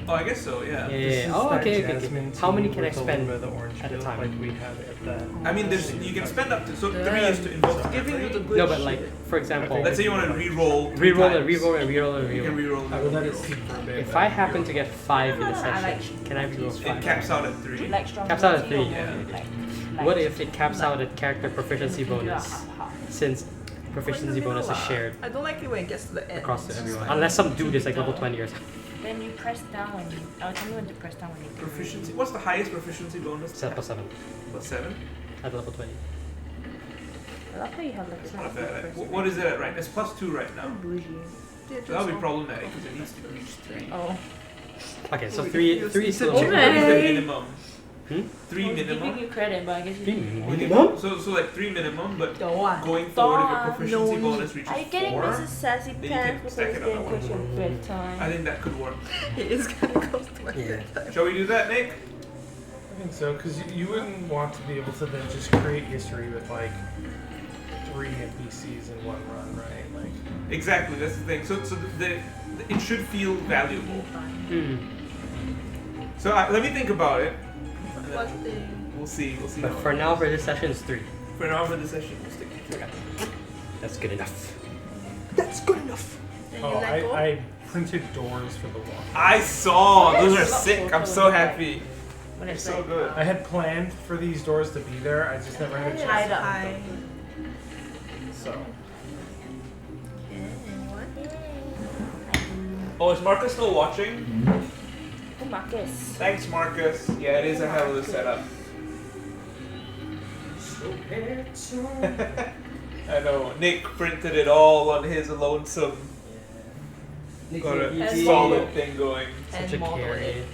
S4: Oh, I guess so. Yeah.
S3: Yeah.
S2: This is
S3: Oh,
S2: that
S3: okay.
S2: jasmine
S3: How many
S2: tea
S3: can I
S2: with a
S3: spend
S2: little bit of orange
S3: at a
S2: peel,
S3: time?
S2: Like we had at that.
S4: I mean, you can spend up to 3 is to invoke
S6: Giving you the
S4: memory.
S6: good
S3: No, but
S6: shit.
S3: like, for example,
S4: Let's say you want to re-roll.
S3: reroll and
S4: three
S3: reroll and reroll and
S4: times. You can
S3: reroll.
S4: re-roll.
S2: I will let it
S4: re-roll.
S2: steep for a bit.
S3: If
S2: but
S3: I happen
S2: reroll.
S3: to get 5 in a
S5: I like
S3: session, can I reroll
S5: tea.
S3: 5?
S4: It caps out at 3.
S5: You like strong
S3: Caps out at
S5: tea or
S3: 3,
S4: yeah.
S5: like
S3: What if it caps out at character proficiency
S5: you can do a
S3: bonus?
S5: half-half.
S3: Since proficiency bonus is shared
S6: I don't like it when it gets to the end.
S3: across to
S6: It's just
S3: everyone.
S6: like-
S3: Unless some dude is like level 20 or something.
S5: Then you press down when you. I'll tell you when to press down when you do.
S4: Proficiency. What's the highest proficiency bonus?
S3: 7+7
S4: Plus 7.
S3: at level 20.
S5: I love how you have like
S4: It's
S5: this.
S4: not bad. What is it at right? It's plus 2 right now.
S5: Bougie.
S6: Yeah,
S4: So that'll be
S6: just-
S4: problematic because it needs to reach 3.
S5: Oh.
S3: Okay, so 3 is
S4: Check
S3: still.
S4: what is the
S5: Okay.
S4: minimum.
S3: Hmm?
S4: 3
S5: I was giving
S4: minimum.
S5: you credit, but I guess you.
S3: 3
S4: Okay,
S3: minimum?
S4: So like 3 minimum, but
S5: Don't want.
S4: going forward, if your
S5: Don't.
S4: proficiency
S6: No.
S4: bonus reaches
S5: Are you getting
S4: 4,
S5: Mrs. Sassy
S4: then you
S5: Pants
S4: can
S5: because
S4: stack
S5: it's
S4: it on
S5: getting
S4: that
S5: close to
S4: one.
S5: bedtime?
S4: I think that could work.
S6: It is kind of close to my
S3: Yeah.
S6: bedtime.
S4: Shall we do that, Nick?
S2: I think so, because you wouldn't want to be able to then just create history with like 3 NPCs in one run, right? Like,
S4: Exactly, that's the thing. So it should feel valuable.
S3: Hmm.
S4: So let me think about it.
S6: What thing?
S4: We'll see.
S3: But
S4: how
S3: for
S4: it
S3: now,
S4: goes.
S3: for this session, it's 3.
S4: For now, for the session, we'll stick to 3.
S3: That's good enough. That's good enough.
S6: Then you
S2: oh,
S6: let go?
S2: I printed doors for the wall.
S4: I saw. Those are
S5: Yes.
S4: sick. I'm so happy.
S5: When
S4: They're
S5: it's
S4: so
S5: like,
S4: good.
S2: I had planned for these doors to be there. I just never had a chance.
S5: Hide
S2: to
S5: up.
S2: print
S6: Hi.
S2: them. So
S6: Okay, anyone?
S4: Oh, is Marcus still watching?
S5: Oh, Marcus.
S4: Thanks, Marcus. Yeah, it is a hell of a setup. I know. Nick printed it all on his lonesome. Got a solid thing going.
S3: Such a
S6: And model
S3: carry.
S6: it.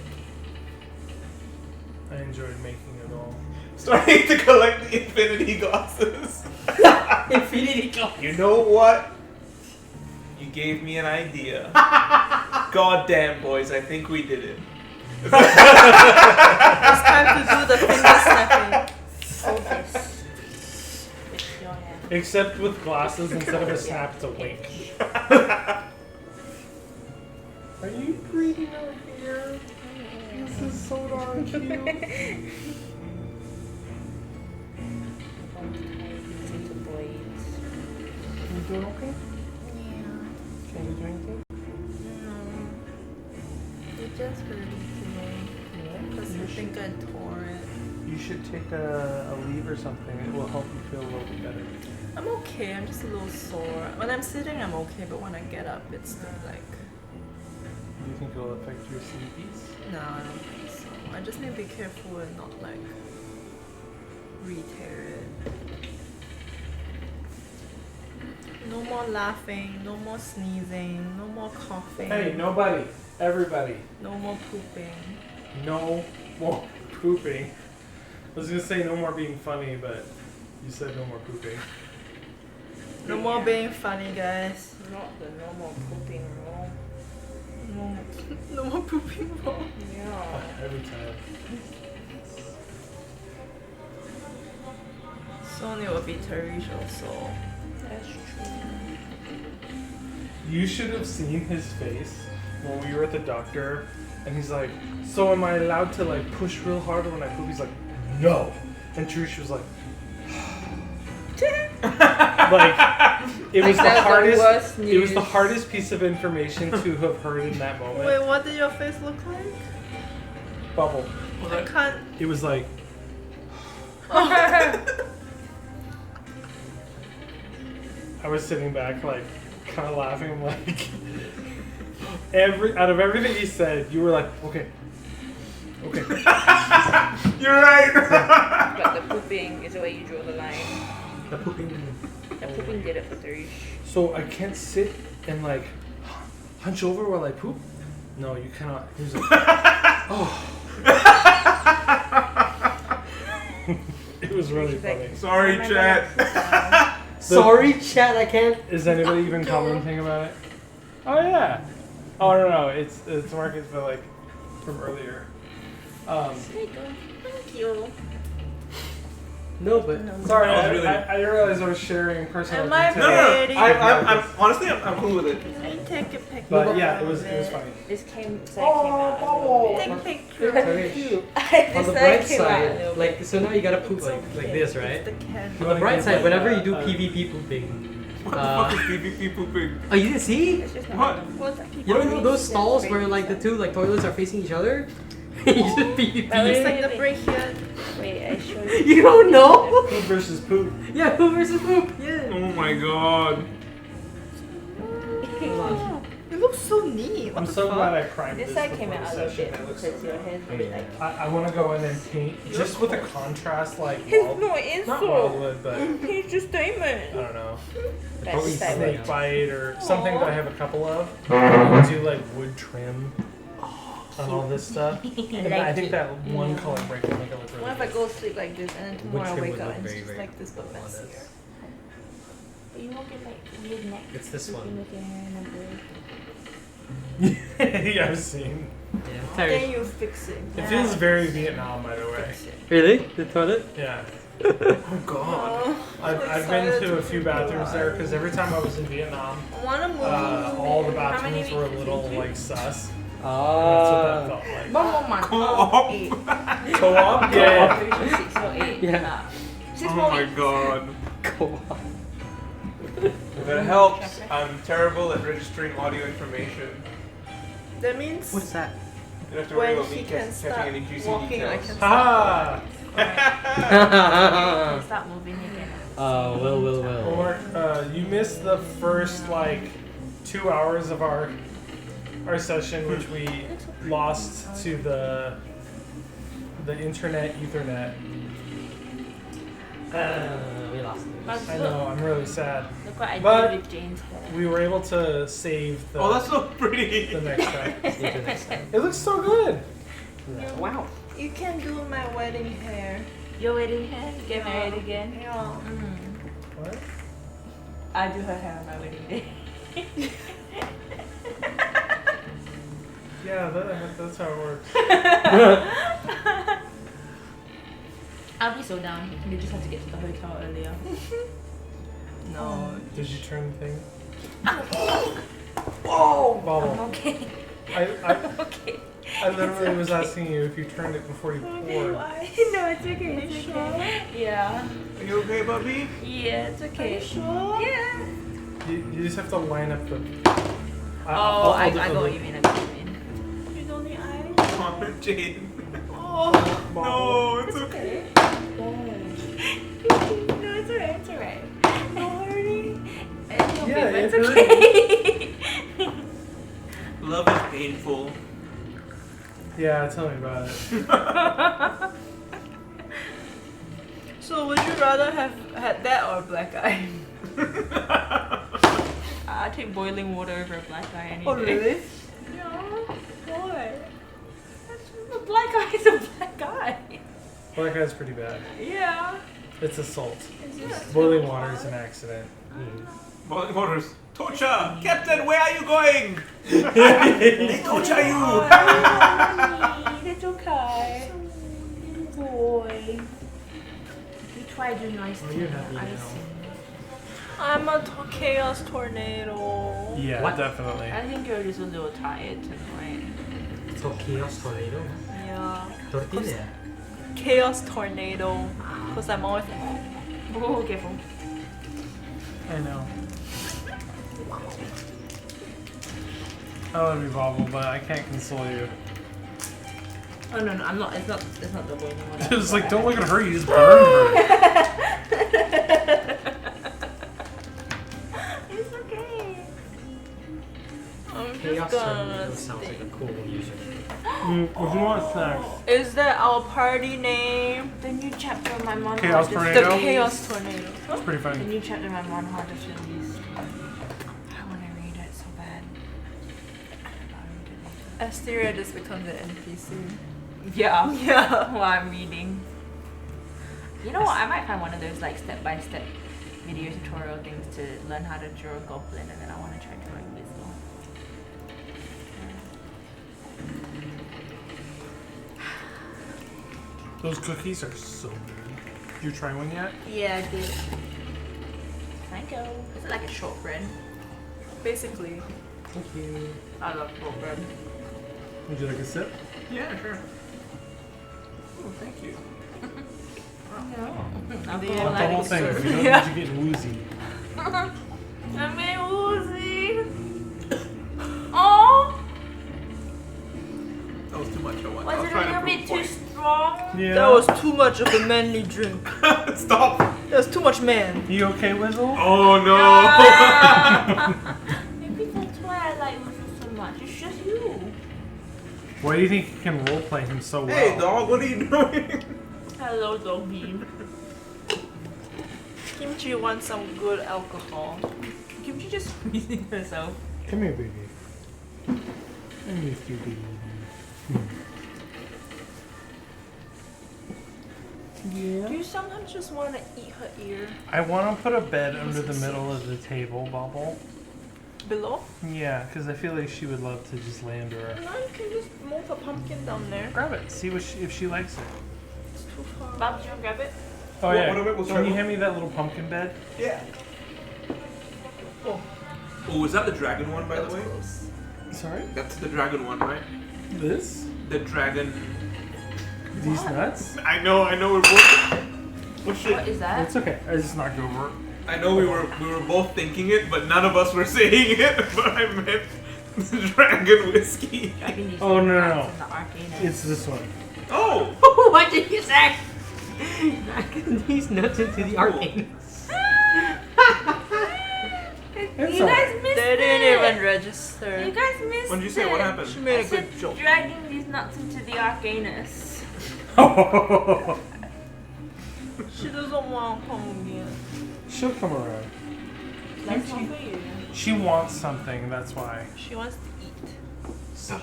S2: I enjoyed making it all.
S4: Starting to collect the infinity glasses.
S3: Infinity claw.
S4: You know what? You gave me an idea. God damn, boys, I think we did it.
S6: It's time to do the finger snapping.
S5: Hold this. With your hand.
S2: Except with glasses, instead of a snap, it's a wink. Are you breathing out here? This is so darn cute.
S5: I'm going to tie these into blades.
S2: You doing okay?
S5: Yeah.
S2: Can you do anything?
S6: No. It just hurting today. Because I think I tore it.
S2: You should take a leave or something. It will help you feel a little bit better.
S6: I'm okay, I'm just a little sore. When I'm sitting, I'm okay, but when I get up, it's still like.
S2: Do you think it'll affect your sleepies?
S6: No, I don't think so. I just need to be careful and not like re-tear it. No more laughing, no more sneezing, no more coughing.
S2: Hey, nobody. Everybody.
S6: No more pooping.
S2: No more pooping. I was gonna say no more being funny, but you said no more pooping.
S6: No more being funny, guys.
S5: Not the normal pooping roll.
S6: No, no more pooping more.
S5: Yeah.
S2: Every time.
S6: Soon it will be Terrus also.
S5: That's true.
S2: You should have seen his face when we were at the doctor, and he's like, "So am I allowed to like push real hard when I poop?" He's like, "No," and Trish was like, like it was the
S5: That's the
S2: hardest.
S5: worst
S2: It was the
S5: news.
S2: hardest piece of information to have heard in that moment.
S6: Wait, what did your face look like?
S2: Bubble.
S6: I can't.
S2: It was like I was sitting back, like, kind of laughing, like out of everything he said, you were like, okay.
S4: You're right.
S5: But the pooping is the way you draw the line.
S2: The pooping.
S5: The pooping did it for Terrus.
S2: So I can't sit and like hunch over while I poop. No, you cannot. He was like, oh. It was really
S5: She's like,
S2: funny.
S4: Sorry,
S5: "Oh my
S4: chat.
S5: God, poop now."
S3: Sorry, chat, I can't.
S2: Is anybody even commenting about it? Oh yeah. Oh no, it's Marcus, but like from earlier.
S5: There you go. Thank you.
S3: No, but
S2: Sorry,
S4: That was
S2: I,
S4: really-
S2: I didn't realize I was sharing personal
S6: Am I
S2: details.
S6: pretty?
S4: I'm honestly, I'm cool with it.
S6: Take a picture.
S2: But yeah, it was funny.
S5: This came out a little bit.
S6: Take a picture.
S3: it's very cute.
S5: This
S3: On the
S5: side
S3: bright
S5: came out a
S3: side,
S5: little
S3: like so now you gotta poop like this, right?
S6: The can.
S3: On the bright side, whenever you do PvP pooping,
S4: What the fuck is PvP pooping?
S3: oh, you didn't see?
S5: It's just not
S4: What?
S6: What's that?
S3: You know those stalls where like the two like toilets are facing each other? You just PvP.
S6: It's like the break here.
S5: Wait, I showed you.
S3: You don't know?
S2: Poop versus poop.
S3: Yeah, poop versus poop. Yeah.
S4: Oh my god.
S6: It looks so neat. What
S2: I'm
S6: the
S2: so
S6: fuck?
S2: glad I primed
S5: This
S2: this
S5: side
S2: before
S5: came
S2: the
S5: out a little
S2: session.
S5: bit
S2: It looks
S5: because
S2: so
S5: your
S2: good.
S5: hair's really like.
S2: I want to go in and paint just with a contrast like
S5: His
S2: wild,
S5: no is
S2: not
S5: so.
S2: wildwood, but I
S5: He's just diamond.
S2: don't know,
S5: That's
S3: Probably
S5: side
S2: snake
S5: way.
S2: bite or something that I have a couple of. And do like wood trim on all this stuff. And I think that one color break will make it look
S5: What if
S2: really
S5: I
S2: good.
S5: go sleep like this and then tomorrow I
S3: trim
S5: wake
S3: would
S5: up
S3: look
S5: and
S3: very,
S5: it's just
S3: very
S5: like this but messy?
S3: honest.
S5: But you won't get like weird neck.
S3: It's this
S5: looking
S3: one.
S5: with your hair in a braid.
S2: Yeah, I've seen.
S3: Yeah.
S6: Then you fix it.
S2: It feels very Vietnam, by the way.
S3: Really? The toilet?
S2: Yeah.
S4: Oh god.
S6: Oh,
S2: I've been to a few bathrooms there because every time I was in Vietnam,
S6: I wanna move.
S2: all the
S5: How many
S2: bathrooms were a
S5: weeks
S2: little
S5: did you?
S2: like sus. That's what that felt like.
S5: One more
S4: Co-op.
S5: 8.
S2: Co-op? Yeah.
S5: 6 or 8.
S3: Yeah.
S5: Nah. 6
S4: Oh
S5: more
S4: my
S5: weeks.
S4: god.
S3: Cool.
S4: If it helps, I'm terrible at registering audio information.
S6: That means
S3: What's that?
S4: You don't have to worry
S6: when
S4: about
S6: he
S4: me
S6: can
S4: catching
S6: start
S4: any juicy
S6: walking, I
S4: details.
S6: can
S2: Ha!
S5: Start moving again.
S3: Will.
S2: Or you missed the first like 2 hours of our session, which we lost to the internet Ethernet.
S3: We lost it.
S5: But
S2: I
S5: look,
S2: know, I'm really sad.
S5: look what I
S2: But-
S5: did with Jane's hair.
S2: We were able to save the,
S4: Oh, that's so pretty.
S2: the next time.
S3: See you next time.
S2: It looks so good.
S5: Wow.
S6: You can do my wedding hair.
S5: Your wedding hair? Get married again?
S6: Yeah.
S5: Mm.
S2: What?
S5: I do her hair on my wedding day.
S2: Yeah, that's how it works.
S5: I'll be so down. You just have to get to the hotel earlier.
S6: No.
S2: Did you turn the thing?
S6: Oh!
S2: Bobble.
S5: I'm okay.
S2: I
S5: Okay.
S2: literally was asking you if you turned it before you poured.
S5: No, it's okay. It's okay. Yeah.
S4: Are you okay, Bubby?
S5: Yeah, it's okay.
S6: Are you sure?
S5: Yeah.
S2: You just have to line up the.
S5: Oh, I
S2: do-
S5: got
S2: I'll
S5: what
S2: do-
S5: you mean. I got what you mean.
S6: You don't need eyes?
S4: Oh, Jane.
S6: Oh!
S4: No, it's okay.
S5: No, it's alright. It's alright. Don't worry. It's okay,
S2: Yeah,
S5: but it's
S2: it
S5: okay.
S4: Love is painful.
S2: Yeah, tell me about it.
S6: So would you rather have had that or a black eye?
S5: I take boiling water over a black eye any
S6: Oh
S5: day.
S6: really?
S5: Yeah.
S6: Why?
S5: A black eye is a black eye.
S2: Black eye's pretty bad.
S5: Yeah.
S2: It's assault.
S5: It's just
S2: Boiling water is an accident.
S4: Boiling waters. Tocha! Captain, where are you going? They Tocha you!
S5: Honey, it's okay. Boy. You try to do nice
S3: Oh,
S5: things.
S3: you're happy
S5: I
S3: now.
S5: see.
S6: I'm a chaos tornado.
S2: Yeah,
S3: What?
S2: definitely.
S5: I think you're just a little tired tonight.
S3: So chaos tornado.
S6: Yeah.
S3: Tortilla.
S6: Chaos tornado. Because I'm always
S5: Oh, careful.
S2: I know. I love you, Bobble, but I can't console you.
S5: Oh no, I'm not. It's not the boiling water.
S2: It's like, don't look at her, you just burned her.
S5: It's okay.
S6: I'm
S3: Chaos
S6: just
S3: tornado
S6: gonna
S3: sounds like a
S6: think.
S3: cool user.
S2: If you want snacks.
S6: Is that our party name?
S5: The new chapter of my Mon
S2: Chaos
S6: The
S2: Tornado?
S6: chaos tornado.
S2: It's pretty
S5: The
S2: funny.
S5: new chapter of my Mon just released. I want to read it so bad.
S6: Asteria just becomes an NPC.
S5: Yeah.
S6: Yeah.
S5: While I'm reading. You know what? I might find one of those like step-by-step video tutorial things to learn how to draw a goblin, and then I want to try drawing this one.
S2: Those cookies are so good. Did you try one yet?
S6: Yeah, I did.
S5: Thank you. Is it like a shortbread?
S6: Basically,
S3: Thank you.
S6: I love shortbread.
S2: Would you like a sip?
S4: Yeah, sure. Oh, thank you.
S5: No.
S6: They
S2: The
S6: have
S2: whole
S6: like
S2: thing.
S6: serve.
S2: You don't
S6: Yeah.
S2: need to get woozy.
S5: I'm getting woozy. Oh,
S4: That was too much. I
S5: was
S4: was
S5: it a
S4: trying
S5: little
S4: to
S5: bit
S4: prove
S5: too
S4: a
S5: strong?
S2: Yeah.
S6: That was too much of a manly drink.
S4: point. Stop.
S6: That was too much man.
S2: You okay, Wizzle?
S4: Oh no.
S5: Maybe that's why I like Whistle so much. It's just you.
S2: Why do you think you can roleplay him so well?
S4: Hey, dog. What are you doing?
S5: Hello, doggy.
S6: Kimchi wants some good alcohol.
S5: Kimchi just squeezing herself.
S2: Come here, baby. I miss you, baby. Yeah.
S6: Do you sometimes just want to eat her ear?
S2: I want to put a bed under the middle of the table, Bubble.
S6: Below?
S2: Yeah, because I feel like she would love to just lay under her.
S6: No, you can just move a pumpkin down there.
S2: Grab it. See what if she likes it.
S6: It's too far.
S5: Bob, do you want to grab it?
S2: Oh
S4: What-
S2: yeah.
S4: what about-
S2: Can you hand me that little pumpkin bed?
S4: Yeah.
S6: Oh,
S4: Oh, is that the dragon one, by
S6: that
S4: the
S6: was
S4: way?
S6: close.
S2: Sorry.
S4: That's the dragon one, right?
S2: This?
S4: The dragon.
S2: These nuts?
S4: I know. We're both. Oh shit.
S5: What is that?
S2: It's okay. I just knocked over it.
S4: I know we were both thinking it, but none of us were saying it. But I meant the dragon whiskey.
S5: Dragging these
S2: Oh, no, no,
S5: nuts
S2: no.
S5: in the arcane.
S2: It's this one.
S4: Oh.
S5: What did you say?
S3: Dragging these nuts into the arcane.
S2: It's
S5: You guys
S2: alright.
S5: missed
S6: They
S5: it.
S6: didn't even register.
S5: You guys missed
S4: What did you say?
S5: it.
S4: What
S6: She
S4: happened?
S6: made
S5: I
S6: a
S5: said
S6: good joke.
S5: dragging these nuts into the arcanus.
S6: She doesn't want to come again.
S2: She'll come around.
S5: That's not for you.
S2: She wants something, that's why.
S6: She wants to eat.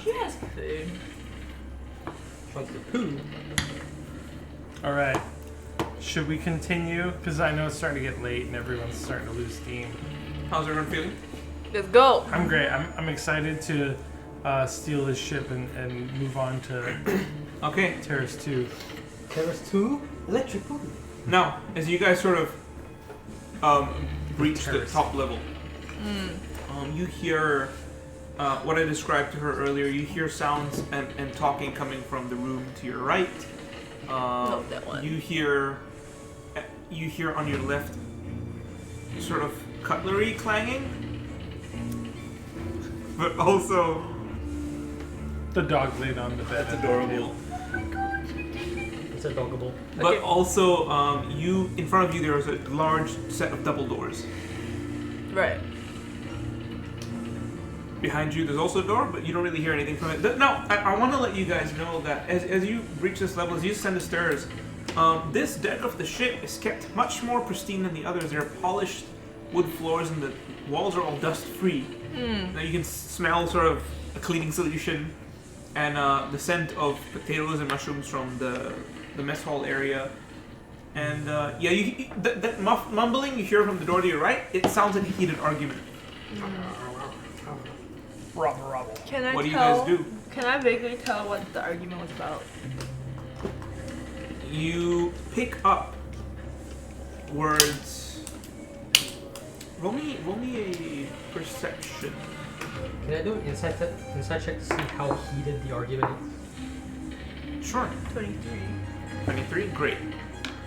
S5: She has food.
S3: Wants to poo.
S2: Alright. Should we continue? Because I know it's starting to get late and everyone's starting to lose steam.
S4: How's everyone feeling?
S6: Let's go.
S2: I'm great. I'm excited to steal this ship and move on to
S4: Okay.
S2: Terrus 2.
S3: Terrus 2, electric poo.
S4: Now, as you guys sort of reach the
S2: Terrus.
S4: top level, you hear what I described to her earlier. You hear sounds and talking coming from the room to your right.
S6: Not that one.
S4: You hear on your left sort of cutlery clanging, but also
S2: The dog laid on the bed.
S4: that's adorable.
S3: It's a doggable.
S4: But
S6: Okay.
S4: also, you in front of you there is a large set of double doors.
S6: Right.
S4: Behind you, there's also a door, but you don't really hear anything from it. Now, I want to let you guys know that as you reach this level, as you ascend the stairs, this deck of the ship is kept much more pristine than the others. There are polished wood floors, and the walls are all dust-free. Now you can smell sort of a cleaning solution, and the scent of potatoes and mushrooms from the mess hall area. And yeah, that mumbling you hear from the door to your right, it sounds like a heated argument.
S2: Robble, robble.
S6: Can I
S4: What do you
S6: tell?
S4: guys do?
S6: Can I vaguely tell what the argument was about?
S4: You pick up words. Roll me a perception.
S3: Can I do an insight check to see how heated the argument is?
S4: Sure.
S6: 23.
S4: 23. Great.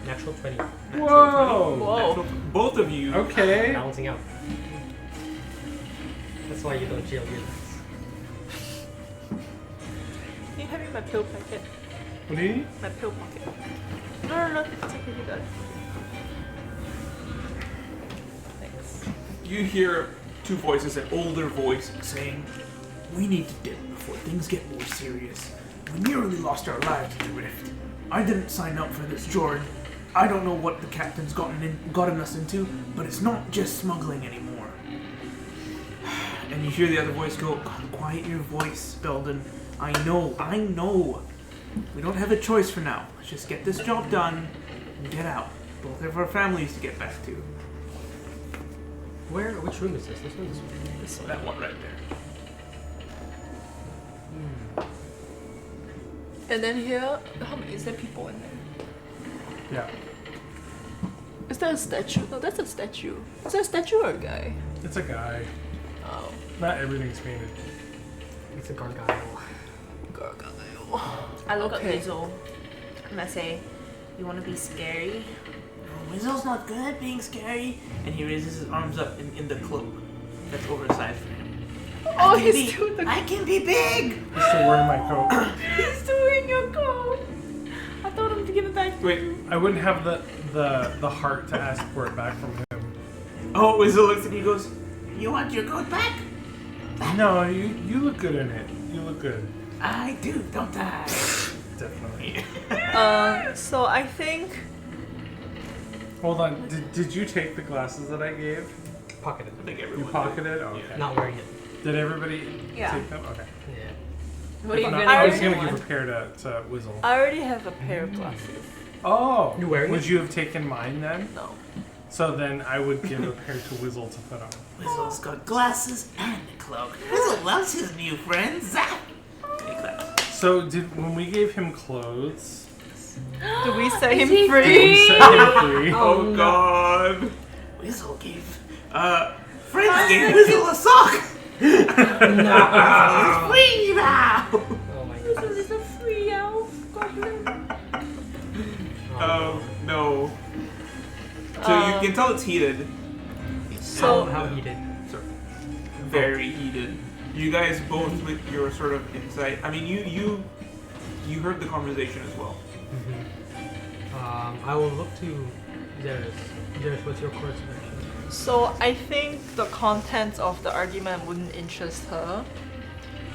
S3: Natural 20.
S2: Whoa!
S6: Whoa.
S4: Both of you.
S2: Okay.
S3: Balancing out. That's why you don't jail your nuts.
S6: Can you hand me my pill packet?
S2: What do you need?
S6: My pill pocket. No. It's okay, you got it. Thanks.
S4: You hear two voices, an older voice saying, "We need to dip before things get more serious. We nearly lost our lives in the rift. I didn't sign up for this, Jordan. I don't know what the captain's gotten us into, but it's not just smuggling anymore." And you hear the other voice go, "Quiet your voice, Belden. I know. We don't have a choice for now. Let's just get this job done and get out. Both have our families to get back to."
S3: Which room is this? This one? This one?
S6: This one.
S4: That one right there.
S6: And then here, how many is there people in there?
S2: Yeah.
S6: Is that a statue? No, that's a statue. Is that a statue or a guy?
S2: It's a guy.
S6: Oh.
S2: Not everything's painted.
S3: It's a gargoyle.
S6: Gargoyle.
S5: I look
S6: Okay.
S5: at Wizzle and I say, "You want to be scary?"
S7: Wizzle's not good at being scary. And he raises his arms up in the cloak that's oversized for him.
S6: Oh, he's doing the.
S7: I can be big!
S2: He's still wearing my coat.
S5: He's doing your coat. I told him to give it back to
S4: Wait.
S5: you.
S2: I wouldn't have the heart to ask for it back from him.
S7: Oh, Wizzle looks at me and goes, "You want your coat back?"
S2: No, you look good in it. You look good.
S7: I do, don't I?
S2: Definitely.
S6: So I think.
S2: Hold on. Did you take the glasses that I gave?
S3: Pocketed.
S4: I think
S2: You
S4: everyone.
S2: pocketed? Oh, okay.
S3: Not wearing it.
S2: Did everybody
S5: Yeah.
S2: take them? Okay.
S3: Yeah.
S5: What are you
S2: If not,
S5: gonna
S2: I was
S5: do?
S2: gonna give a pair to Wizzle.
S6: I already have a pair of glasses.
S2: Oh,
S3: You wearing
S2: would
S3: it?
S2: you have taken mine then?
S6: No.
S2: So then I would give a pair to Wizzle to put on.
S7: Wizzle's got glasses and a cloak. Wizzle loves his new friends. Zap! Okay, clap.
S2: So when we gave him clothes,
S6: Do we set
S5: Is
S6: him
S5: he
S6: free?
S2: we set him free.
S4: Oh God.
S7: Wizzle gave, friends gave Wizzle a sock! Wizzle is free now!
S3: Oh my
S5: Wizzle
S3: god.
S5: is a free elf goblin.
S4: No. So you can tell it's heated.
S6: So
S3: how he did.
S4: Very heated. You guys both with your sort of insight. I mean, you heard the conversation as well.
S3: I will look to Terrus. Terrus, what's your course of action?
S6: So I think the contents of the argument wouldn't interest her.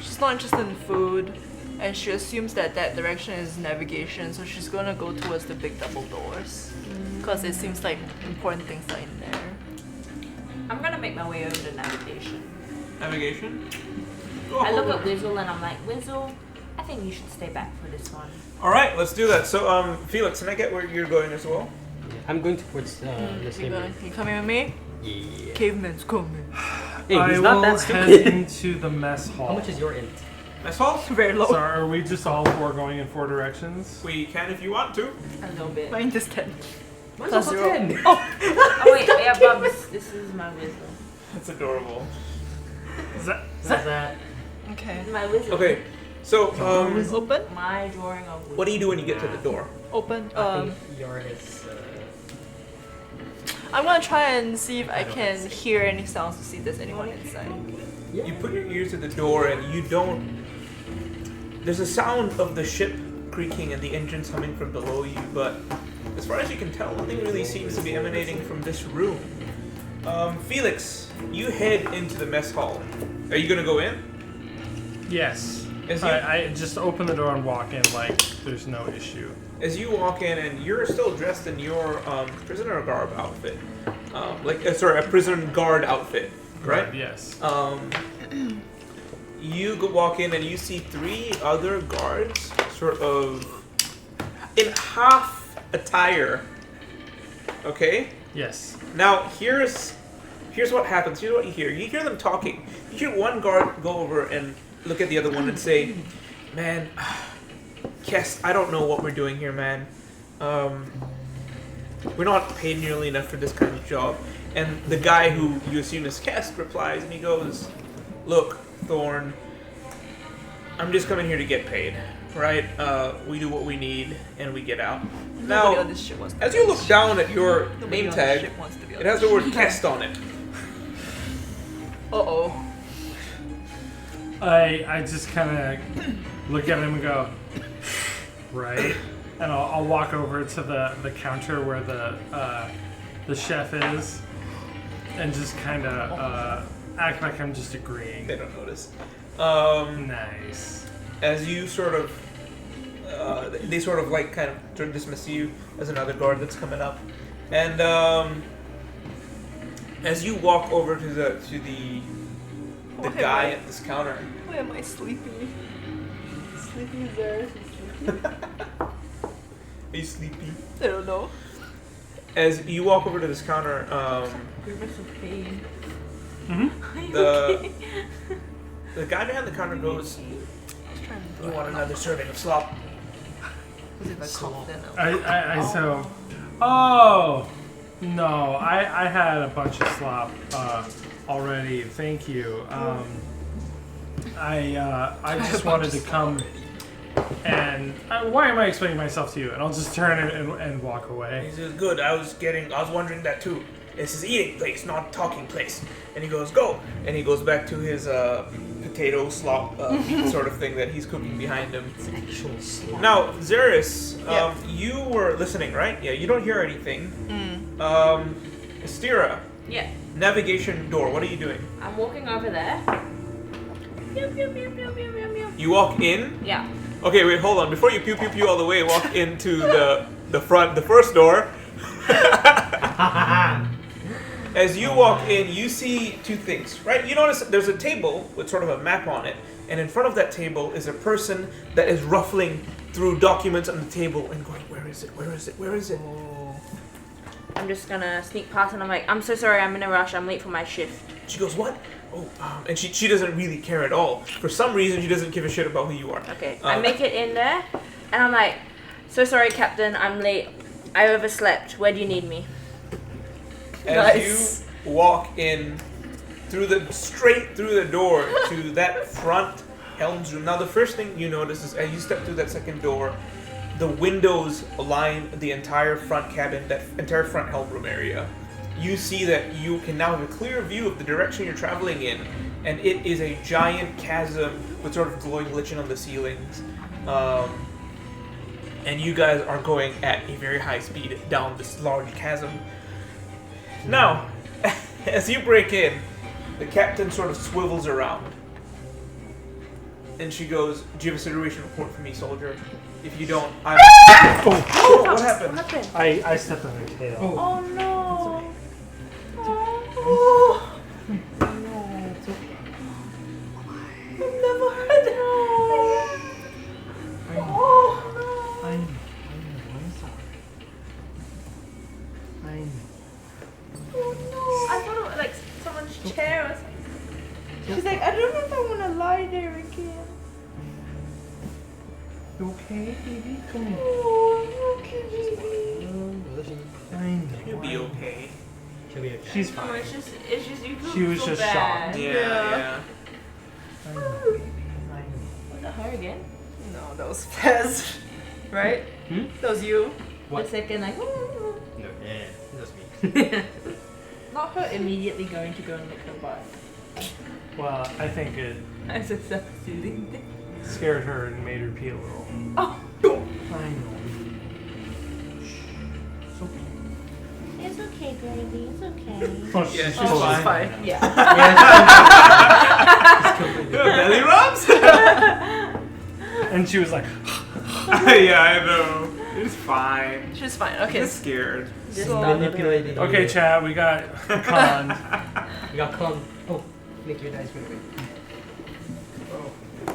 S6: She's not interested in food, and she assumes that that direction is navigation, so she's gonna go towards the big double doors. Because it seems like important things are in there.
S5: I'm gonna make my way over to navigation.
S4: Navigation.
S5: I look at Wizzle and I'm like, Wizzle, I think you should stay back for this one.
S4: All right, let's do that. So, Felix, can I get where you're going as well?
S3: I'm going towards the
S6: You
S3: same.
S6: coming with me?
S3: Yeah.
S6: Caveman's coming.
S3: Hey,
S2: I
S3: he's not
S2: will
S3: that
S2: head
S3: stupid.
S2: into the mess hall.
S3: How much is your int?
S4: Mess hall?
S6: Very low.
S2: So are we just all four going in four directions?
S4: We can if you want to.
S5: A little bit.
S6: Mine just 10.
S3: Mine's
S6: Plus
S3: also
S6: 0.
S3: 10.
S5: Oh wait, yeah, Bubs, this is my Wizzle.
S4: That's adorable.
S3: that?
S6: Okay.
S5: This is my Wizzle.
S4: Okay, so
S6: Open?
S5: My drawing of Wizzle.
S4: what do you do when you get to the door?
S6: Open.
S3: I think yours is.
S6: I'm gonna try and see if I can hear any sounds to see if there's anyone inside.
S4: You put your ears to the door and you don't. There's a sound of the ship creaking and the engines humming from below you, but as far as you can tell, nothing really seems to be emanating from this room. Felix, you head into the mess hall. Are you gonna go in?
S2: Yes.
S4: As you,
S2: I just open the door and walk in like there's no issue.
S4: as you walk in, and you're still dressed in your prisoner garb outfit, a prison guard outfit, right?
S2: Yes.
S4: You walk in and you see three other guards, sort of in half attire. Okay.
S2: Yes.
S4: Now here's what happens. Here's what you hear. You hear them talking. You hear one guard go over and look at the other one and say, "Man, Kes, I don't know what we're doing here, man. We're not paid nearly enough for this kind of job." And the guy who you assume is Kes replies, and he goes, "Look, Thorn, I'm just coming here to get paid, right? We do what we need, and we get out."
S6: Nobody
S4: Now,
S6: on this ship wants to
S4: as
S6: be
S4: you
S6: on
S4: look
S6: this
S4: down at your
S6: ship. Nobody
S4: name
S6: on this
S4: tag,
S6: ship wants to be on
S4: it has
S6: this
S4: the word
S6: ship.
S4: Kest on it.
S6: Uh-oh.
S2: I just kind of look at him and go, right, and I'll walk over to the counter where the chef is, and just kind of act like I'm just agreeing.
S4: They don't notice.
S2: Nice.
S4: As you sort of, they sort of like kind of dismiss you as another guard that's coming up, and as you walk over to the
S6: Why am
S4: guy
S6: I-
S4: at this counter,
S6: Why am I sleepy? Sleepy is there.
S4: are you sleepy?
S6: I don't know.
S4: As you walk over to this counter,
S5: Grimace of pain.
S2: Mm-hmm.
S4: the guy behind the counter goes, "You want another serving of slop?"
S6: Was it like
S3: Slop.
S6: confident?
S2: I so, oh, No, I had a bunch of slop already. Thank you. I just wanted to come and why am I explaining myself to you? And I'll just turn and walk away.
S4: He says, good, I was wondering that too. This is eating place, not talking place. And he goes, go. And he goes back to his potato slop meat sort of thing that he's cooking behind him.
S3: It's actual slop.
S4: Now, Xeris,
S6: Yeah.
S4: you were listening, right? Yeah, you don't hear anything. Astira,
S5: Yeah.
S4: navigation door, what are you doing?
S5: I'm walking over there. Pew, pew, pew, pew, pew, pew, pew.
S4: You walk in?
S5: Yeah.
S4: Okay, wait, hold on. Before you pew pew pew all the way, walk into the first door. As you walk in, you see two things, right? You notice there's a table with sort of a map on it, and in front of that table is a person that is ruffling through documents on the table and going, where is it? Where is it? Where is it?
S5: I'm just gonna sneak past and I'm like, I'm so sorry, I'm in a rush, I'm late for my shift.
S4: She goes, what? Oh, and she doesn't really care at all. For some reason, she doesn't give a shit about who you are.
S5: Okay, I make it in there and I'm like, so sorry, Captain, I'm late. I overslept. Where do you need me?
S4: As
S6: Nice.
S4: you walk in straight through the door to that front helms room. Now the first thing you notice is as you step through that second door, the windows line the entire front cabin, that entire front helm room area. You see that you can now have a clear view of the direction you're traveling in, and it is a giant chasm with sort of glowing lichen on the ceilings. And you guys are going at a very high speed down this large chasm. Now, as you break in, the captain sort of swivels around. And she goes, do you have a situation report for me, soldier? If you don't, I'm... Oh, what happened?
S5: What happened?
S2: I stepped on her tail.
S5: Oh no.
S6: Oh. I've never heard that. Oh.
S5: I thought it was like someone's chair or something. She's like, I don't know if I want to lie there again.
S2: You okay, baby? Come here.
S5: Oh, okay, baby.
S4: You'll be okay.
S3: She'll be okay.
S2: She's
S5: No,
S2: fine.
S5: it's just you feel
S2: She was
S5: so
S2: just
S5: bad.
S2: shocked.
S4: Yeah.
S5: Was it her again?
S6: No, that was Fez. Right?
S3: Hmm?
S6: That was you.
S3: What?
S5: The second, like,
S3: No, yeah, that's me.
S5: not her immediately going to go and lick her butt.
S2: Well, I think it
S5: As a self-soothing thing.
S2: scared her and made her pee a little.
S5: Oh,
S2: I know.
S5: it's okay, baby. It's okay.
S2: Oh,
S4: Yeah, she's
S6: Oh,
S4: fine.
S6: she's fine.
S5: Yeah.
S4: Belly rubs?
S2: And she was like,
S4: Yeah, I know. It's fine.
S6: She's fine. Okay.
S4: She's scared.
S5: Just
S6: So-
S3: Manipulated.
S2: okay, Chad, we got Khan.
S3: We got con. Oh, make your dice wait.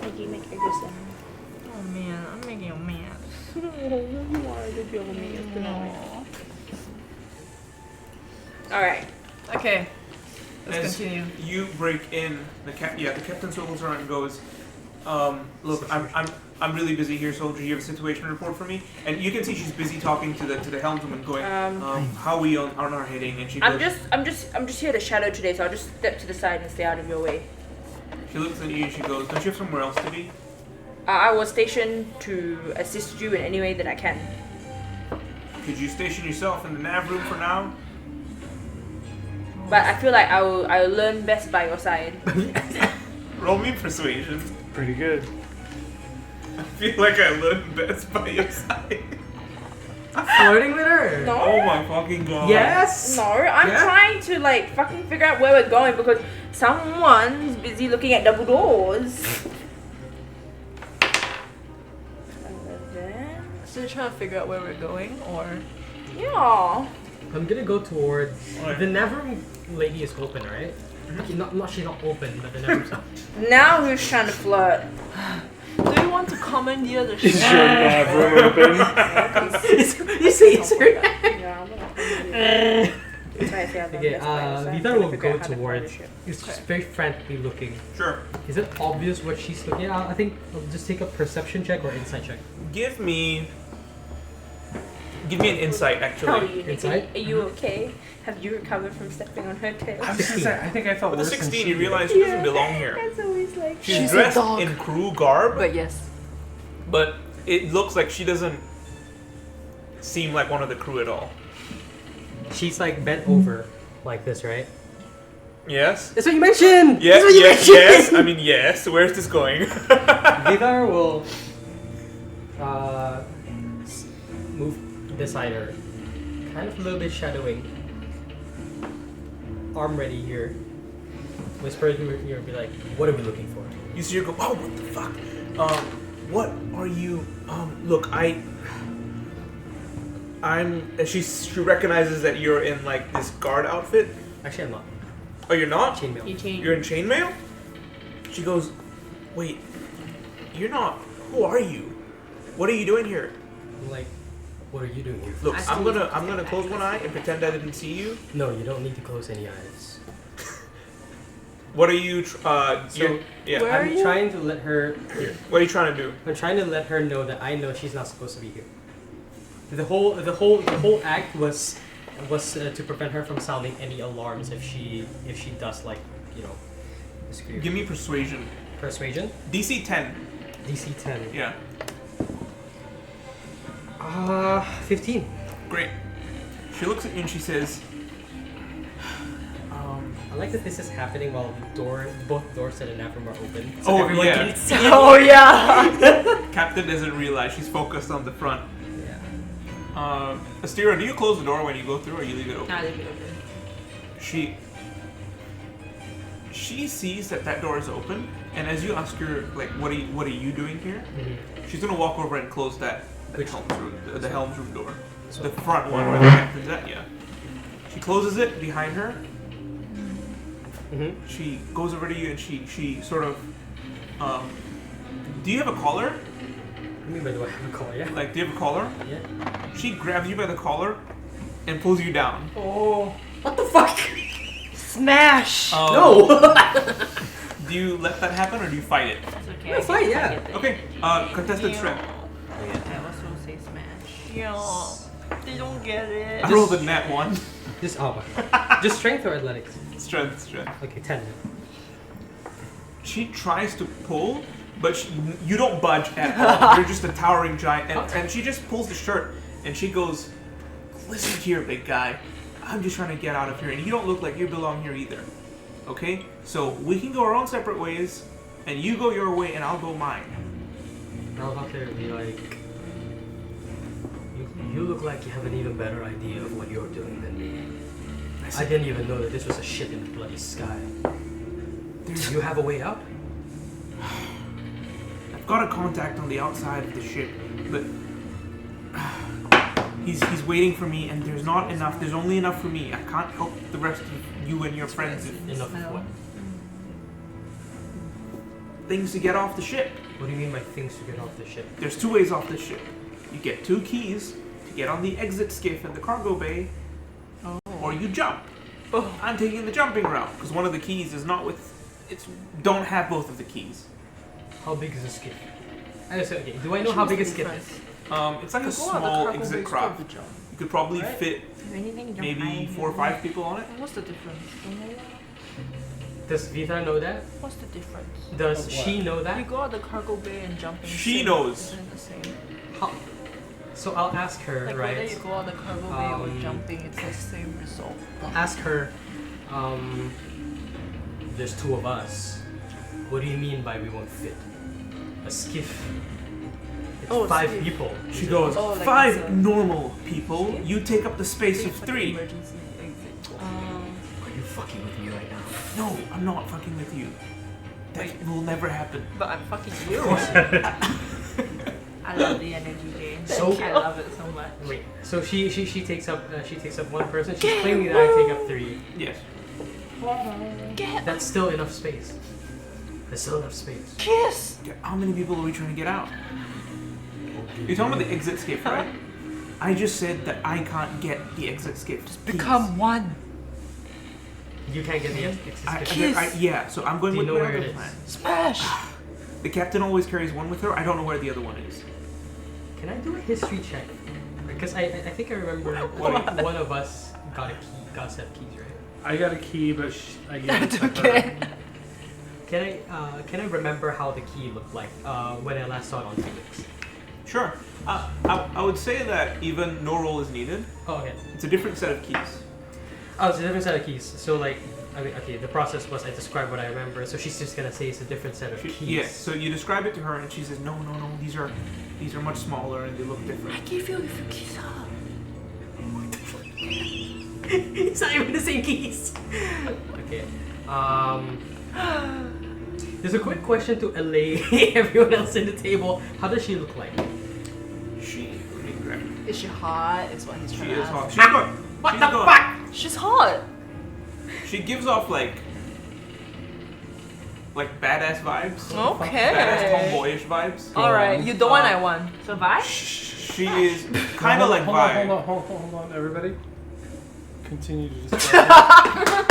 S5: Mickey, make your good son.
S6: Oh man, I'm making you mad.
S5: You wanted to deal with me yesterday. Alright.
S6: Okay. Let's
S4: As
S6: continue.
S4: you break in, the captain swivels around and goes, look, I'm really busy here, soldier. You have a situation report for me? And you can see she's busy talking to the helmswoman, going, how are we on our heading? And she goes,
S5: I'm just here to shadow today, so I'll just step to the side and stay out of your way.
S4: she looks at you and she goes, don't you have somewhere else to be?
S5: I was stationed to assist you in any way that I can.
S4: Could you station yourself in the nav room for now?
S5: But I feel like I will learn best by your side.
S4: Roll me persuasion.
S2: Pretty good.
S4: I feel like I learned best by your side.
S3: Flirting with her?
S5: No?
S4: Oh my fucking god.
S3: Yes!
S5: No, I'm
S3: Yeah?
S5: trying to like fucking figure out where we're going because someone's busy looking at double doors. 11.
S6: So you're trying to figure out where we're going, or
S5: Yeah.
S3: I'm gonna go towards.
S4: Alright.
S3: The nav room lady is open, right? Okay, she's not open, but the nav room's open.
S5: Now who's trying to flirt?
S6: do you want to commandeer the
S2: Is
S6: ship?
S2: your nav room open?
S3: You see, it's her.
S5: Yeah, I'm not
S3: Okay, Vita will go towards. It's just very frantically looking.
S4: Sure.
S3: Is it obvious what she's looking at? I think I'll just take a perception check or insight check.
S4: Give me Give me an insight,
S5: How are
S4: actually.
S5: you, Nikki?
S3: Inside?
S5: Are you okay? Have you recovered from stepping on her tail?
S2: I was just gonna say, I think I felt
S4: With a
S2: worse than
S4: 16,
S2: she
S4: you
S2: did.
S4: realize she doesn't belong here.
S5: It's always like
S4: She's
S6: She's a
S4: dressed
S6: dog.
S4: in crew garb,
S6: But yes.
S4: but it looks like she doesn't seem like one of the crew at all.
S3: She's like bent over like this, right?
S4: Yes?
S3: That's what you mentioned!
S4: Yes,
S3: That's what you
S4: yes,
S3: mentioned!
S4: yes. I mean, yes. Where's this going?
S3: Vidar will move beside her, kind of a little bit shadowing. Arm ready here. Whisper to her ear, be like, "What are we looking for?"
S4: You see her go, oh, what the fuck? What are you? Look, she recognizes that you're in like this guard outfit.
S3: Actually, I'm not.
S4: Oh, you're not?
S3: Chainmail.
S5: you change.
S4: You're in chainmail? She goes, wait, you're not. Who are you? What are you doing here?
S3: I'm like, what are you doing here?
S4: Look,
S5: I
S4: I'm
S5: see.
S4: gonna close one eye and pretend I didn't see you.
S3: No, you don't need to close any eyes.
S4: What are you? Yeah.
S6: Where are
S3: I'm
S6: you?
S3: trying to let her. Here.
S4: What are you trying to do?
S3: I'm trying to let her know that I know she's not supposed to be here. The whole act was to prevent her from sounding any alarms if she does like scream.
S4: Give me persuasion.
S3: Persuasion.
S4: DC 10.
S3: DC 10.
S4: Yeah.
S3: 15.
S4: Great. She looks at you and she says,
S3: I like that this is happening while both doors to the Navram are open.
S4: Oh,
S3: everyone
S4: yeah.
S3: can see.
S6: Oh yeah.
S4: Captain doesn't realize she's focused on the front.
S3: Yeah.
S4: Astira, do you close the door when you go through or you leave it open?
S5: Nah, leave it open.
S4: She sees that door is open, and as you ask her, like, what are you doing here?
S3: Mm-hmm.
S4: She's gonna walk over and close that
S3: Which-
S4: helms room, the helms room door.
S3: So-
S4: The front one where the captain's at, yeah. She closes it behind her.
S3: Mm-hmm.
S4: She goes over to you and she sort of, do you have a collar?
S3: What do you mean by do I have a call? Yeah.
S4: Like, do you have a collar?
S3: Yeah.
S4: She grabs you by the collar and pulls you down.
S6: Oh.
S3: What the fuck?
S6: Smash.
S3: No.
S4: Do you let that happen or do you fight it?
S5: It's okay.
S3: Yeah,
S5: I
S3: fine,
S5: get-
S3: yeah.
S5: I get that.
S4: Okay, contested strength.
S5: Oh yeah, I also say smash.
S6: Yeah. They don't get it.
S4: I rolled a nat 1.
S3: Just strength or athletics?
S4: Strength.
S3: Okay, 10.
S4: She tries to pull, but you don't budge at all. You're just a towering giant. And she just pulls the shirt and she goes, listen here, big guy. I'm just trying to get out of here. And you don't look like you belong here either. Okay? So we can go our own separate ways, and you go your way and I'll go mine.
S3: I'll have to be like, you look like you have an even better idea of what you're doing than me. I didn't even know that this was a ship in the bloody sky. Do you have a way out?
S4: I've got a contact on the outside of the ship, but he's waiting for me, and there's not enough. There's only enough for me. I can't help the rest of you and your friends.
S3: Enough of what?
S4: Things to get off the ship.
S3: What do you mean by things to get off the ship?
S4: There's two ways off the ship. You get 2 keys to get on the exit skiff in the cargo bay, or you jump. I'm taking the jumping route because one of the keys is not with. Don't have both of the keys.
S3: How big is a skiff? Okay, do I know how big a skiff is?
S4: It's like a small exit craft. You could probably
S3: Right.
S4: fit
S5: If anything, jump
S4: maybe
S5: high.
S4: 4 or 5 people on it.
S6: What's the difference?
S3: Does Vita know that?
S6: What's the difference?
S3: Does
S2: Of
S3: she know
S6: You
S3: that?
S6: go out the cargo bay and jump in.
S4: She knows.
S6: Isn't the same.
S3: How? So I'll ask her,
S6: Like
S3: right?
S6: whether you go out the cargo bay or
S3: Um,
S6: jumping, it's the same result.
S3: I'll ask her, there's 2 of us. What do you mean by we won't fit? A skiff. It's
S6: Oh,
S3: 5
S6: skiff.
S3: people.
S4: She goes,
S6: Oh, like
S4: 5
S6: it's a-
S4: normal people. You take up the space of
S6: It's like
S4: 3.
S6: emergency exit.
S3: Are you fucking with me right now?
S4: No, I'm not fucking with you. That will never happen.
S6: But I'm fucking you.
S5: I love the energy, Jane.
S3: So-
S5: I love it so much.
S3: Wait. So she takes up 1 person. She's claiming that I take up 3.
S4: Yes.
S3: That's still enough space. There's still enough space.
S6: Kiss.
S4: How many people are we trying to get out? You're talking about the exit skiff, right? I just said that I can't get the exit skiff.
S6: Become one.
S3: You can't get the exit.
S4: Yeah, so I'm going
S3: Do you
S4: with
S3: know
S4: my
S3: where
S4: other
S3: it is?
S4: plan.
S6: Smash.
S4: The captain always carries one with her. I don't know where the other one is.
S3: Can I do a history check? Because I think I remember one of us got a key, got a set of keys, right?
S2: I got a key, but I gave it to
S6: Okay.
S2: her.
S3: Can I remember how the key looked like when I last saw it on Felix?
S4: Sure. I would say that even no roll is needed.
S3: Oh, okay.
S4: It's a different set of keys.
S3: Oh, it's a different set of keys. So like, I mean, okay, the process was I described what I remember, so she's just gonna say it's a different set of keys.
S4: Yes. So you describe it to her, and she says, "No, these are much smaller and they look different."
S6: Give you if you kiss her.
S3: It's not even the same keys. Okay. There's a quick question to allay everyone else in the table. How does she look like?
S4: Let me grab it.
S6: Is she hot? Is what he's trying
S4: She
S6: to
S4: is
S6: ask.
S4: hot.
S3: What the fuck?
S6: She's hot.
S4: She gives off like badass vibes. Badass
S6: Okay.
S4: tomboyish vibes.
S6: All right, you the one I want.
S5: So Vi?
S4: She is kind of like
S2: hold
S4: vibe.
S2: on, hold on, everybody. Continue to describe.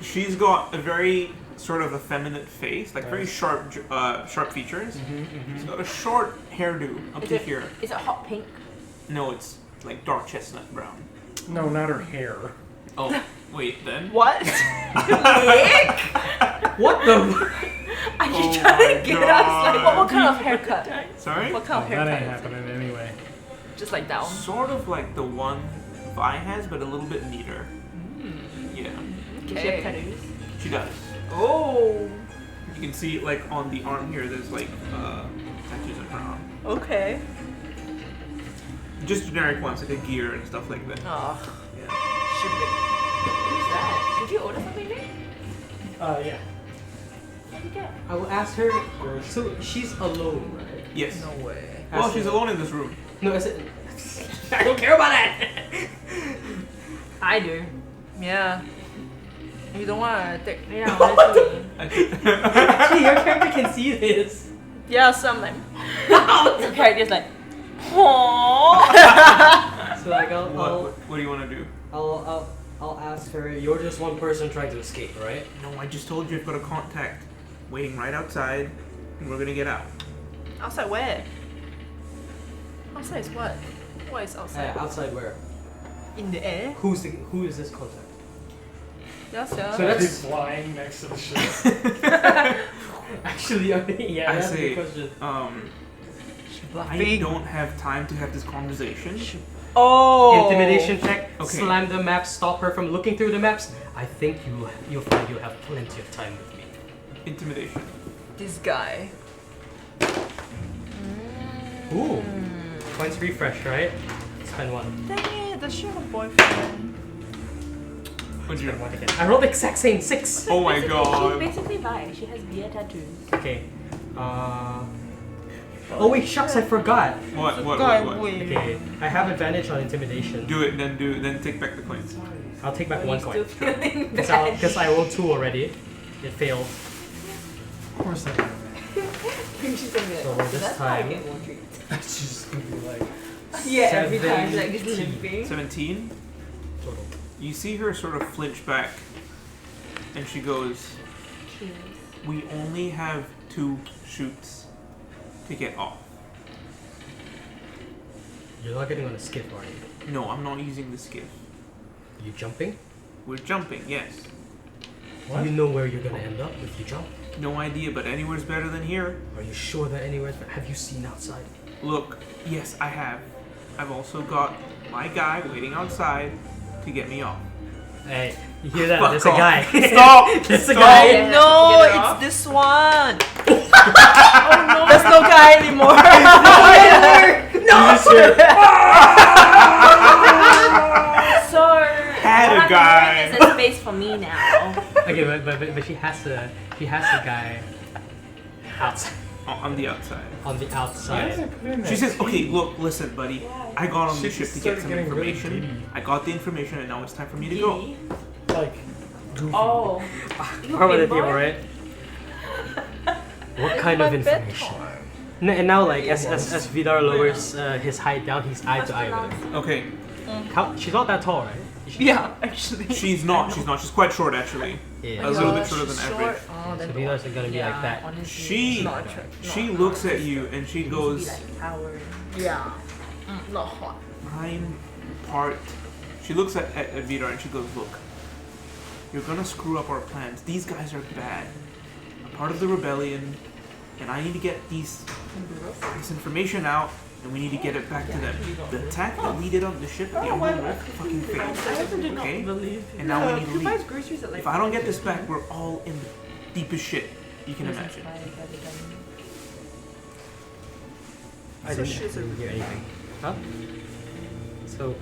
S4: She's got a very sort of effeminate face, like very sharp features. She's got a short hairdo up to here.
S5: Is it hot pink?
S4: No, it's like dark chestnut brown.
S2: No, not her hair.
S4: Oh, wait, then.
S6: What?
S3: What the?
S5: Are you
S4: Oh
S5: trying
S4: my
S5: to get us like
S4: God.
S5: what kind of haircut?
S4: Sorry?
S5: What kind of
S2: That ain't
S5: haircut?
S2: happening anyway.
S6: Just like down.
S4: Sort of like the one Vi has, but a little bit neater. Yeah,
S5: Does she have tattoos?
S4: she does.
S6: Oh.
S4: You can see like on the arm here, there's like tattoos on her arm.
S6: Okay.
S4: Just generic ones, like a gear and stuff like that.
S6: Oh.
S4: Yeah.
S5: Who's that? Did you order something, Nick?
S2: Yeah.
S5: What did you get?
S3: I will ask her. So she's alone, right?
S4: Yes.
S6: No way.
S4: Well,
S3: Ask
S4: she's
S3: her.
S4: alone in this room.
S3: No, is it? I don't care about that.
S5: I do.
S6: Yeah. You don't want to take.
S5: Yeah, honestly.
S3: Actually, your character can see this.
S6: Yeah, so I'm like.
S5: The character's like, aww.
S3: So like,
S4: What do you want to do?
S3: I'll ask her. You're just one person trying to escape, right?
S4: No, I just told you I've got a contact waiting right outside, and we're gonna get out.
S6: Outside where? Outside is what? What is outside?
S3: Outside where?
S6: In the air?
S3: Who is this contact?
S6: Yes, yeah.
S3: So that's-
S2: He's flying next to the ship.
S3: Actually, yeah,
S4: I
S3: that's a
S4: say,
S3: good question.
S4: I don't have time to have this conversation.
S6: Oh.
S3: Intimidation check.
S4: Okay.
S3: Slam the maps. Stop her from looking through the maps. I think you'll find you have plenty of time with me.
S4: Intimidation.
S6: This guy.
S3: Ooh. Points refresh, right? Spend one.
S6: Dang it, does she have a boyfriend?
S4: What'd you?
S3: Spend one again. I rolled the exact same 6.
S4: Oh my
S5: She's
S4: god.
S5: basically Vi. She has beer tattoos.
S3: Okay. Oh wait, shucks, I forgot.
S4: What?
S6: Guy,
S4: What?
S6: wait.
S3: Okay, I have advantage on intimidation.
S4: Do it, then take back the coins.
S3: I'll take back
S5: Are
S3: one
S5: you
S3: coin.
S5: still feeling bad?
S3: Because I rolled 2 already. It failed.
S2: Of course I am.
S5: She's gonna be like,
S3: So
S5: "So
S3: this
S5: that's how I
S3: time-
S5: get more treats."
S2: She's just gonna be like,
S5: Yeah, every time, like just
S3: 17.
S5: limping.
S4: 17.
S3: Total.
S4: You see her sort of flinch back, and she goes,
S5: Cheers.
S4: "We only have 2 shoots to get off."
S3: You're not getting on a skiff, are you?
S4: No, I'm not using the skiff.
S3: Are you jumping?
S4: We're jumping, yes.
S3: Do you know where you're gonna end up if you jump?
S4: No idea, but anywhere's better than here.
S3: Are you sure that anywhere's have you seen outside?
S4: Look, yes, I have. I've also got my guy waiting outside to get me off.
S3: Hey, you hear that?
S4: Fuck
S3: There's a
S4: off.
S3: guy.
S4: Stop!
S3: There's a
S4: Stop!
S3: guy.
S5: Yeah,
S6: No,
S5: to get her
S6: it's
S5: off.
S6: this one. Oh no. There's no guy anymore.
S5: So,
S4: Had a
S5: what I'm
S4: guy.
S5: hearing is a space for me now.
S3: Okay, but she has a guy outside
S4: On the outside.
S3: on the
S2: why
S3: outside.
S2: does I put in that
S4: She says,
S2: key?
S4: "Okay, look, listen, buddy. I got on the
S2: Shit
S4: ship
S2: just
S4: to get
S2: started
S4: some
S2: getting really
S4: information.
S2: giddy.
S4: I got the information, and now it's time for me to go."
S5: Giddy.
S2: Like, goofy.
S5: Oh. You
S3: How about the
S5: big
S3: table,
S5: boy?
S3: right? What kind of information? And now, like, as Vidar lowers his height down, he's eye to eye with him.
S4: Okay.
S3: She's not that tall, right?
S6: Yeah, actually.
S4: She's not. She's quite short actually.
S3: Yeah.
S4: A little bit shorter than
S6: she's
S4: average.
S6: Oh,
S3: So Vilas are gonna be like that.
S5: Honestly,
S4: She
S6: not attractive.
S4: she looks at you and she
S5: be
S4: goes,
S5: like towering.
S6: Yeah. Not hot.
S4: I'm part. She looks at Vita and she goes, look, you're gonna screw up our plans. These guys are bad. I'm part of the rebellion, and I need to get this information out, and we need to get it back to them. The attack that we did on the ship, the Unreal Rift, fucking failed.
S1: I also did not
S4: Okay?
S1: believe.
S4: And now we need to
S1: Who buys
S4: leave.
S1: groceries at like?
S4: If I don't get this back, we're all in the deepest shit you can imagine.
S3: I
S6: So
S3: didn't
S6: she's a-
S3: hear anything. Huh?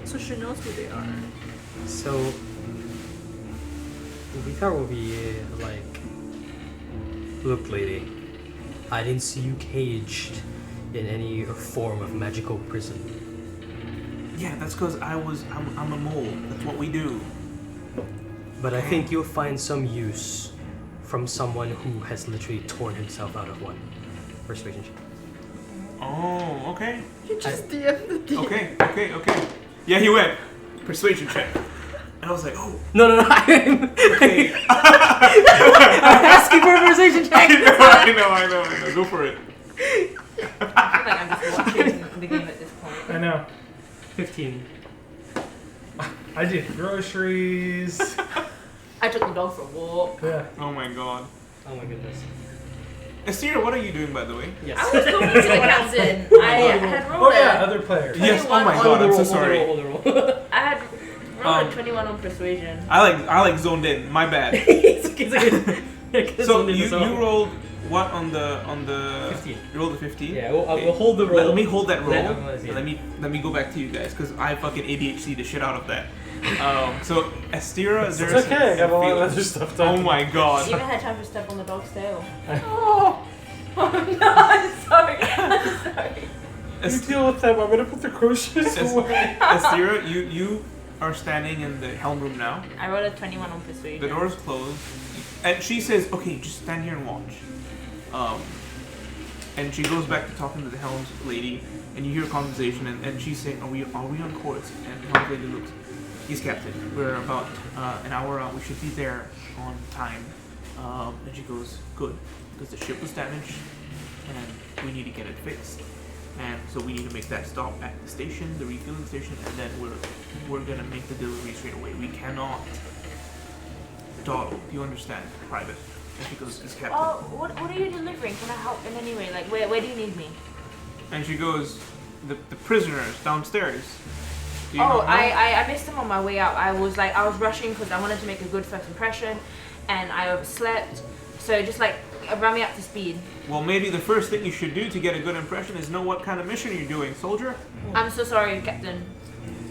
S6: So she knows who they are.
S3: So Vitar will be like, look, lady, I didn't see you caged in any form of magical prison.
S4: Yeah, that's because I'm a mole. That's what we do.
S3: But I think you'll find some use from someone who has literally torn himself out of one. Persuasion check.
S4: Oh, okay.
S6: You just DM'd the DM.
S4: Okay. Yeah, he went. Persuasion check. And I was like, oh,
S3: No, I'm
S4: okay.
S3: asking for a persuasion check.
S4: I know. Go for it.
S5: I feel like I'm just watching the game at this point.
S2: I know.
S3: 15.
S2: I did groceries.
S5: I took the dog for a walk.
S2: Yeah.
S4: Oh my god.
S3: Oh my goodness.
S4: Estira, what are you doing, by the way?
S5: I
S3: Yes.
S5: was talking to the captain. I had rolled
S2: Oh yeah,
S5: a,
S2: other players.
S4: Yes. Oh my
S5: 21
S4: god. I'm so
S3: Hold the
S4: sorry.
S3: roll, hold the roll.
S5: I had rolled
S4: Um,
S5: a 21 on persuasion.
S4: I like zoned in. My bad.
S3: It's okay.
S4: So you rolled what on the
S3: 15.
S4: You rolled a 15.
S3: Yeah, we'll hold the roll.
S4: Let me hold that roll.
S3: Yeah.
S4: Let me go back to you guys because I fucking ADHD the shit out of that. So Estira,
S2: It's okay. I got a lot of other stuff done.
S4: Oh my god.
S5: Even had time to step on the dog's tail.
S6: Oh.
S5: Oh no, I'm sorry. I'm sorry.
S2: You deal with them. I'm gonna put the groceries away.
S4: Estira, you are standing in the helm room now.
S5: I rolled a 21 on persuasion.
S4: The door's closed, and she says, "Okay, just stand here and watch." And she goes back to talking to the helms lady, and you hear a conversation, and she's saying, "Are we on course?" And the helms lady looks, "Yes, Captain. We're about an hour out. We should be there on time." And she goes, "Good, because the ship was damaged, and we need to get it fixed. And so we need to make that stop at the station, the refueling station, and then we're gonna make the delivery straight away. We cannot dawdle. Do you understand, Private?" And she goes, "Yes, Captain."
S5: Oh, what are you delivering? Can I help in any way? Like, where do you need me?
S4: And she goes, the prisoners downstairs. Do you
S5: Oh,
S4: not know?"
S5: I missed them on my way out. I was rushing because I wanted to make a good first impression, and I overslept. So just like run me up to speed.
S4: Well, maybe the first thing you should do to get a good impression is know what kind of mission you're doing, soldier.
S5: I'm so sorry, Captain.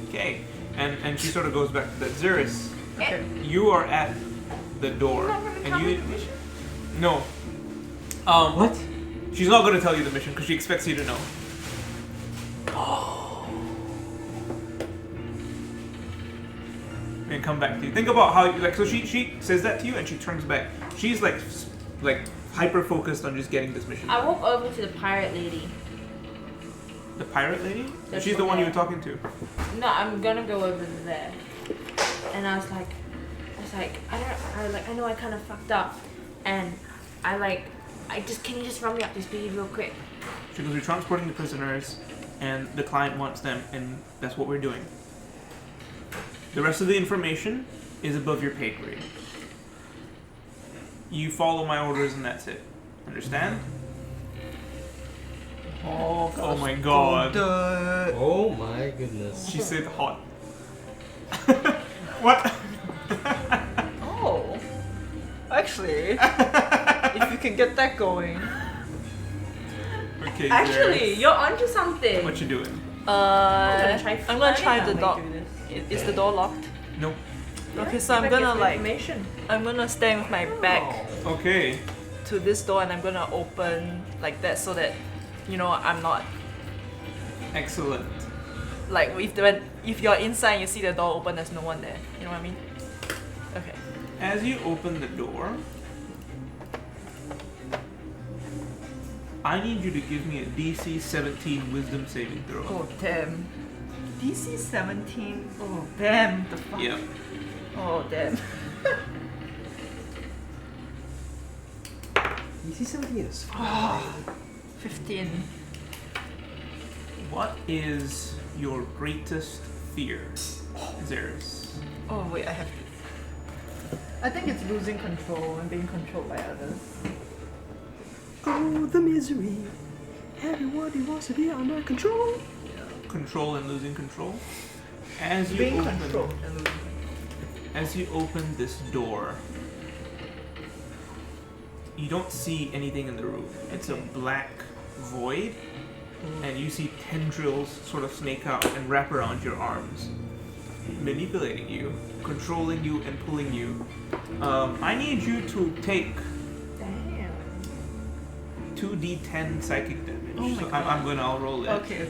S4: Okay. And she sort of goes back to that. Xeris,
S5: Okay.
S4: you are at the door, and you. No.
S3: What?
S4: She's not going to tell you the mission because she expects you to know. And come back to you. Think about how so she says that to you and she turns back. She's like hyper focused on just getting this mission.
S5: I walk over to the pirate lady.
S4: The pirate lady?
S5: That's
S4: She's the one you were
S5: okay.
S4: talking to.
S5: No, I'm gonna go over there. And I was like, I know I kind of fucked up, and can you just run me up to speed real quick?
S4: She goes, "We're transporting the prisoners, and the client wants them, and that's what we're doing. The rest of the information is above your pay grade. You follow my orders, and that's it. Understand?" Oh my god.
S3: Oh my goodness.
S4: She said hot. What?
S6: Oh. Actually, if you can get that going.
S4: Okay,
S5: Actually,
S4: Xeris.
S5: you're onto something.
S4: What you doing?
S5: I'm
S6: I'm gonna try the
S5: flying
S6: door.
S5: my way through this.
S6: Is the door locked?
S4: Nope.
S6: Okay, so I'm
S5: If I get
S6: gonna
S5: some
S6: like,
S5: information.
S6: I'm gonna stand with my back
S4: Okay.
S6: to this door and I'm gonna open like that so that, I'm not
S4: Excellent.
S6: like if you're inside and you see the door open, there's no one there. You know what I mean? Okay.
S4: As you open the door, I need you to give me a DC 17 Wisdom saving throw.
S6: Oh damn. DC 17. Oh damn. The fuck.
S4: Yep.
S6: Oh damn.
S3: DC 17 is
S6: 15.
S4: What is your greatest fear, Xeris?
S6: Oh wait, I have to. I think it's losing control and being controlled by others.
S3: Oh, the misery. Everybody wants to be under control.
S4: Control and losing control. As you
S6: Being
S4: open,
S6: controlled and losing control.
S4: as you open this door, you don't see anything in the room. It's a black void, and you see tendrils sort of snake out and wrap around your arms, manipulating you, controlling you, and pulling you. I need you to take
S6: Damn.
S4: 2d10 psychic damage.
S6: Oh my
S4: so
S6: God.
S4: I'll roll it.
S6: Okay.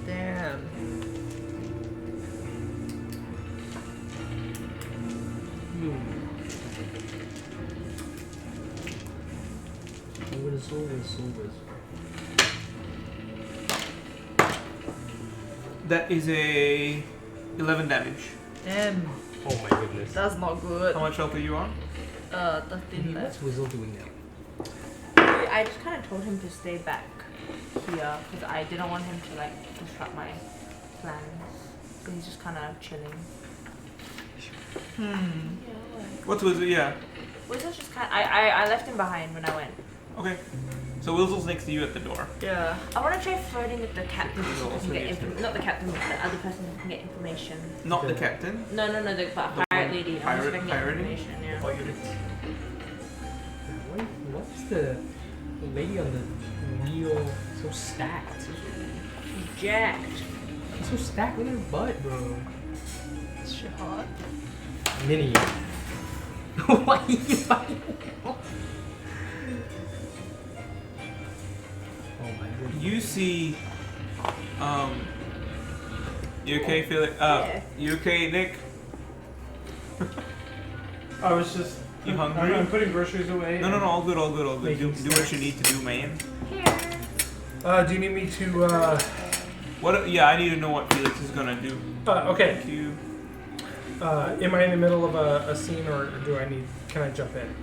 S6: Damn.
S3: Always.
S4: That is a 11 damage.
S6: Damn.
S3: Oh my goodness.
S6: That's not good.
S4: How much health are you on?
S6: 13 left.
S3: What's Wizzle doing now?
S5: I just kind of told him to stay back here because I didn't want him to like disrupt my plans. But he's just kind of chilling.
S4: What's Wizzle? Yeah.
S5: Wizard's just kind. I left him behind when I went.
S4: Okay. So Wizzle's next to you at the door.
S6: Yeah.
S5: I want to try flirting with the captain so
S4: Weasel
S5: he
S4: also
S5: can get
S4: needs to-
S5: not the captain, but the other person who can get information.
S4: Not the captain.
S5: No, the pirate lady. I want to see if I can get
S4: pirate lady?
S5: information. Yeah.
S3: What's the lady on the wheel so stacked?
S5: She's jacked.
S3: She's so stacked with her butt, bro.
S6: Is she hot?
S3: Minnie. Why are you fighting? Oh my goodness.
S4: You see. You okay, Felix?
S5: Yeah.
S4: You okay, Nick?
S2: I was just.
S4: You hungry?
S2: I'm putting groceries away.
S4: No, all good. Do
S2: Making
S4: what you need to do, man.
S5: Here.
S2: Do you need me to?
S4: What? Yeah, I need to know what Felix is gonna do.
S2: Okay.
S4: Thank you.
S2: Am I in the middle of a scene, or do I need? Can I jump in?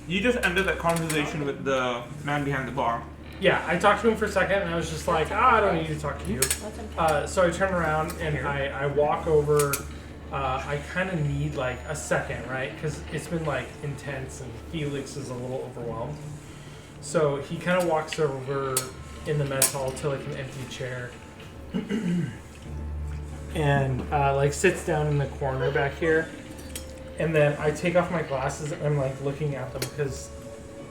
S4: You just ended that conversation with the man behind the bar.
S2: Yeah, I talked to him for a second, and I was just like, I don't need to talk to you.
S5: That's okay.
S2: So I turn around and I walk over. I kind of need like a second, right? Because it's been like intense, and Felix is a little overwhelmed. So he kind of walks over in the mess hall to like an empty chair, and like sits down in the corner back here. And then I take off my glasses and I'm like looking at them because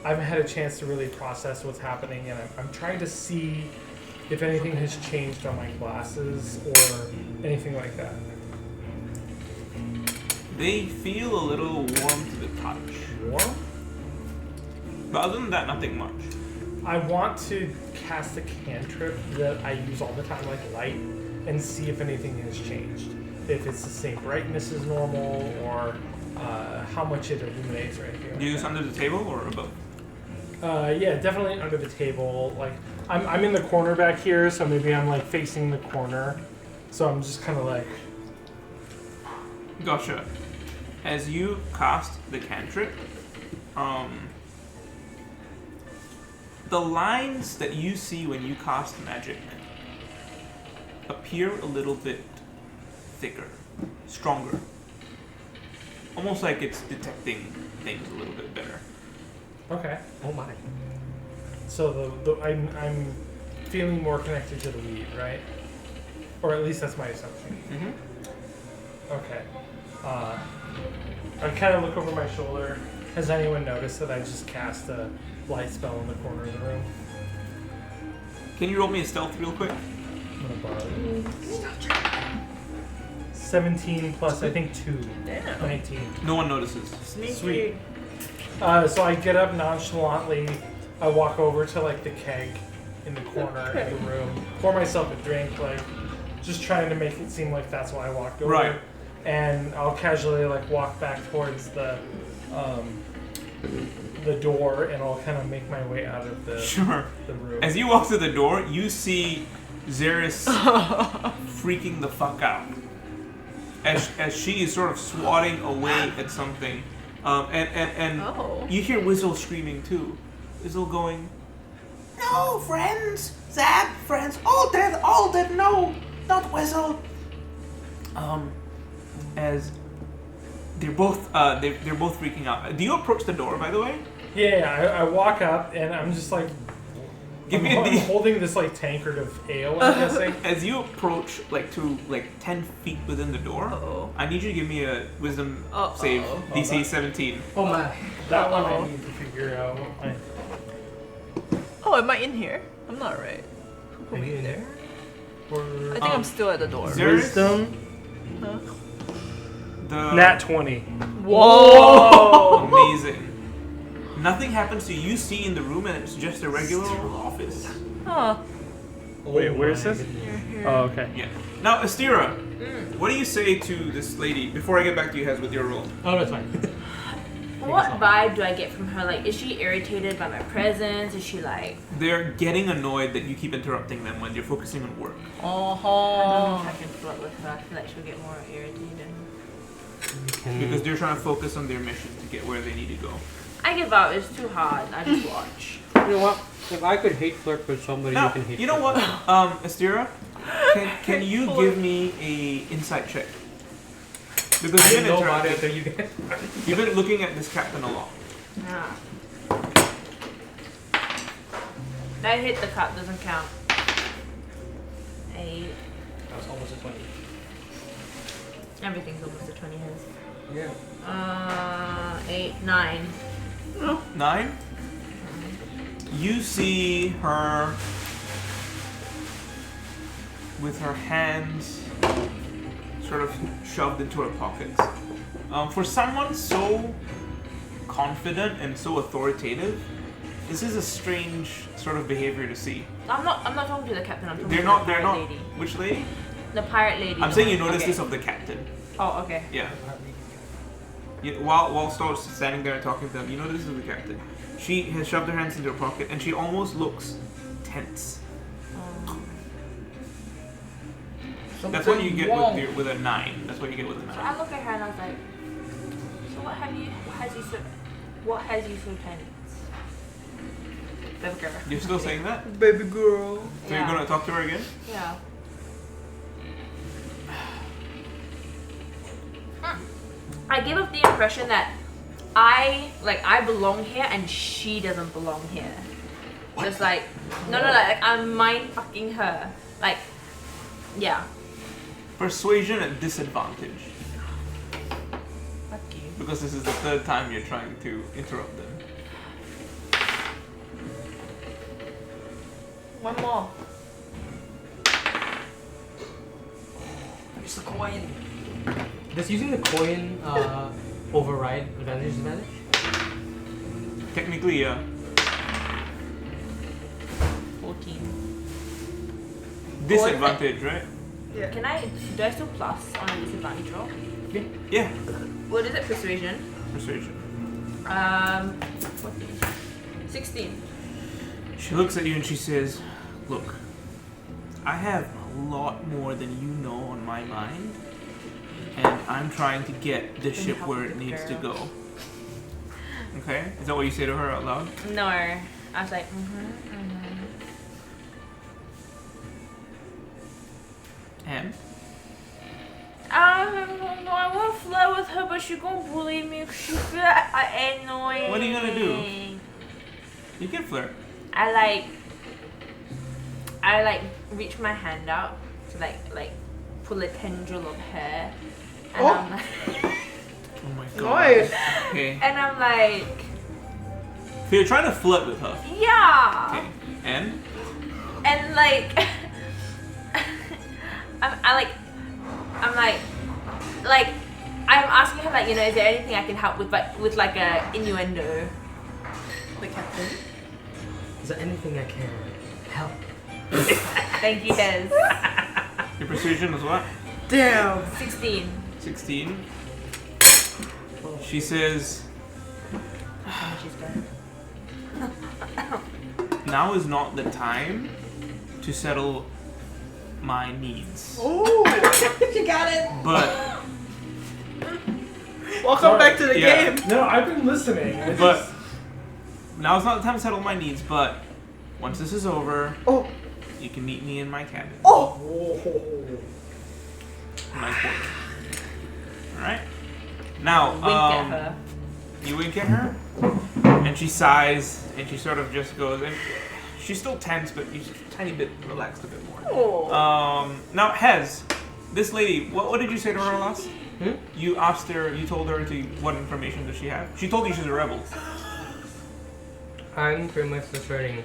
S2: I haven't had a chance to really process what's happening, and I'm trying to see if anything has changed on my glasses or anything like that.
S4: They feel a little warm to the touch.
S2: Warm?
S4: But other than that, nothing much.
S2: I want to cast a cantrip that I use all the time, like light, and see if anything has changed. If it's the same brightness as normal, or how much it illuminates, or anything like
S4: Do you use
S2: that.
S4: under the table or above?
S2: Yeah, definitely under the table. Like I'm in the corner back here, so maybe I'm like facing the corner. So I'm just kind of like.
S4: Gotcha. As you cast the cantrip, the lines that you see when you cast magic appear a little bit thicker, stronger. Almost like it's detecting things a little bit better.
S2: Okay.
S3: Oh my.
S2: So I'm feeling more connected to the weed, right? Or at least that's my assumption.
S4: Mm-hmm.
S2: Okay. I kind of look over my shoulder. Has anyone noticed that I just cast a light spell in the corner of the room?
S4: Can you roll me a stealth real quick?
S2: I'm gonna borrow it. 17 plus I think 2.
S6: Damn.
S2: 19.
S4: No one notices.
S6: Sneaky.
S2: Sweet. So I get up nonchalantly. I walk over to like the keg in the corner of the room, pour myself a drink, like just trying to make it seem like that's why I walked over.
S4: Right.
S2: And I'll casually like walk back towards the the door and I'll kind of make my way out of the
S4: Sure.
S2: room.
S4: As you walk through the door, you see Xeris freaking the fuck out. As she is sort of swatting away at something. And
S5: Oh.
S4: you hear Wizzle screaming too. Wizzle going,
S7: No, friends! Zab, friends, all dead, no! Not Whistle!
S4: as they're both freaking out. Do you approach the door, by the way?
S2: Yeah, I walk up and I'm just like,
S4: Give me
S2: I'm
S4: a D.
S2: holding this like tankard of ale, I'm guessing.
S4: As you approach to 10 feet within the door,
S5: Uh-oh.
S4: I need you to give me a wisdom
S5: Uh-oh.
S4: save, DC
S2: that-
S4: 17.
S3: Oh my.
S2: That one I
S6: Uh-oh.
S2: need to figure out.
S6: Oh, am I in here? I'm not right. Who put me in there? I think I'm still at the door.
S4: Xeris,
S2: Wisdom,
S6: Huh?
S4: the
S2: nat 20.
S6: Whoa!
S4: amazing. Nothing happens to you. You see in the room, and it's just a regular office.
S6: Huh.
S2: Wait, where is this?
S6: You're here.
S2: Oh, okay.
S4: Yeah. Now, Astira, what do you say to this lady before I get back to you, Hez, with your roll?
S3: Oh, that's fine.
S5: What vibe do I get from her? Like, is she irritated by my presence? Is she like,
S4: They're getting annoyed that you keep interrupting them when you're focusing on work.
S5: I don't know if I can flirt with her. I feel like she'll get more irritated.
S4: Because they're trying to focus on their mission to get where they need to go.
S5: I give up. It's too hard. I just watch.
S3: You know what? If I could hate flirt with somebody,
S4: Now,
S3: you can hate
S4: you know
S3: flirt.
S4: what, Astira? Can you give me a insight check? Because
S3: I
S4: you've
S3: didn't
S4: been
S3: know about it
S4: interacting.
S3: until you guys.
S4: You've been looking at this captain a lot.
S5: Yeah. That hit the cup doesn't count. 8.
S3: That was almost a 20.
S5: Everything's almost a 20 his.
S3: Yeah.
S5: 8, 9.
S4: 9. You see her with her hands sort of shoved into her pockets. For someone so confident and so authoritative, this is a strange sort of behavior to see.
S5: I'm not talking to the captain. I'm talking
S4: They're
S5: to
S4: not.
S5: the
S4: They're
S5: pirate
S4: not.
S5: lady.
S4: Which lady?
S5: The pirate lady.
S4: I'm
S5: the
S4: saying you
S5: one-
S4: noticed
S5: okay.
S4: this of the captain.
S5: Oh, okay.
S4: Yeah. While Star's standing there and talking to them, you know this is the captain. She has shoved her hands into her pocket and she almost looks tense. That's what you get with a 9. That's what you get with a
S5: So
S4: 9.
S5: I look at her and I was like, so what has you so tense? Baby girl.
S4: You're still saying that?
S6: Baby girl.
S4: So you're gonna talk to her again?
S5: Yeah. I give up the impression that I belong here and she doesn't belong here. Just like like I'm mind fucking her. Like, yeah.
S4: Persuasion at disadvantage.
S5: Fuck you.
S4: Because this is the 3rd time you're trying to interrupt them.
S5: One more.
S7: Use the coin.
S3: Does using the coin override advantage disadvantage?
S4: Technically, yeah.
S5: 14.
S4: Disadvantage, right?
S6: Yeah.
S5: Do I still plus on a disadvantage roll?
S4: Yeah.
S5: What is it? Persuasion.
S4: Persuasion.
S5: 14. 16.
S4: She looks at you and she says, "Look, I have a lot more than you know on my mind, and I'm trying to get the ship
S5: help
S4: where
S5: with
S4: it
S5: the
S4: needs to
S5: girl.
S4: go." Okay? Is that what you say to her out loud?
S5: No. I was like,
S4: And?
S5: I want to flirt with her, but she gonna bully me because she feel annoying.
S4: What are you gonna do? You can flirt.
S5: I reach my hand out to like pull a tendril of hair, and I'm like,
S4: Oh my god.
S6: Nice.
S4: Okay.
S5: and I'm like,
S4: So you're trying to flirt with her.
S5: yeah,
S4: Okay. And?
S5: and like, I'm asking her like, is there anything I can help with, but with like a innuendo. The captain.
S3: Is there anything I can help?
S5: Thank you, Des.
S4: Your persuasion is what?
S6: Damn.
S5: 16.
S4: 16. She says,
S5: How much is good?
S4: now is not the time to settle my needs.
S6: You got it.
S4: But
S6: Welcome back to the
S4: Yeah.
S6: game.
S2: No, I've been listening.
S4: but now's not the time to settle my needs. But once this is over,
S6: Oh.
S4: you can meet me in my cabin,
S6: Oh.
S4: my quarters. All right. Now,
S5: Wink at her.
S4: you wink at her, and she sighs, and she sort of just goes, and she's still tense, but she's a tiny bit relaxed a bit more.
S6: Oh.
S4: Now, Hez, this lady, what did you say to her last? You asked her, you told her what information does she have? She told you she's a rebel.
S3: I'm pretty much just trying.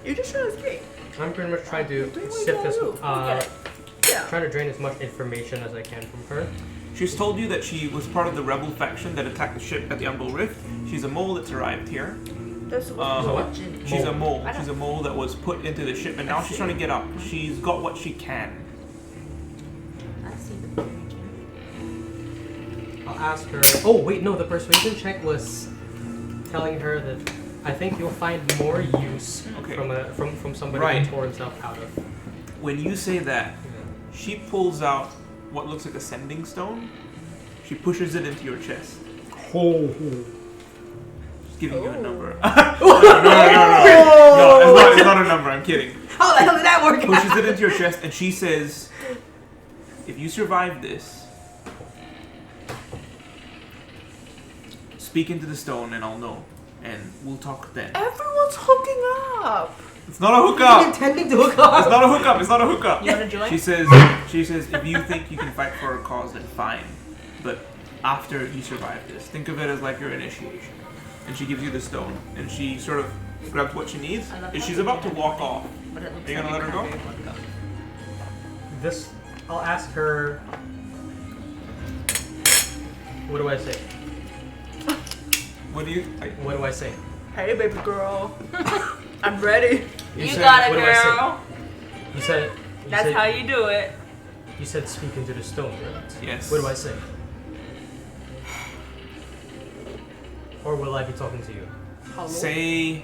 S6: You just shot a streak.
S3: I'm pretty much trying to
S6: Do what you
S3: sift
S6: gotta
S3: as
S6: do. Yeah.
S3: trying to drain as much information as I can from her.
S4: She's told you that she was part of the rebel faction that attacked the ship at the Umbral Rift. She's a mole that's arrived here.
S6: That's
S3: what?
S4: She's a mole.
S5: I don't-
S4: She's a mole that was put into the ship, and now she's trying to get up. She's got what she can.
S5: I see the
S3: I'll ask her. Oh wait, no. The persuasion check was telling her that I think you'll find more use
S4: Okay.
S3: from somebody
S4: Right.
S3: who tore himself out of.
S4: When you say that, she pulls out what looks like a sending stone. She pushes it into your chest. She's giving you a number. No, it's not a number. I'm kidding.
S5: How the hell did that work
S4: Pushes it into your chest, and she says, "If you survive this, speak into the stone, and I'll know, and we'll talk then."
S6: Everyone's hooking up.
S4: It's not a hookup.
S3: Intending to hook up.
S4: It's not a hookup. It's not a hookup.
S5: You wanna join?
S4: She says, if you think you can fight for a cause, then fine. But after you survive this, think of it as like your initiation. And she gives you the stone, and she sort of grabs what she needs,
S5: I love
S4: and
S5: how
S4: she's
S5: you
S4: about to
S5: can
S4: walk off.
S5: But it looks
S4: Are you gonna
S5: like
S4: let her
S5: it
S4: go?
S5: can't be a vodka.
S3: This. I'll ask her. What do I say?
S4: What do you?
S3: What do I say?
S6: Hey, baby girl. I'm ready.
S5: You
S3: said-
S5: got it,
S3: what do I say?
S5: girl.
S3: You said.
S5: That's
S3: said,
S5: how you do it.
S3: You said speak into the stone, right?
S4: Yes.
S3: What do I say? Or will I be talking to you?
S4: Say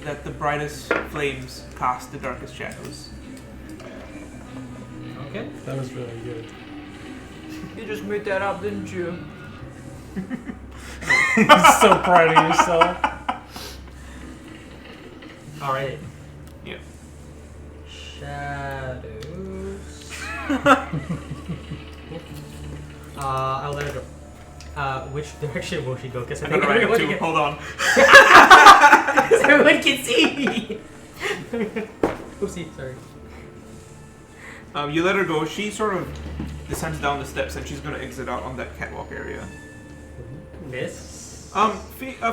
S4: that the brightest flames cast the darkest shadows.
S3: Okay.
S2: That was really good.
S6: You just made that up, didn't you?
S2: So proud of yourself.
S3: Alright.
S4: Yeah.
S3: Shadows. I'll let her go. Which direction will she go? Because I think
S4: Right,
S3: everyone
S4: too.
S3: can,
S4: Hold on.
S3: everyone can see me. Oopsie, sorry.
S4: You let her go. She sort of descends down the steps, and she's gonna exit out on that catwalk area.
S3: Miss?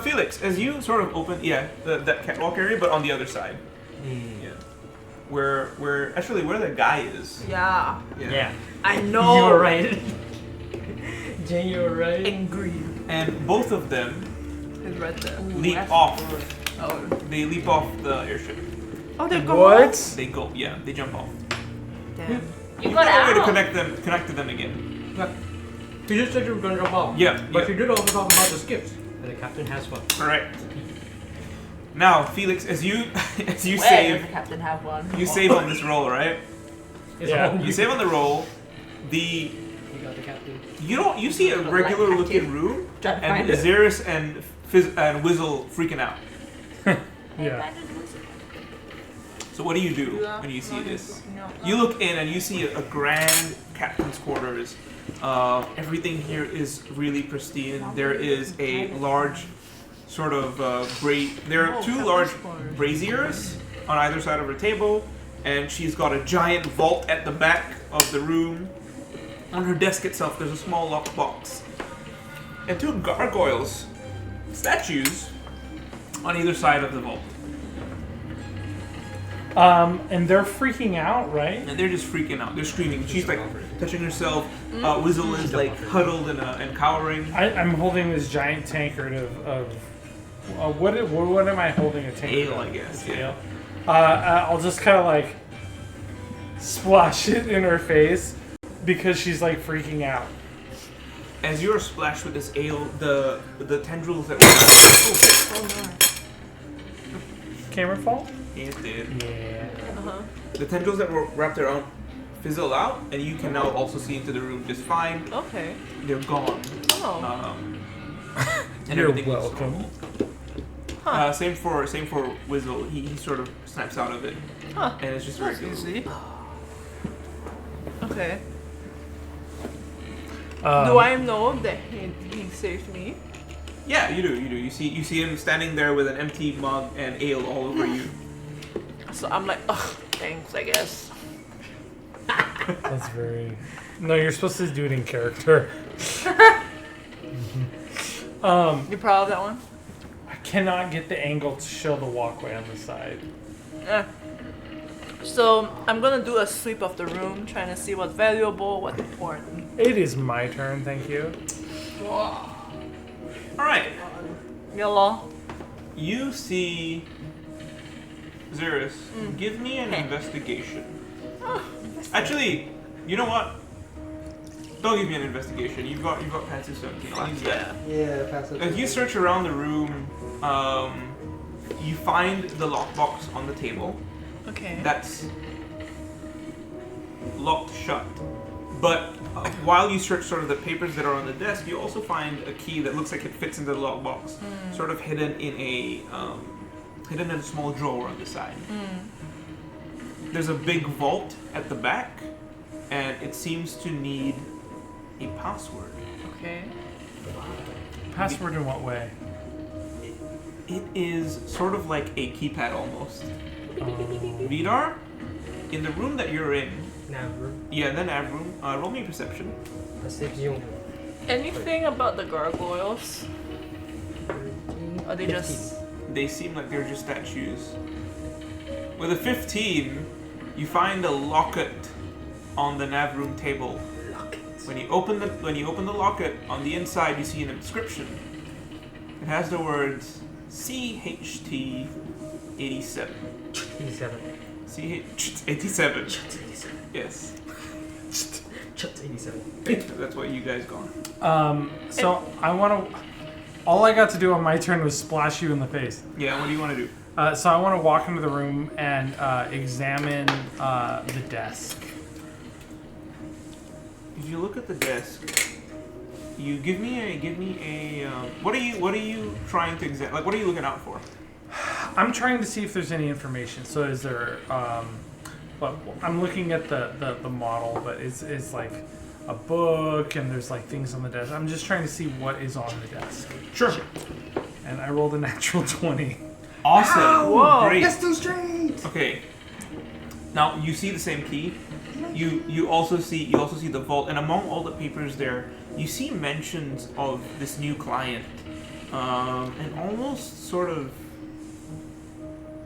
S4: Felix, as you sort of open, that catwalk area, but on the other side. Yeah. Where the guy is.
S6: Yeah.
S3: Yeah.
S6: I know.
S3: You were right. Jane, you were right.
S6: Angry.
S4: And both of them
S6: He's right there.
S4: leap
S5: that's
S4: off.
S6: Oh.
S4: They leap off the airship.
S6: Oh, they go.
S2: What?
S4: They go, they jump off.
S6: Damn.
S5: You got
S4: no way to
S5: out.
S4: connect to them again.
S3: You just said you were going to jump off.
S4: Yeah,
S3: But
S4: yeah.
S3: you did also talk about the skips. And the captain has one.
S4: Correct. Now, Felix, as you
S5: Where does the
S4: save,
S5: captain have one?
S4: you save on this roll, right?
S3: It's
S2: Yeah.
S3: all
S4: You save on the roll.
S3: You got the captain.
S4: You see a regular looking room,
S5: Trying to
S4: and
S5: find it.
S4: Aziris and Wizzle freaking out.
S2: Yeah.
S4: So what do you do when you see this? You look in and you see a grand captain's quarters. Everything here is really pristine. There is a large sort of there are two large braziers on either side of her table, and she's got a giant vault at the back of the room. On her desk itself, there's a small locked box. And two gargoyles, statues, on either side of the vault.
S2: And they're freaking out, right?
S4: And they're just freaking out. They're screaming. She's like touching herself. Wizzle is like huddled and cowering.
S2: I'm holding this giant tankard of what am I holding a tankard
S4: Ale,
S2: of?
S4: I guess.
S2: It's
S4: Yeah.
S2: ale. I'll just kind of like splash it in her face because she's like freaking out.
S4: as you're splashed with this ale, the tendrils that
S2: Camera fall?
S4: it did.
S2: Yeah.
S4: The tendrils that were wrapped around fizzle out, and you can now also see into the room just fine.
S6: Okay.
S4: They're gone.
S6: Oh.
S4: And
S2: You're
S4: everything looks
S2: welcome.
S4: normal.
S6: Huh.
S4: Same for Wizzle. He sort of snaps out of it,
S6: Huh.
S4: and it's just very
S6: That's
S4: good.
S6: easy. Okay.
S2: Um,
S6: Do I know that he saved me?
S4: Yeah, you do. You see him standing there with an empty mug and ale all over you.
S6: So I'm like, ugh, thanks, I guess.
S2: That's very. No, you're supposed to do it in character.
S6: You proud of that one?
S2: I cannot get the angle to show the walkway on the side.
S6: Yeah. So I'm gonna do a sweep of the room, trying to see what's valuable, what's important.
S2: It is my turn, thank you.
S4: All right.
S6: Yellow.
S4: You see Xeris. Give me an investigation. Actually, you know what? Don't give me an investigation. You've got passive 17. I'll use that.
S3: Yeah, pass it.
S4: As you search around the room, you find the lockbox on the table.
S6: Okay.
S4: That's locked shut. But while you search sort of the papers that are on the desk, you also find a key that looks like it fits into the lockbox, sort of hidden in a small drawer on the side. There's a big vault at the back, and it seems to need a password.
S6: Okay.
S2: Password in what way?
S4: It is sort of like a keypad almost. Vidar, in the room that you're in,
S3: Never.
S4: yeah, the nav room, roll me perception.
S3: Perception.
S6: Anything about the gargoyles? Are they
S3: 15.
S6: just?
S4: They seem like they're just statues. With a 15, you find a locket on the nav room table. When you open the locket, on the inside you see an inscription. It has the words CHT 87.
S3: 87.
S4: CH 87. Yes.
S3: 87.
S4: That's what you guys got.
S2: So I want to. All I got to do on my turn was splash you in the face.
S4: Yeah, what do you want to do?
S2: So I want to walk into the room and examine the desk.
S4: If you look at the desk, you give me a what are you trying to examine? Like, what are you looking out for?
S2: I'm trying to see if there's any information. So is there? Well, I'm looking at the model, but it's like a book and there's like things on the desk. I'm just trying to see what is on the desk.
S4: Sure.
S2: And I rolled a natural 20.
S4: Awesome.
S6: Whoa.
S4: Great.
S3: That's too straight.
S4: Okay. Now you see the same key. You also see the vault, and among all the papers there, you see mentions of this new client, and almost sort of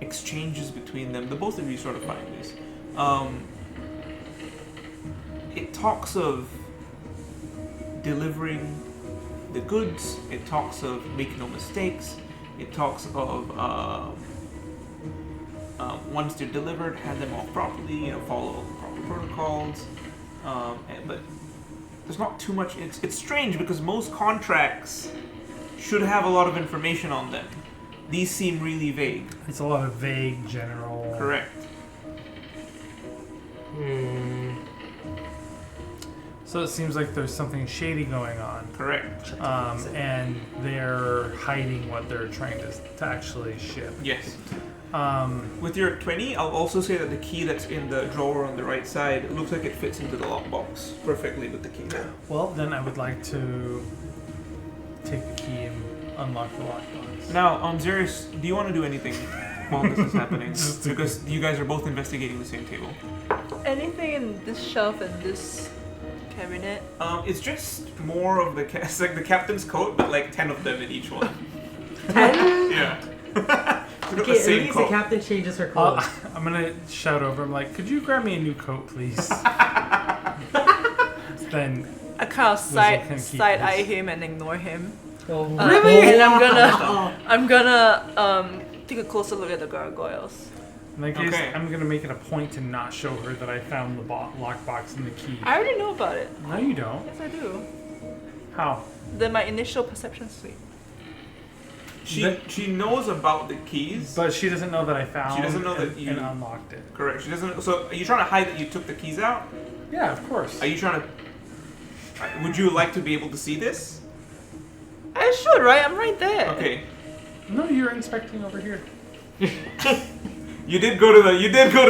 S4: exchanges between them. The both of you sort of find this. It talks of delivering the goods. It talks of make no mistakes. It talks of once they're delivered, hand them off properly. Follow proper protocols. But there's not too much. It's strange because most contracts should have a lot of information on them. These seem really vague.
S2: It's a lot of vague, general.
S4: Correct.
S2: So it seems like there's something shady going on.
S4: Correct.
S2: And they're hiding what they're trying to actually ship.
S4: Yes. With your 20, I'll also say that the key that's in the drawer on the right side looks like it fits into the lockbox perfectly with the key there.
S2: Well, then I would like to take the key and unlock the lockbox.
S4: Now, Xeris, do you want to do anything while this is happening? Because you guys are both investigating the same table.
S6: Anything in this shelf and this cabinet?
S4: It's just more of it's like the captain's coat, but like 10 of them in each one.
S3: 10?
S4: Yeah. It's got
S3: Okay,
S4: the
S3: at
S4: same
S3: least the
S4: coat.
S3: captain changes her clothes.
S2: I'm gonna shout over. I'm like, could you grab me a new coat, please? Then
S6: I kind of
S2: can keep
S6: side eye
S2: this.
S6: him and ignore him.
S3: Oh,
S6: And I'm gonna take a closer look at the gargoyles.
S2: in that case,
S4: Okay.
S2: I'm gonna make it a point to not show her that I found the lockbox and the key.
S6: I already know about it.
S2: No, you don't.
S6: Yes, I do.
S2: How?
S6: My initial perception sweep.
S4: She knows about the keys.
S2: But she doesn't know that I found.
S4: She doesn't know that
S2: and,
S4: you-
S2: and unlocked it.
S4: Correct. She doesn't. So are you trying to hide that you took the keys out?
S2: Yeah, of course.
S4: Are you trying to? Would you like to be able to see this?
S6: I should, right? I'm right there.
S4: Okay.
S2: No, you're inspecting over here.
S4: You did go to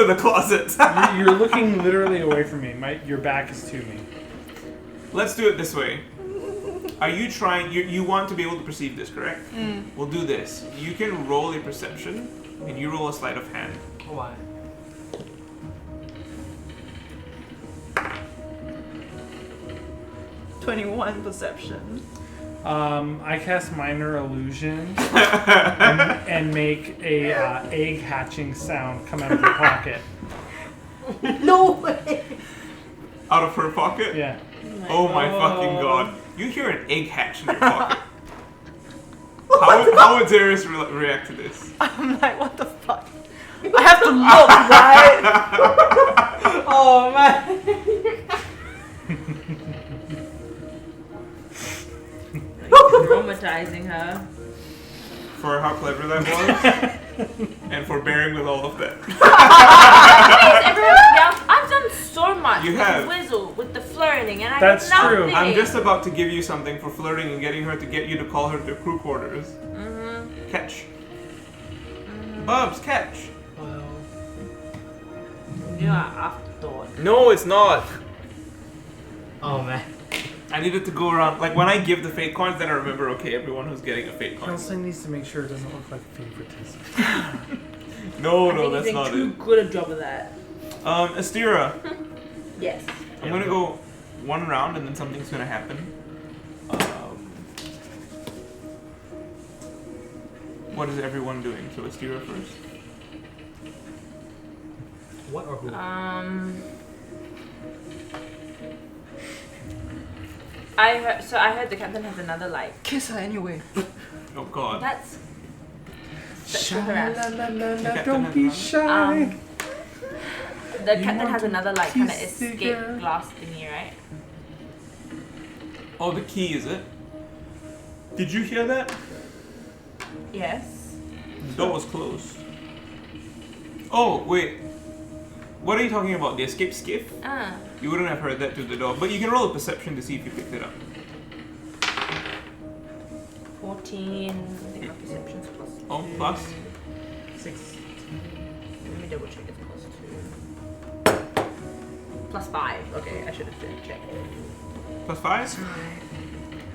S4: the closet.
S2: You're looking literally away from me. Your back is to me.
S4: Let's do it this way. Are you trying? You want to be able to perceive this, correct? We'll do this. You can roll a perception, and you roll a sleight of hand.
S3: Why?
S6: "21 perception."
S2: I cast minor illusion and make a egg hatching sound come out of your pocket.
S7: No way.
S4: Out of her pocket?
S2: Yeah.
S4: Oh my fucking god. You hear an egg hatch in your pocket. How would Terrus react to this?
S6: I'm like, what the fuck? I have to look, right?
S7: Oh man.
S5: Traumatizing her.
S4: For how clever that was, and for bearing with all of that.
S5: Please, everyone else, I've done so much
S4: You
S5: with
S4: have.
S5: Whizzle, with the flirting, and I
S2: That's
S5: did
S2: true.
S5: nothing.
S4: I'm just about to give you something for flirting and getting her to get you to call her to crew quarters. Catch. Bubs, catch.
S3: Well,
S7: Yeah, afterthought.
S4: No, it's not.
S3: oh man.
S4: I needed to go around. Like when I give the fate coins, then I remember. Okay, everyone who's getting a fate
S2: He
S4: coin.
S2: also needs to make sure it doesn't look like favoritism.
S4: No,
S5: I
S4: no,
S5: think
S4: that's
S5: he's
S4: not
S5: doing
S4: it.
S5: too good a job of that.
S4: Astira,
S5: Yes.
S4: I'm gonna go one round and then something's gonna happen. What is everyone doing? So Astira first.
S3: What or who?
S5: I heard the captain has another like.
S6: Kiss her anyway.
S4: Oh god.
S5: That's sexual harassment.
S2: Sha-la-la-la-la, don't be shy.
S5: The
S2: You
S5: captain
S2: want
S5: has
S2: to
S5: another like kind of
S2: kiss the
S5: escape
S2: girl?
S5: glass thingy, right?
S4: Oh, the key is it? Did you hear that?
S5: Yes.
S4: The door was closed. Oh wait. What are you talking about? The escape skiff?
S5: Ah.
S4: You wouldn't have heard that through the door, but you can roll a perception to see if you picked it up.
S5: 14. I think my perception's plus 2.
S4: Oh, plus?
S5: 6. Let me double check. It's plus 2. Plus 5. Okay, I should have checked.
S4: Plus 5?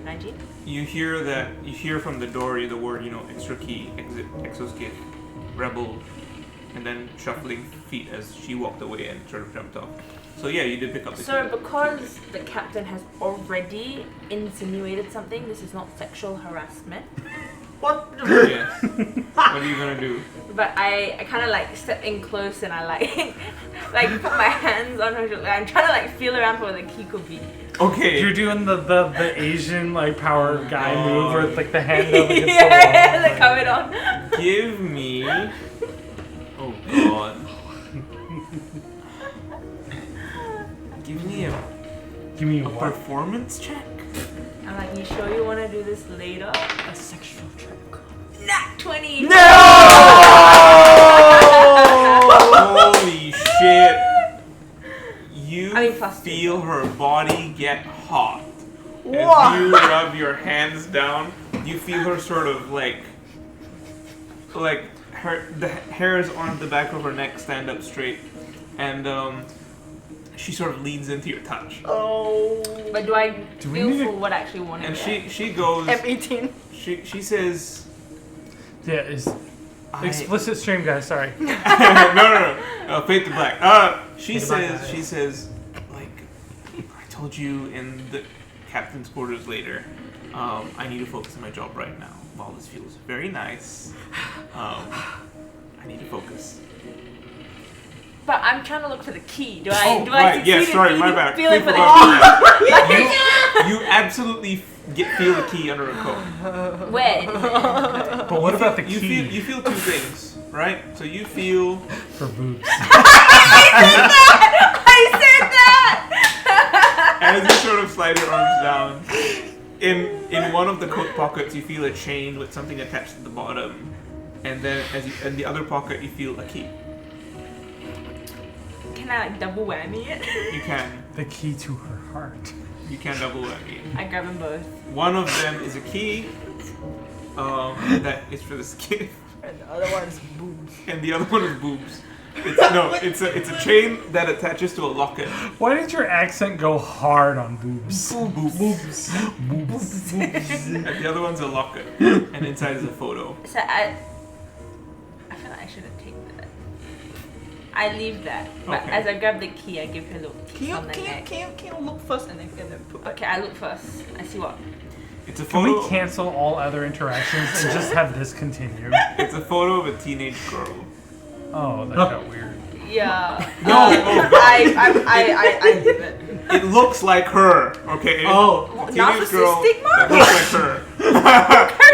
S5: 19.
S4: You hear from the door the word, extra key, exit, exoskit, rebel, and then shuffling feet as she walked away and sort of jumped off. So yeah, you did pick up the
S5: So
S4: key.
S5: because the captain has already insinuated something, this is not sexual harassment.
S7: What?
S4: Yes. What are you gonna do?
S5: But I kind of like step in close and I like like put my hands on her shoulder. I'm trying to like feel around for where the key could be.
S4: Okay.
S2: You're doing the Asian like power guy
S4: God.
S2: move where it's like the hand up against
S5: Yeah,
S2: the
S5: the
S2: wall.
S5: cover it on.
S4: Give me. Oh god. Give me a
S2: Give me what?
S4: performance check.
S5: I'm like, you sure you want to do this later?
S7: A sexual trick.
S5: Nat 20.
S4: Holy shit. You
S5: I mean, plus 2.
S4: feel her body get hot.
S6: What?
S4: As you rub your hands down, you feel her sort of like the hairs on the back of her neck stand up straight, and she sort of leans into your touch.
S6: Oh.
S5: But do I
S2: Do we
S5: feel
S2: need
S5: for
S2: to-
S5: what I actually wanted?
S4: And
S5: there?
S4: she goes,
S6: M18.
S4: she says,
S2: Yeah, it's
S4: I-
S2: explicit stream, guys. Sorry.
S4: no, fade to black. She says, like, I told you in the captain's quarters later, I need to focus on my job right now. While this feels very nice, I need to focus.
S5: But I'm trying to look for the key. Do
S4: Oh,
S5: I
S4: right.
S5: succeed
S4: Yes,
S5: in
S4: sorry, my bad.
S5: feeling for the
S4: Completely
S5: key?
S4: forgot. You absolutely feel the key under her coat.
S5: Where?
S2: But what about the
S4: You
S2: key
S4: feel two things, right? So you feel
S2: for boobs?
S5: I said that!
S4: as you sort of slide your arms down, In one of the coat pockets, you feel a chain with something attached to the bottom, and then in the other pocket, you feel a key.
S5: Can I like double whammy it?
S4: You can.
S2: The key to her heart.
S4: You can double whammy it.
S5: I grab them both.
S4: One of them is a key that is for the skin,
S6: And the other one is boobs.
S4: and the other one is boobs. It's a chain that attaches to a locket.
S2: Why did your accent go hard on boobs?
S4: Boobs. And the other one's a locket, and inside is a photo.
S5: So I feel like I shouldn't take that. I leave that, but
S4: Okay.
S5: as I grab the key, I give her a little
S6: Can
S5: kiss
S6: you,
S5: on the
S6: can you,
S5: neck.
S6: can you look first and then put back?
S5: Okay, I look first. I see what.
S4: It's a
S2: Can
S4: photo.
S2: we cancel all other interactions and just have this continue?
S4: It's a photo of a teenage girl.
S2: Oh, that got weird.
S6: Yeah.
S5: I leave it.
S4: It looks like her. Okay.
S3: Oh.
S4: It's a teenage girl
S5: narcissistic
S4: that looks like her.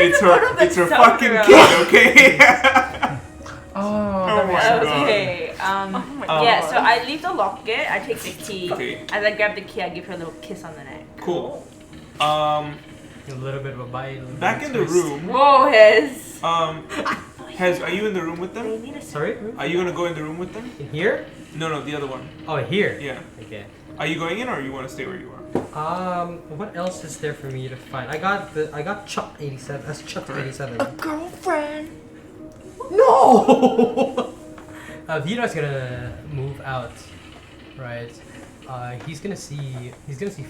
S4: It's her. It's her fucking kid. Okay.
S2: Oh,
S4: Oh my god.
S5: Okay. Yeah. So I leave the locket. I take the key.
S4: Okay.
S5: As I grab the key, I give her a little kiss on the neck.
S4: Cool.
S3: A little bit of a bite. a little
S4: Back
S3: bit
S4: in
S3: of
S4: the
S3: twist.
S4: room.
S5: Whoa, Hez.
S4: Are you in the room with them?
S3: Sorry?
S4: Are you gonna go in the room with them?
S3: In here?
S4: No, the other one.
S3: Oh, here?
S4: Yeah.
S3: Okay.
S4: Are you going in, or you want to stay where you are?
S3: What else is there for me to find? I got Chuck 87. That's Chuck 87.
S6: Girlfriend.
S3: No! Vito's gonna move out, right? He's gonna see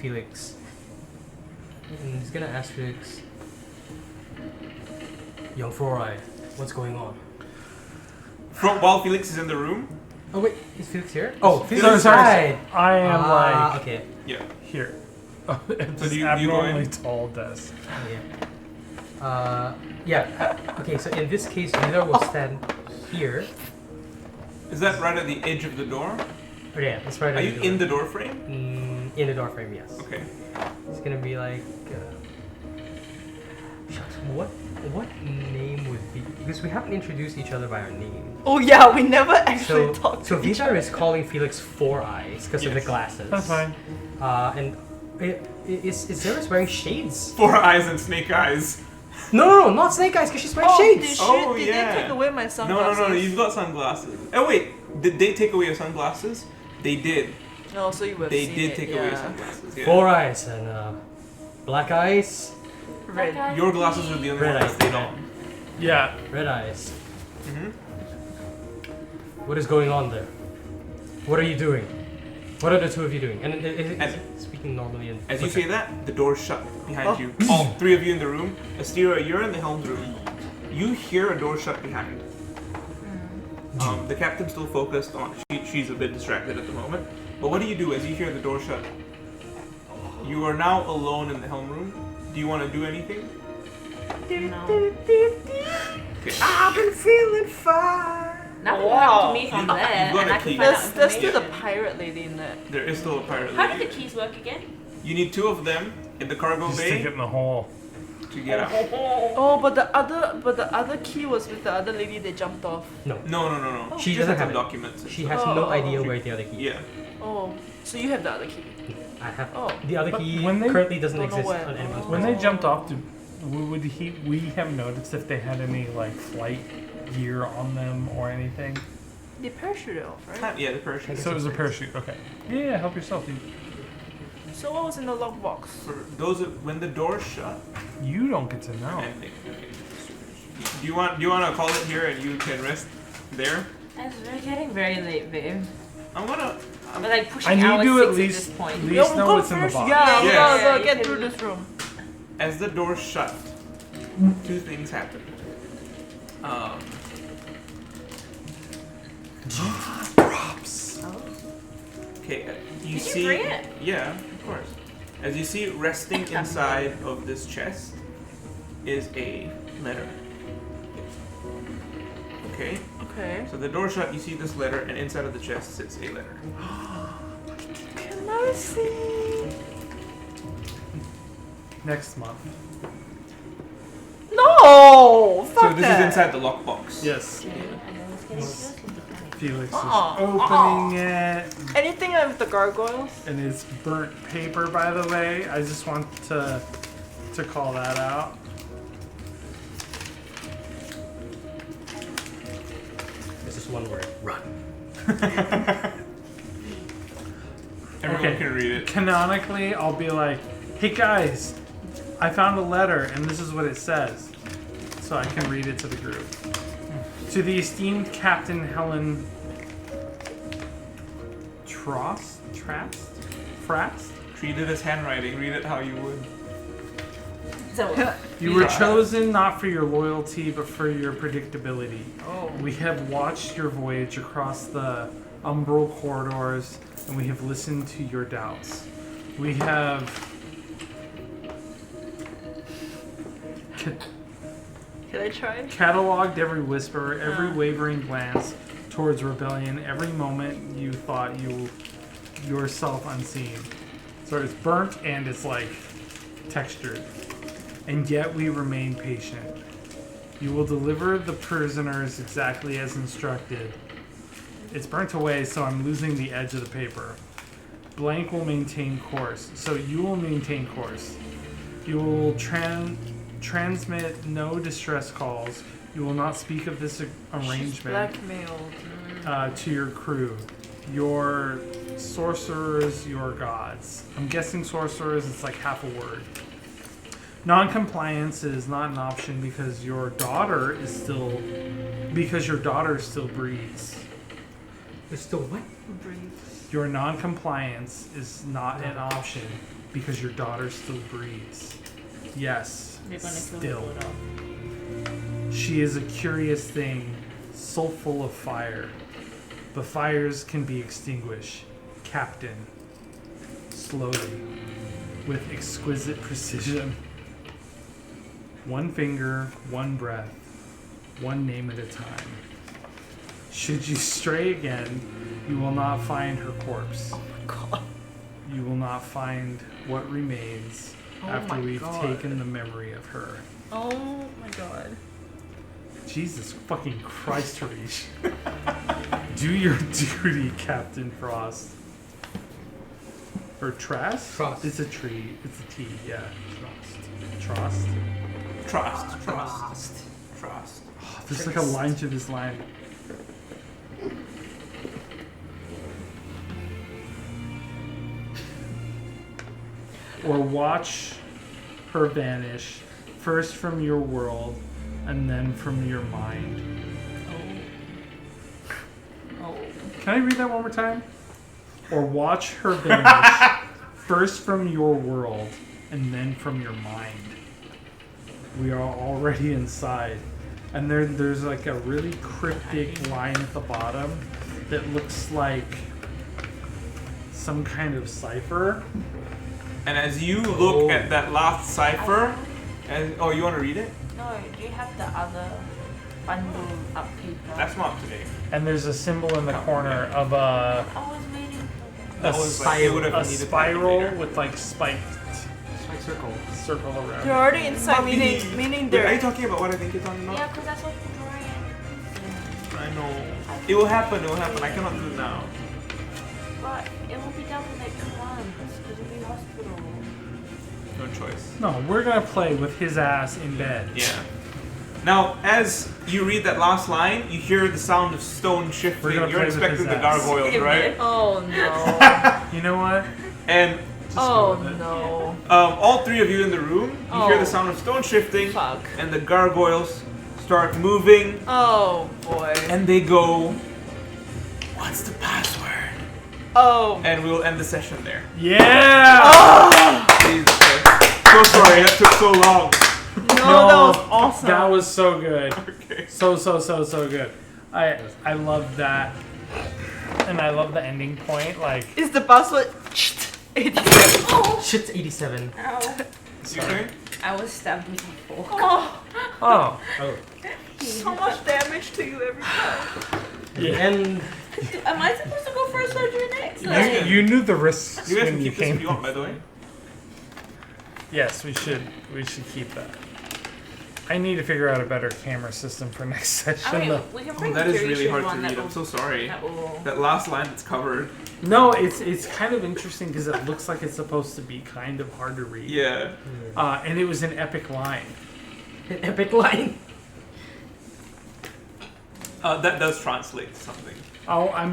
S3: Felix, and he's gonna ask Felix, "Young Four-Eye, what's going on?"
S4: While Felix is in the room.
S3: Oh wait, is Felix here? Oh, Felix
S2: Sorry,
S3: is
S2: sorry.
S3: inside.
S2: I am like
S3: Okay.
S4: Yeah.
S2: here. It's
S4: So do you go
S2: abnormally
S4: in?
S2: tall desk.
S3: Yeah. Yeah. Okay, so in this case, Vito will stand here.
S4: Is that right at the edge of the door?
S3: Oh yeah, that's right.
S4: Are you in the door frame?
S3: In the door frame? Yes.
S4: Okay.
S3: It's gonna be like. Shucks, what name would be? Because we haven't introduced each other by our name.
S6: Oh yeah, we never actually
S3: So,
S6: talked
S3: so
S6: to each
S3: Vito
S6: other.
S3: is calling Felix Four Eyes because of the
S4: Yes.
S3: glasses.
S2: That's fine.
S3: And is Terrus wearing shades?
S4: 4 eyes and snake eyes.
S3: No, not Snake Eyes because she's wearing
S6: Oh,
S3: shades.
S6: did
S4: yeah.
S6: they take away my
S4: No,
S6: sunglasses?
S4: you've got sunglasses. Oh wait, did they take away your sunglasses? They did.
S6: No, so you would have
S4: They
S6: seen
S4: did
S6: it,
S4: take
S6: yeah.
S4: away your sunglasses. Yeah.
S3: Four Eyes and Black Eyes,
S6: Red.
S4: Your glasses are the only
S3: Red
S4: ones
S3: eyes,
S4: that stayed
S3: yeah.
S4: on.
S2: Yeah.
S3: Red Eyes.
S4: hmm
S3: What is going on there? What are you doing? What are the two of you doing? And speaking normally. And
S4: As you say that, the door's shut behind
S6: Oh.
S4: you. All 3 of you in the room. Astera, you're in the helm's room. You hear a door shut behind. The captain's still focused on. She's a bit distracted at the moment. But what do you do as you hear the door shut? You are now alone in the helm room. Do you want to do anything?
S5: No.
S4: Okay.
S6: I've been feeling fine.
S5: Nothing
S6: Wow.
S5: happened to me from
S4: You-
S5: there,
S4: you've got
S5: and
S4: a
S5: I
S4: key.
S5: can find out
S6: There's still the
S5: information.
S6: pirate lady in there.
S4: There is still a pirate
S5: How did
S4: lady.
S5: the keys work again?
S4: You need 2 of them in the cargo
S2: Just stick it
S4: bay
S2: in the hole.
S4: to get out.
S6: Oh, but the other key was with the other lady that jumped off.
S3: No,
S4: No.
S3: She
S4: Just
S3: doesn't
S4: had
S3: have
S4: some
S3: it.
S4: documents. and
S3: she
S4: stuff.
S3: has
S6: Oh,
S3: no
S6: oh,
S3: idea
S6: oh.
S3: where the other key.
S4: Yeah.
S6: Oh, so you have the other key.
S3: I have.
S6: Oh.
S3: The other
S2: But
S3: key
S2: when they-
S3: currently doesn't
S6: Don't know
S3: exist
S6: where.
S3: on anyone's
S2: When
S3: person.
S2: they jumped off, would we have noticed if they had any like flight gear on them or anything?
S6: They parachuted off, right?
S4: Yeah, the parachute.
S2: So it was a parachute. Okay. Yeah, help yourself, dude.
S6: So what was in the lockbox?
S4: For those when the door's shut.
S2: You don't get to know.
S4: Okay. Do you want to call it here and you can rest there?
S5: As we're getting very late, babe.
S4: I'm gonna.
S5: We're like pushing
S2: I need
S5: hour
S2: to
S5: 6
S2: at least,
S5: at this point.
S2: at least
S6: we'll
S2: know
S6: go
S2: what's in the
S6: first.
S2: box.
S6: Yeah, we
S4: Yes.
S6: gotta
S5: Yeah,
S6: get
S5: you
S6: through
S5: can-
S6: this room.
S4: As the door's shut, 2 things happen.
S2: Props.
S4: Okay, you
S5: Did you
S4: see.
S5: bring it?
S4: Yeah, of course. As you see, resting inside of this chest is a letter. Okay,
S6: Okay.
S4: so the door shut. You see this letter, and inside of the chest sits a letter.
S6: Can I see?
S2: Next month.
S6: No! Fuck
S4: So this
S6: that.
S4: is inside the lockbox.
S2: Yes. Felix is
S6: Uh-uh.
S2: opening it,
S6: Anything with the gargoyles?
S2: and it's burnt paper, by the way. I just want to to call that out.
S3: It's just one word. Run.
S4: Everyone can read it.
S2: Canonically, I'll be like, hey guys, I found a letter and this is what it says. So I can read it to the group. To the esteemed Captain Helen Frast?
S4: Treat it as handwriting. Read it how you would.
S5: So,
S2: You were chosen not for your loyalty, but for your predictability.
S6: Oh.
S2: We have watched your voyage across the umbral corridors, and we have listened to your doubts. We have
S6: Can I try?
S2: cataloged every whisper, every wavering glance towards rebellion, every moment you thought you yourself unseen. So it's burnt and it's like textured. And yet we remain patient. You will deliver the prisoners exactly as instructed. It's burnt away, so I'm losing the edge of the paper. Blank will maintain course. So you will maintain course. You will transmit no distress calls. You will not speak of this arrangement
S6: Blackmailed.
S2: to your crew. Your sorcerers, your gods. I'm guessing sorcerers, it's like half a word. Non-compliance is not an option because your daughter still breathes.
S3: There's still what?
S6: Breathe.
S2: Your non-compliance is not an option because your daughter still breathes. Yes,
S1: They're gonna kill
S2: still.
S1: the off.
S2: She is a curious thing, so full of fire. But fires can be extinguished, Captain. Slowly, with exquisite precision. One finger, one breath, one name at a time. Should you stray again, you will not find her corpse.
S6: Oh my god.
S2: You will not find what remains
S6: Oh
S2: after
S6: my
S2: we've
S6: God.
S2: taken the memory of her.
S6: Oh my god.
S2: Jesus fucking Christ, Harish. Do your duty, Captain Frost. Or Trask?
S3: Frost.
S2: It's a tree. It's a T, yeah. Frost.
S4: Trust.
S2: Oh, there's like a line to this line. Or watch her vanish, first from your world, and then from your mind.
S6: Oh.
S2: Can I read that one more time? Or watch her vanish, first from your world, and then from your mind. We are already inside. And there's like a really cryptic line at the bottom that looks like some kind of cipher.
S4: And as you look at that last cipher, and you want to read it?
S5: no, do you have the other bundle up paper?
S4: That's not today.
S2: And there's a symbol in the corner of a
S5: I was waiting for
S4: That was like, it would have needed
S2: spiral
S4: later.
S2: with like spiked
S3: Spike circle.
S2: circle around.
S6: They're already inside, meaning
S4: Wait, are you
S6: they're.
S4: talking about what I think you're talking
S5: that.
S4: about?
S5: Yeah, because that's what you're drawing.
S4: I know. It will happen. I cannot do it now.
S5: But it will be done in like 2 months because you'll be in hospital.
S4: No choice.
S2: No, we're gonna play with his ass in bed.
S4: Yeah. Now, as you read that last line, you hear the sound of stone shifting.
S2: We're gonna
S4: You're
S2: play with
S4: expecting
S2: his
S4: the
S2: ass.
S4: gargoyles, right?
S6: Oh no.
S2: You know what?
S4: And
S2: Just
S6: Oh
S2: go with it.
S6: no.
S4: all three of you in the room, you hear
S6: Oh.
S4: the sound of stone shifting,
S6: Fuck.
S4: and the gargoyles start moving,
S6: Oh boy.
S4: and they go, "What's the password?"
S6: Oh.
S4: And we'll end the session there.
S2: Yeah!
S4: Jesus Christ. So sorry, that took so long.
S6: No, that was awesome.
S2: That was so good.
S4: Okay.
S2: So good. I love that. And I love the ending point. Like,
S6: Is the password 87?
S3: Shit's 87.
S5: Ow.
S4: You okay?
S5: I was stabbed with a fork.
S6: Oh,
S2: oh.
S6: so much damage to you every time.
S3: And
S5: Am I supposed to go for a surgery next?
S2: You knew the risks
S4: You guys
S2: when
S4: can
S2: you
S4: keep this
S2: came.
S4: if you want, by the way.
S2: Yes, we should keep that. I need to figure out a better camera system for next session.
S5: I mean,
S2: though.
S5: we can
S4: Oh,
S5: bring
S4: that
S5: the
S4: is really
S5: curation
S4: hard to
S5: one that
S4: read. I'm
S5: will-
S4: so sorry.
S5: that will-
S4: That last line that's covered.
S2: No, it's kind of interesting because it looks like it's supposed to be kind of hard to read.
S4: Yeah.
S2: And it was an epic line.
S3: An epic line.
S4: That does translate to something.
S2: Oh, I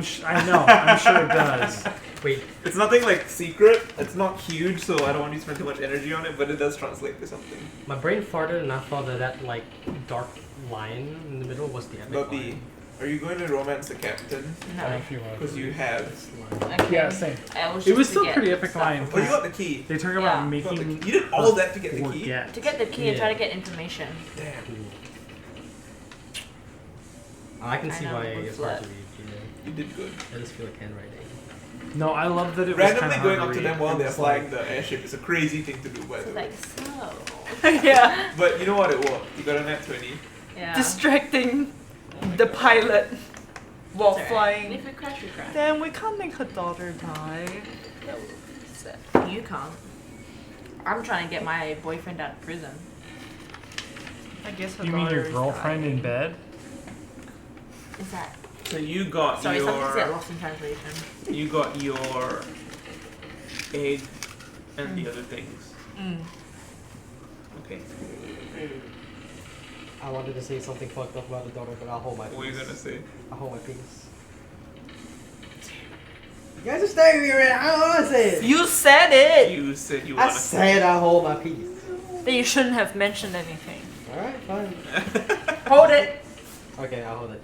S2: know. I'm sure it does.
S3: Wait,
S4: It's nothing like secret. It's not huge, so I don't want you to spend too much energy on it. But it does translate to something.
S3: my brain farted and I thought that like dark line in the middle was the epic
S4: About the.
S3: line.
S4: Are you going to romance the captain?
S2: I don't know
S5: No.
S2: if you want
S4: Because
S2: to.
S4: you have.
S5: Okay.
S2: Yeah, same.
S5: I always
S2: It was
S5: just
S2: still
S5: forget
S2: pretty epic
S5: stuff.
S2: line.
S4: Oh, you got the key.
S2: They talk
S5: Yeah.
S2: about
S4: You got the
S2: making
S4: key. You did all that to get the key.
S2: forget.
S5: To get the key and try
S3: Yeah.
S5: to get information.
S4: Damn.
S3: I can
S5: I
S3: see
S5: know,
S3: why
S5: it
S3: it's
S5: was
S3: hard to
S5: flat.
S3: read. Yeah.
S4: You did good.
S3: I just feel like handwriting.
S2: No, I love that it was
S4: Randomly
S2: kinda
S4: going
S2: hard
S4: up to
S2: read.
S4: them while
S2: It
S4: they're
S2: was
S4: flying
S2: like-
S4: the airship is a crazy thing to do, by
S5: So
S4: the way.
S5: like, so.
S6: Yeah.
S4: But you know what? It worked. You got a net 20.
S5: Yeah.
S6: Distracting the pilot while
S5: It's alright.
S6: flying.
S5: If we crash, we crash.
S6: Then we can't make her daughter die.
S5: You can't. I'm trying to get my boyfriend out of prison.
S6: I guess her
S2: You mean
S6: daughter
S2: your
S6: is
S2: girlfriend
S6: dying.
S2: in bed?
S5: Is that?
S4: So you got
S5: Sorry, something's get
S4: your.
S5: lost in translation.
S4: You got your egg and the other things.
S6: Mm.
S4: Okay.
S3: I wanted to say something fucked up about the daughter, but I'll hold my peace.
S4: What are you gonna say?
S3: I'll hold my peace. You guys are staring at me right now. I don't want to say it.
S6: You said it!
S4: You said you
S3: I
S4: wanna.
S3: said I'll hold my peace.
S6: That you shouldn't have mentioned anything.
S3: Alright, fine.
S5: Hold it!
S3: Okay, I'll hold it.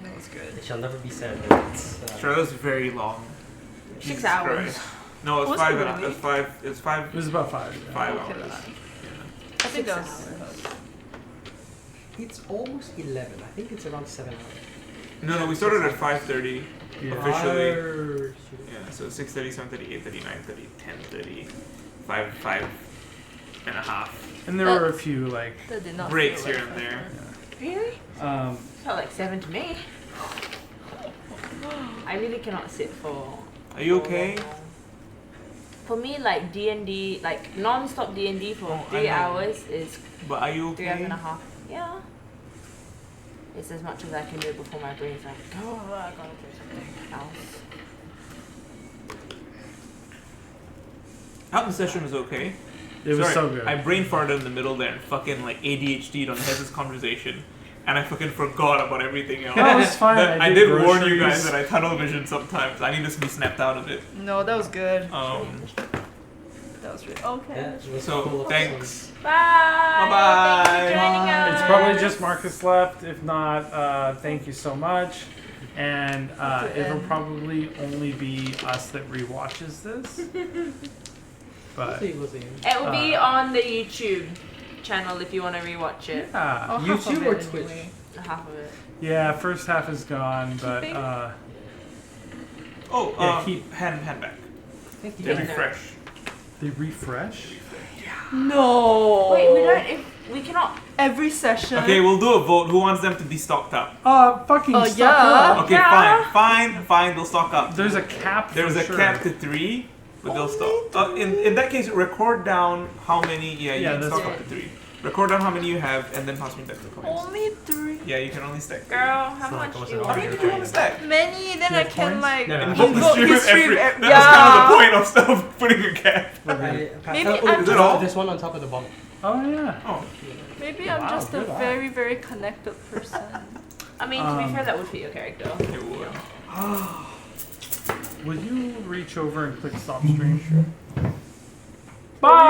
S6: That was good.
S3: It shall never be said that it's.
S4: Sure, that was very long.
S5: 6
S4: Jesus
S5: hours.
S4: Christ. No, it was
S6: Was
S4: five.
S6: it
S4: It
S6: really?
S4: was five. It was five.
S2: It was about 5. Yeah.
S4: 5
S6: Okay,
S4: hours.
S6: I think that was.
S3: It's almost 11. I think it's around 7 hours.
S4: No, we started at 5:30
S2: Yeah.
S4: officially.
S3: Arr,
S4: Yeah, so 6:30, 7:30, 8:30, 9:30, 10:30, 5 and a half
S2: And there were a few like
S6: That did not
S4: breaks
S6: feel
S4: here
S6: like
S4: and there.
S5: Really? Felt like 7 to me. I really cannot sit for.
S4: Are you
S5: for
S4: okay?
S5: long. For me, like D&D, like non-stop D&D for
S4: Oh, I
S5: 3
S4: know.
S5: hours is
S4: But are you
S5: 3 hours
S4: okay?
S5: and a half. Yeah. It's as much as I can do before my brain's like, oh, I gotta do something else.
S4: Out the session was okay.
S2: it was
S4: Sorry,
S2: so good.
S4: I brain farted in the middle there and fucking like ADHD'd on Hez's conversation. And I fucking forgot about everything else.
S2: No, it's fine.
S4: But I
S2: did
S4: did warn you guys
S2: groceries.
S4: that I tunnel vision sometimes. I need to be snapped out of it.
S6: No, that was good. That was really. Okay.
S3: Yeah, it was
S4: So
S3: full of
S4: thanks.
S5: Bye!
S4: Bye-bye.
S5: Thanks for joining us.
S2: It's probably just Marcus left. If not, thank you so much. And it'll probably only be us that rewatches this. But
S3: We'll see.
S5: It will be on the YouTube channel if you want to rewatch it.
S2: yeah,
S6: Oh, half of
S3: YouTube
S6: it
S3: or
S6: anyway.
S3: Twitch?
S5: Half of it.
S2: yeah. First half is gone, but
S6: Keeping?
S4: Oh,
S2: Yeah, keep-
S4: hand back.
S3: Thank you.
S4: They
S5: Yeah.
S4: refresh.
S2: they refresh.
S6: No!
S5: Wait, we don't. If we cannot.
S6: Every session.
S4: Okay, we'll do a vote. Who wants them to be stocked up?
S2: Fucking
S6: Oh,
S2: stock
S6: yeah.
S2: up.
S4: Okay,
S5: Yeah.
S4: fine. They'll stock up.
S2: There's a cap.
S4: There's
S2: for
S4: a
S2: sure.
S4: cap to 3, but they'll stop. In that case, record down how many. Yeah, you
S2: Yeah,
S4: can
S2: that's
S4: stock up to 3. Record down how many you have, and then pass me back the coins.
S6: Only 3.
S4: Yeah, you can only stack 3.
S5: Girl, how
S3: It's not
S5: much
S3: like
S5: do
S3: it was
S5: you
S3: an
S4: How
S5: want?
S4: many did you want to stack?
S6: Many, then
S2: You
S6: I
S2: have
S6: can
S2: points?
S6: like.
S3: No, no,
S4: And
S3: no.
S4: hold the
S6: Vote
S4: stream of
S6: history
S4: every.
S6: of-
S4: That's kind of the
S6: yeah.
S4: point of stuff putting a cap.
S6: Maybe
S3: oh,
S6: I'm
S4: Is it all?
S3: There's one on top of the bomb.
S2: Oh yeah.
S4: Oh,
S6: Maybe I'm
S2: Wow,
S6: just a
S2: good eye.
S6: very, very connected person.
S5: I mean, to be fair, that would fit your character.
S4: it would.
S2: Will you reach over and click stop stream? Bye.